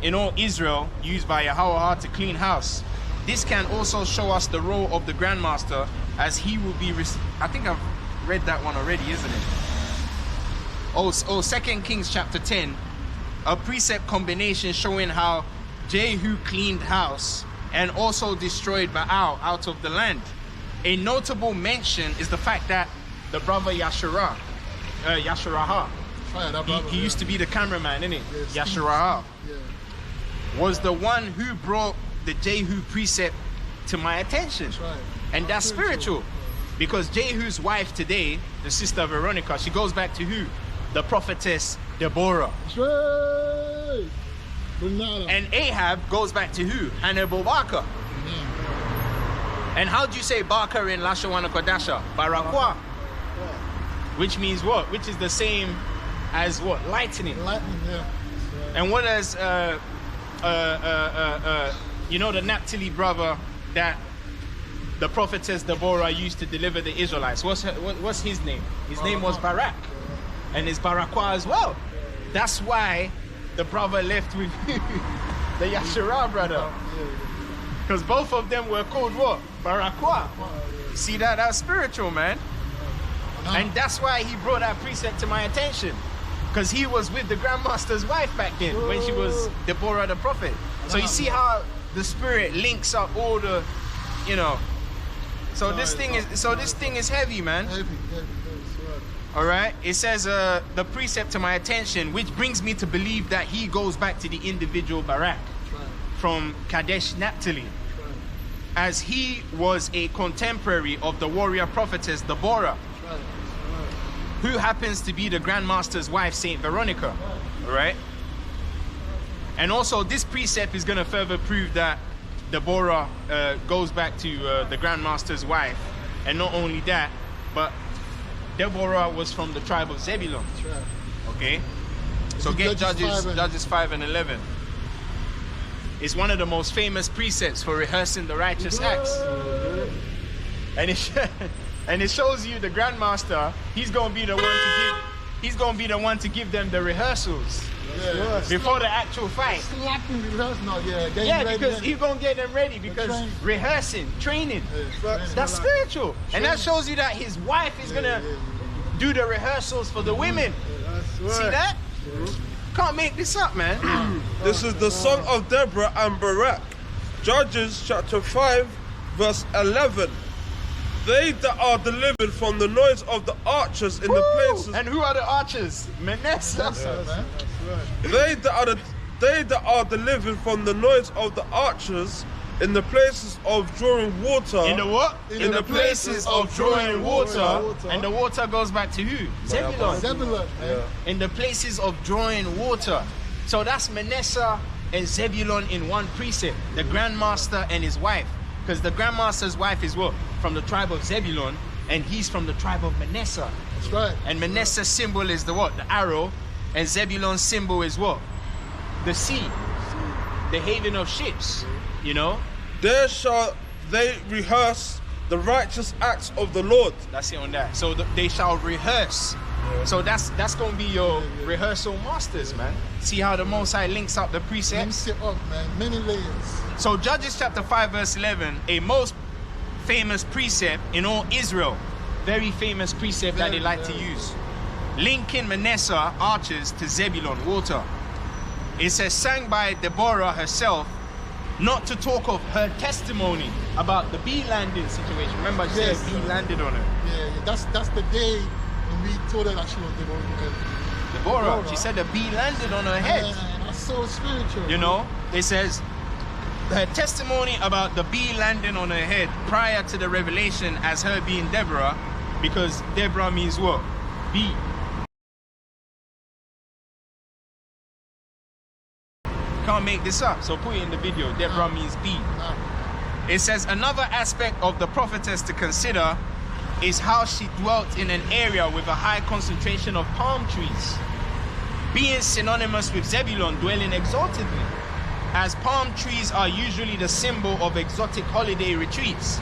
in all Israel used by Yahweh to clean house. This can also show us the role of the Grandmaster, as he will be... I think I've read that one already, isn't it? Oh, 2 Kings chapter 10. A precept combination showing how Jehu cleaned house and also destroyed Baal out of the land. A notable mention is the fact that the brother Yasharah, Right, that brother, he used to be the cameraman, innit? Yeah, Yasharah Yeah. was the one who brought the Jehu precept to my attention. That's right. And that's spiritual. Because Jehu's wife today, the sister Veronica, she goes back to who? The prophetess Deborah. Straight. Banana. And Ahab goes back to who? Hannibal Barker. And how do you say Barker in Lashawana Kodasha? Barakwa. Which means what? Which is the same as what? Lightning. Lightning, yeah. That's right. And what does you know, the Naphtali brother that the prophetess Deborah used to deliver the Israelites? What's his name? His name was Barak. And it's Barakwa as well. That's why the brother left with the Yasharah brother. Because both of them were called what? Barakwa. You see that? That's spiritual, man. And that's why he brought that precept to my attention. Because he was with the Grandmaster's wife back then when she was Deborah the prophet. So you see how the spirit links up all the, you know. So this thing is heavy, man. Heavy. All right. It says the precept to my attention, which brings me to believe that he goes back to the individual Barak from Kadesh Naphtali, as he was a contemporary of the warrior prophetess Deborah, who happens to be the Grandmaster's wife, Saint Veronica. All right. And also, this precept is going to further prove that Deborah goes back to the Grandmaster's wife. And not only that, but Deborah was from the tribe of Zebulun. Okay? So get Judges 5 and 11. It's one of the most famous precepts for rehearsing the righteous acts. And it shows you the Grandmaster, he's going to be the one to give them the rehearsals. Before the actual fight. Because he's gonna get them ready because rehearsing, training, that's spiritual. And that shows you that his wife is gonna do the rehearsals for the women. See that? Can't make this up, man. This is the son of Deborah and Barak. Judges chapter 5 verse 11. They that are delivered from the noise of the archers in the places. And who are the archers? Manasseh. They that are delivered from the noise of the archers in the places of drawing water. In the what? In the places of drawing water. And the water goes back to who? Zebulun. In the places of drawing water. So that's Manasseh and Zebulun in one precept. The Grandmaster and his wife. Because the Grandmaster's wife is what? From the tribe of Zebulun, and he's from the tribe of Manasseh. That's right. And Manasseh's symbol is the what? The arrow. And Zebulun's symbol is what? The sea. The haven of ships. You know? There shall they rehearse the righteous acts of the Lord. That's it on that. So they shall rehearse So that's gonna be your rehearsal masters, man. See how the Most High links up the precepts? Links it up, man. Many layers. So Judges chapter 5 verse 11, a most famous precept in all Israel. Very famous precept that they like to use. Linking Manasseh archers to Zebulon water. It says, sang by Deborah herself, not to talk of her testimony about the bee landing situation. Remember, she said bee landed on her. Yeah, that's the day when we told her that she was Deborah, she said the bee landed on her head. Yeah, that's so spiritual. You know, it says her testimony about the bee landing on her head prior to the revelation as her being Deborah, because Deborah means what? Bee. Can't make this up, so put it in the video. Deborah means bee. It says another aspect of the prophetess to consider is how she dwelt in an area with a high concentration of palm trees, being synonymous with Zebulon, dwelling exaltedly, as palm trees are usually the symbol of exotic holiday retreats,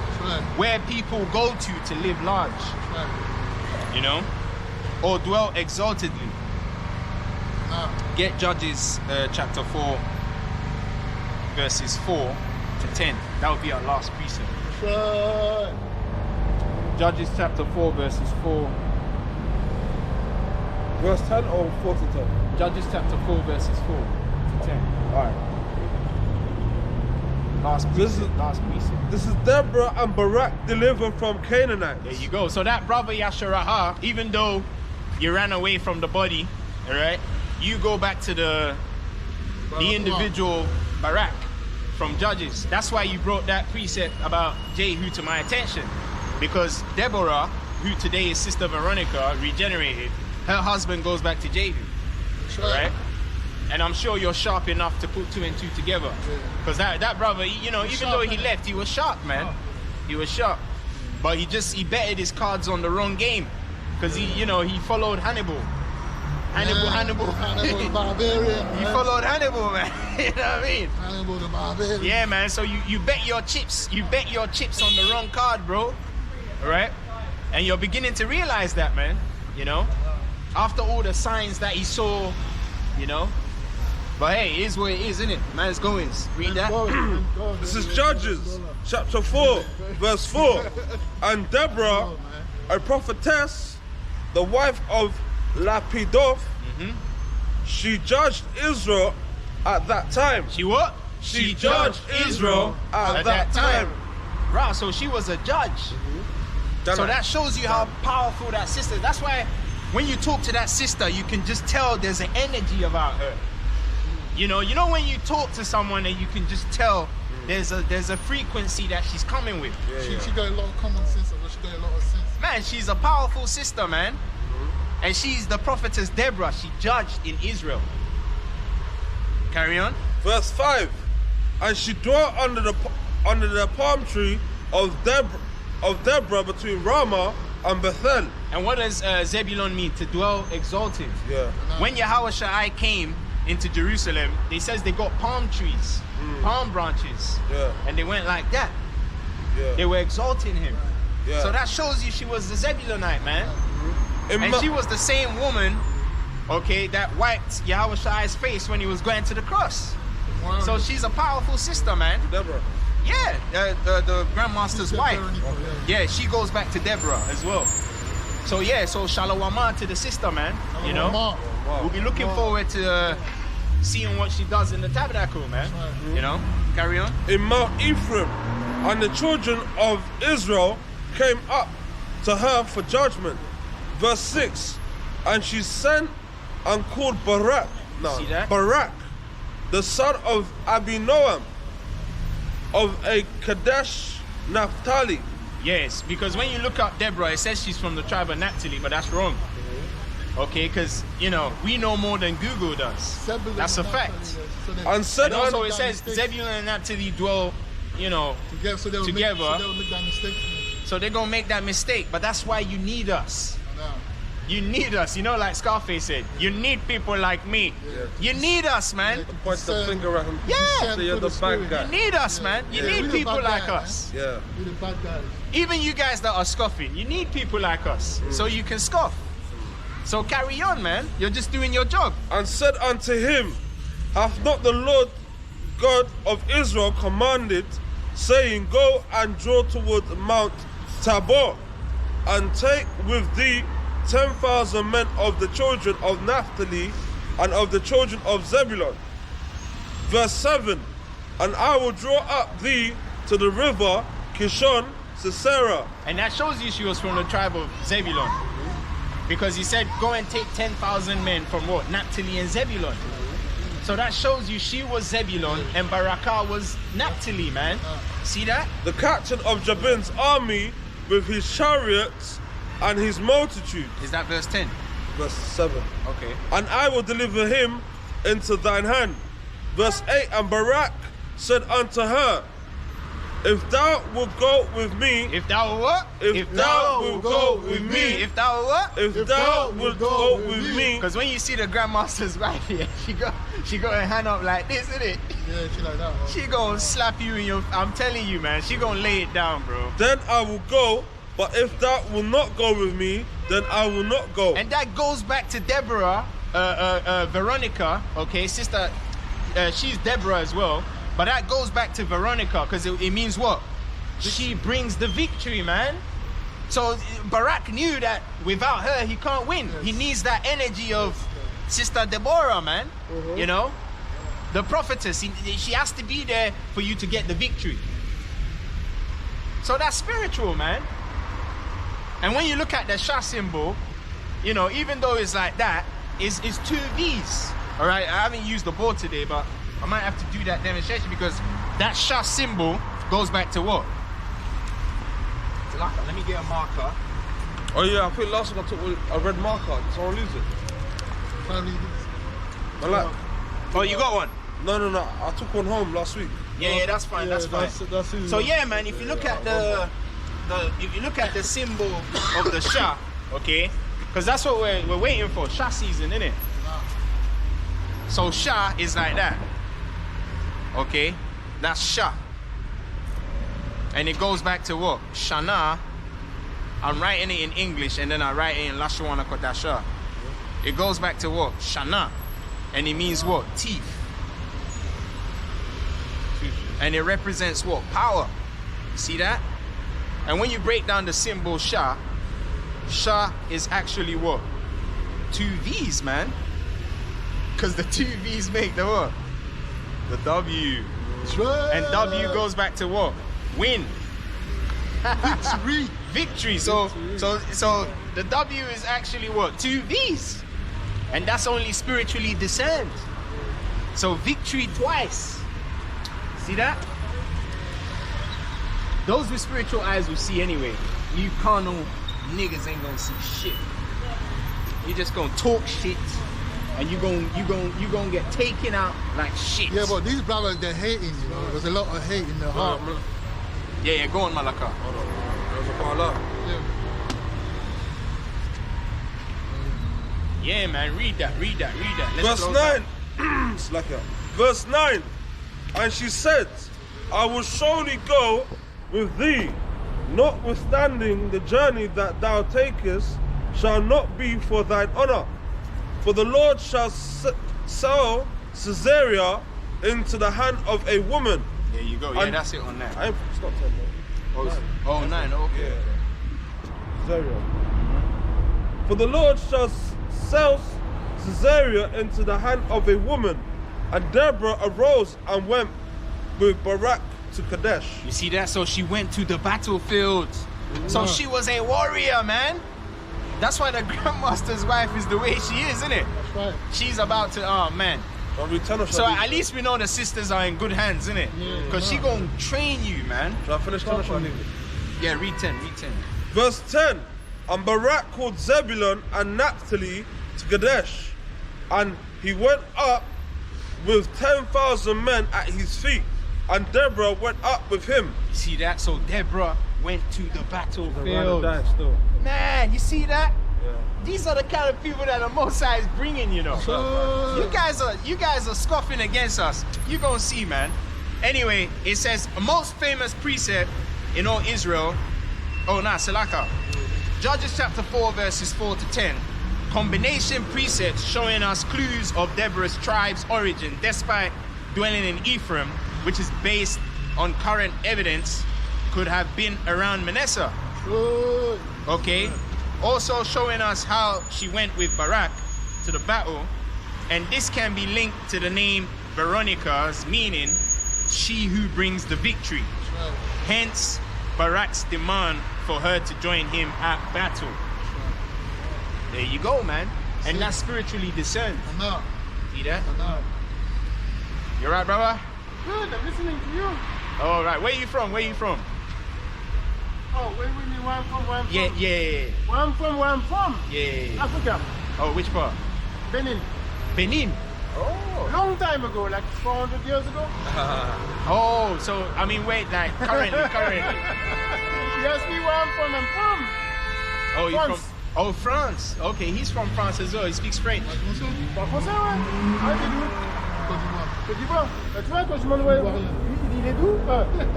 where people go to live large, you know, or dwell exaltedly. Get Judges chapter 4 verses 4 to 10. That would be our last precept. Judges chapter 4 verses 4. Verse 10 or 4 to 10? Judges chapter 4 verses 4 to 10. Alright. Last precept. This is Deborah and Barak delivered from Canaanites. There you go. So that brother Yasharahah, even though you ran away from the body, all right, you go back to the individual Barak from Judges. That's why you brought that precept about Jehu to my attention, because Deborah, who today is Sister Veronica, regenerated, her husband goes back to Jehu, right? And I'm sure you're sharp enough to put 2 and 2 together, because that brother, you know, even though he left, he was sharp, man. He was sharp, but he betted his cards on the wrong game, because he followed Hannibal. Hannibal the barbarian. He followed Hannibal, man. You know what I mean? Hannibal the barbarian. Yeah, man. So you bet your chips. You bet your chips on the wrong card, bro. All right? And you're beginning to realize that, man. You know? After all the signs that he saw, you know? But hey, it is what it is, isn't it? Man's goings. Read that. This is Judges chapter 4 verse 4. And Deborah, a prophetess, the wife of Lapidoth, she judged Israel at that time. She what? She judged Israel at that time. Right, so she was a judge. So that shows you how powerful that sister is. That's why when you talk to that sister, you can just tell there's an energy about her. You know when you talk to someone and you can just tell there's a frequency that she's coming with. She got a lot of common sense. She got a lot of sense. Man, she's a powerful sister, man. And she's the prophetess Deborah. She judged in Israel. Carry on. Verse 5. And she dwelt under the palm tree of Deborah between Ramah and Bethel. And what does Zebulon mean? To dwell exalted. Yeah. When Yahushua came into Jerusalem, they says they got palm trees, palm branches. Yeah. And they went like that. Yeah. They were exalting him. Yeah. So that shows you she was the Zebulonite, man. And she was the same woman, okay, that wiped Yahushua's face when he was going to the cross. Wow. So she's a powerful sister, man. Deborah. Yeah, the Grandmaster's wife. Yeah, she goes back to Deborah as well. So yeah, so Shalom to the sister, man. You know, we'll be looking forward to seeing what she does in the tabernacle, man. You know, carry on. In Mount Ephraim, and the children of Israel came up to her for judgment. Verse 6. And she sent and called Barak, the son of Abinoam, of a Kadesh Naphtali. Yes, because when you look up Deborah, it says she's from the tribe of Naphtali, but that's wrong. Okay, because, you know, we know more than Google does. That's a fact. And said, and also it says Zebulun and Naphtali dwell, you know, together. So they'll make that mistake. So they're going to make that mistake, but that's why you need us. You need us, you know, like Scarface said, you need people like me. You need us, man. Point the finger at him. Yeah. So you're the bad guy. You need us, man. You need people like us. Yeah. We're the bad guys. Even you guys that are scoffing, you need people like us, so you can scoff. So carry on, man. You're just doing your job. And said unto him, hath not the Lord God of Israel commanded, saying, go and draw toward Mount Tabor, and take with thee 10,000 men of the children of Naphtali and of the children of Zebulun. Verse 7, and I will draw up thee to the river Kishon, Sisera. And that shows you she was from the tribe of Zebulun. Because he said, go and take 10,000 men from what? Naphtali and Zebulun. So that shows you she was Zebulun and Barakah was Naphtali, man. See that? The captain of Jabin's army with his chariots and his multitude. Is that verse 10? Verse 7. Okay. And I will deliver him into thine hand. Verse 8, and Barak said unto her, if thou wilt go with me, If thou what? if thou wilt go with me, If thou what? if thou wilt go with me, Because when you see the Grandmaster's wife here, she got her hand up like this, isn't it? Yeah, she like that. She gonna slap you in your, I'm telling you, man, she gonna lay it down, bro. then I will go, but if thou wilt not go with me, then I will not go. And that goes back to Deborah, Veronica, okay, sister, she's Deborah as well, but that goes back to Veronica, because it means what? She brings the victory, man. So Barak knew that without her, he can't win. Yes. He needs that energy of Sister Deborah, man. You know? The prophetess, she has to be there for you to get the victory. So that's spiritual, man. And when you look at the Shah symbol, you know, even though it's like that, it's two V's. All right, I haven't used the board today, but I might have to do that demonstration because that Shah symbol goes back to what? Let me get a marker. Oh yeah, I think last week I took a red marker. Did someone lose it? Finally, I like, Oh, you got one? no, I took one home last week. Yeah, that's fine. yeah, that's fine. That's easy. So yeah, man, if you look at if you look at the symbol of the Shah, okay, because that's what we're waiting for, Shah season, innit? So Shah is like that, okay? That's Shah, and it goes back to what? Shana. I'm writing it in English, and then I write it in Lashwana Kodasha. It goes back to what? Shana, and it means what? Teeth. And it represents what? Power. See that? And when you break down the symbol Shah, Shah is actually what? Two V's, man. Because the two V's make the what? The W. And W goes back to what? Win. Victory. Victory. So the W is actually what? Two V's. And that's only spiritually discerned. So victory twice. See that? Those with spiritual eyes will see anyway. You carnal niggas ain't gonna see shit. You just gonna talk shit, and you gonna get taken out like shit. Yeah, but these brothers, they're hating, you know. There's a lot of hate in their heart. Yeah, go on, Malaka. Hold on. There's a bala. Yeah, man, read that. Let's Verse go 9. Slacker. Verse 9. And she said, I will surely go with thee, notwithstanding the journey that thou takest shall not be for thine honor. For the Lord shall sell Caesarea into the hand of a woman. There you go. Yeah, And- that's it on that. It's not 10, Oh, 9. Okay. Caesarea. For the Lord shall sell Caesarea into the hand of a woman. And Deborah arose and went with Barak to Kadesh. You see that? So she went to the battlefield. So she was a warrior, man. That's why the Grandmaster's wife is the way she is, isn't it? That's right. She's about to, oh man. Shall I read 10 or shall So I read at least we know the sisters are in good hands, isn't it? Yeah, Because she gonna train you, man. Shall I finish 10 or shall I leave it? Yeah, read 10. Verse 10. And Barak called Zebulun and Naphtali to Kadesh, and he went up with 10,000 men at his feet, and Deborah went up with him. You see that? So Deborah went to the battlefield. Still. Man, you see that? Yeah. These are the kind of people that the Most High is bringing, you know. You guys are scoffing against us. You gonna see, man. Anyway, it says a most famous precept in all Israel. Oh, nah, Salaka. Judges chapter 4 verses 4 to 10. Combination precepts showing us clues of Deborah's tribe's origin, despite dwelling in Ephraim, which is based on current evidence, could have been around Manasseh. Okay. Also showing us how she went with Barak to the battle, and this can be linked to the name Veronica's meaning she who brings the victory. Hence Barak's demand for her to join him at battle. There you go, man. And that's spiritually discerned. See that? You right, brother? Good, I'm listening to you. All right. Where you from? Where you from? Oh, where I'm from, where I'm from? Yeah. Where I'm from? Yeah. Africa. Oh, which part? Benin. Benin. Oh. Long time ago, like 400 years ago. Oh, so I mean, wait, like currently. You ask me where I'm from, Oh, you're France. from? Oh, France. Okay, he's from France as well. He speaks French. Pas français, ouais. Ah, t'es d'où? Côte d'Ivoire. Tu vois, quand je demande where il est d'où?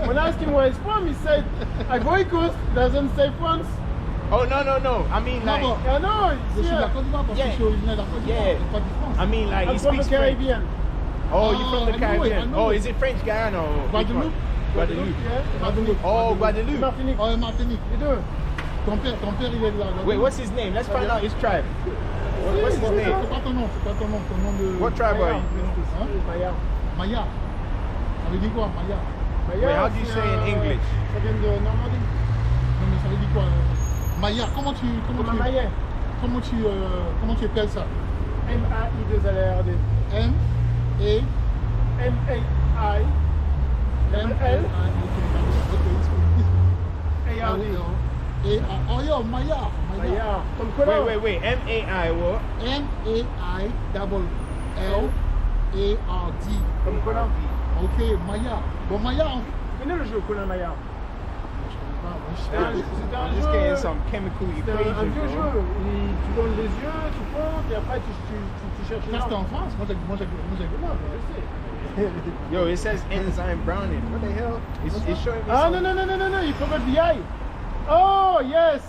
When I asked him where he's from, he said, Ivory Coast doesn't say France. Oh, no. I mean, like, I know, it's here. yeah. I mean, like, I'm he from the speaks French. Caribbean. Oh, you're from the I know it, Caribbean. I know Oh, it. is it French Guyana or which one? Guadeloupe. Guadeloupe. Oh, Guadeloupe. Martinique. Oh, Martinique. Les deux. Ton père, il est de là. Wait, what's his name? Let's find out his tribe. What's his name? C'est pas ton nom de... What tribe are you? Hein? Maya. Maya. Ça veut dire quoi, Maya? Maya, Wait, how do you c'est, say in English? Ça vient de Normandie. Non, mais ça veut dire quoi? Maya, comment tu appelles ça? M-A-I-2-L-R-D. M-A... M-A-I. L. A-R-D. Oh, yo, Maya. Maya. Comme quoi? Wait. M-A-I what? M-A-I double L-A-R-D. Comme Colin. Ok, Maya. Bon, Maya, Tu connais le jeu Colin Maya? C'était un I'm just jeu. getting some chemical C'était un equation, vieux jeu. bro. Tu donnes les yeux, tu comptes, et après tu cherches ça c'était en France. Moi, j'ai je sais. Yo, it says enzyme browning. What the hell? It's showing me Ah, some- no, you forgot the I. Oh, yes.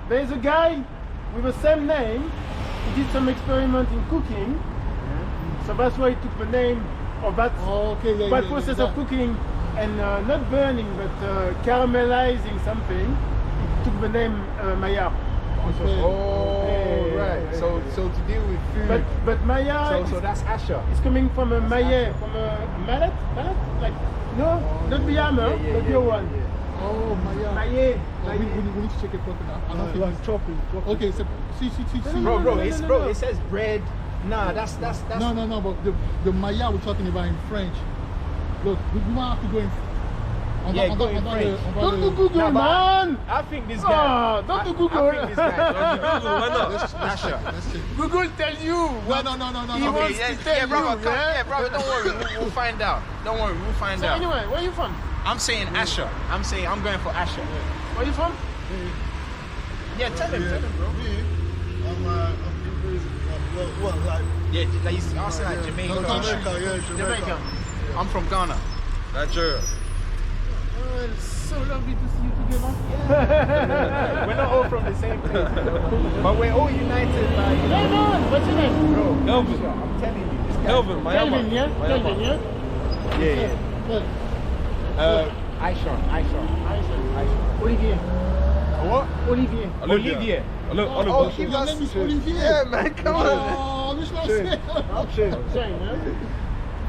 There's a guy with the same name. He did some experiment in cooking. So that's why he took the name of that, that process of cooking and not burning, but caramelizing something. He took the name Maya. Oh, right. So to deal with food. But Maya So that's Asher. is coming from a Maya, from a mallet? Like, no, not the hammer, but the other one. Oh, Maya. Maya. Oh, we need to check it properly. I don't think it's chopping. Okay, so see. Bro, it says bread. Nah, that's No, but the Maya we're talking about in French. Look, we might have to go in. Go in French. Don't do Google, man! I think this guy. Don't do Google. I think this guy. Why not? Let's check. Google tell you. No. He wants to tell brother, you, yeah? brother, don't worry, we'll find out. Don't worry, we'll find So out. anyway, where are you from? I'm saying Asher. I'm going for Asher. Where are you from? Yeah, tell him, bro. I'm like Yeah, like he's also like Jamaica. Jamaica. I'm from Ghana. Nigeria. Oh, it's so lovely to see you together. We're not all from the same place, but we're all united by. Hey man, what's your name? Bro, Kelvin. I'm telling you, this guy. Kelvin, Miami. Kelvin, yeah? Kelvin, yeah? Yeah. Aishan. Olivier. What? Olivier. Olivier. Oh, your name is Olivier. Yeah, man, come on. Oh, which one say? Shane, huh?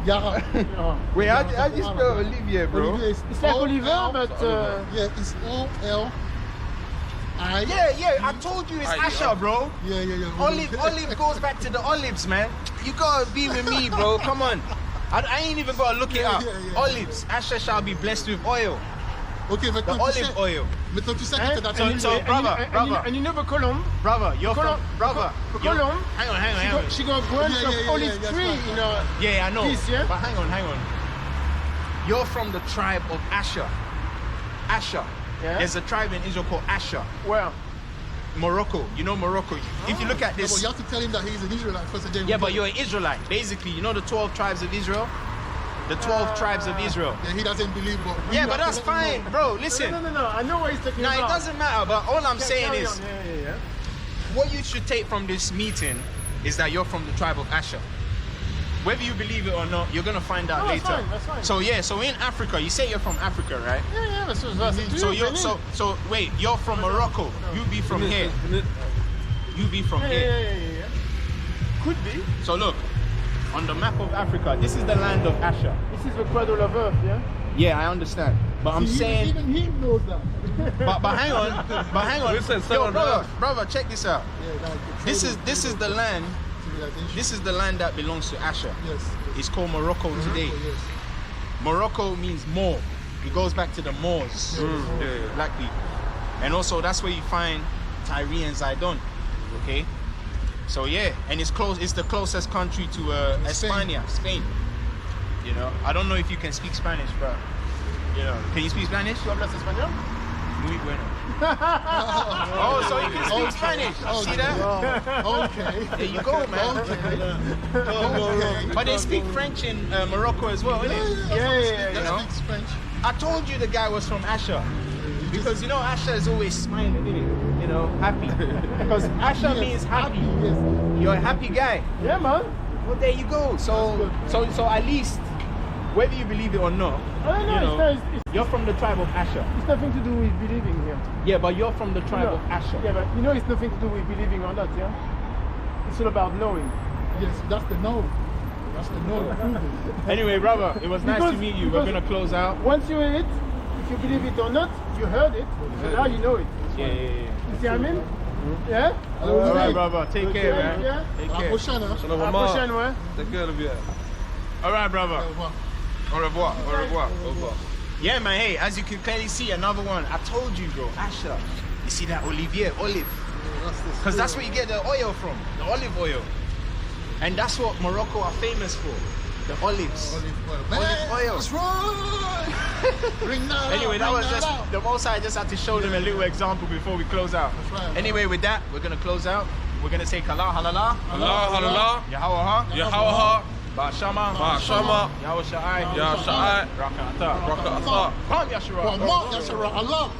Yara. Wait, how do you spell Olivier, bro? Olivier is It's like Oliver, but yeah, it's O-L-I. Yeah, I told you it's Asher, bro. Yeah. Olive goes back to the olives, man. You gotta be with me, bro. Come on. I ain't even gotta look it up. Yeah. Olives. Asher shall be blessed with oil. Ok, The maintenant olive oil. Maintenant tu sais que t'es d'accord. So, brother. And you know the column? Brother, you're from... Brother. The column? Hang on. She got a branch of olive that's tree right. in her. Yeah, I know. This, yeah? But hang on. You're from the tribe of Asher. Asher. Yeah? There's a tribe in Israel called Asher. Where? Morocco. You know Morocco. If you look at No, but this... you have to tell him that he's an Israelite first and then Yeah, but you're an Israelite. Basically, you know the 12 tribes of Israel? The 12 tribes of Israel. Yeah, he doesn't believe, but we Yeah, have but to that's let him fine, know. bro. Listen. No. I know what he's talking No, about. it doesn't matter, but all I'm saying Carry is on. Yeah. what you should take from this meeting is that you're from the tribe of Asher. Whether you believe it or not, you're gonna find out later. That's fine. So yeah, so in Africa, you say you're from Africa, right? Yeah, that's So you're so wait, you're from Morocco. You be from here. You be from here. Yeah. Could be. So look, on the map of Africa, this is the land of Asher. This is the cradle of earth, yeah? Yeah, I understand. But I'm saying, Even he knows that. but hang on. We said Yo, seven brother, check this out. Yeah, like, This is the land. civilization. This is the land that belongs to Asher. Yes. It's called Morocco today. Yes. Morocco means Moor. It goes back to the Moors, black people. And also that's where you find Tyre and Zidon. Okay? So yeah, and it's close. It's the closest country to España, Spain. You know, I don't know if you can speak Spanish, but you know, can you speak Spanish? ¿Tú hablas español? Muy bueno. Oh, so you can speak Spanish. See that? Okay. There you go, man. Okay. But they speak French in Morocco as well, innit? Yeah. You know? Speaks French. I told you the guy was from Asher. Because you know Asher is always smiling, innit? You know, happy. Because Asher means happy. Yes. You're a happy guy. Yeah, man. Well, there you go. So at least, whether you believe it or not, I don't know. you know, It's you're from the tribe of Asher. nothing to do with believing here. Yeah, but you're from the tribe of Asher. Yeah, but you know it's nothing to do with believing or not, yeah? It's all about knowing. Yes, that's the know. That's the know. Anyway, brother, it was nice to meet you. We're because gonna close out. Once you hear it, if you believe it or not, you heard it, so now you know it. Yeah. You see what I mean? Yeah? All right, brother. Take care, man. Yeah? Take care. Shalom, À la prochaine, ouais. Take care of you. All right, brother. Au revoir. Au revoir. Au revoir. Yeah, man. Hey, as you can clearly see, another one. I told you, bro. Asher. You see that olive? Because that's where you get the oil from, the olive oil. And that's what Morocco are famous for, the olives. Olive oil. That's right. Bring that Anyway, that out, was bring just out. the most. I just had to show them a little example before we close out. That's right. Anyway, with that, we're gonna close out. We're gonna say Kala Halala, Allah. Yahawaha, Yahawaha. Ba'ashama, Ba'ashama. Yahusha'ai, Ya Sha'ai. Raka'ata, Raka'ata. Qam Yashura. Well, Mark, that's right. Allah.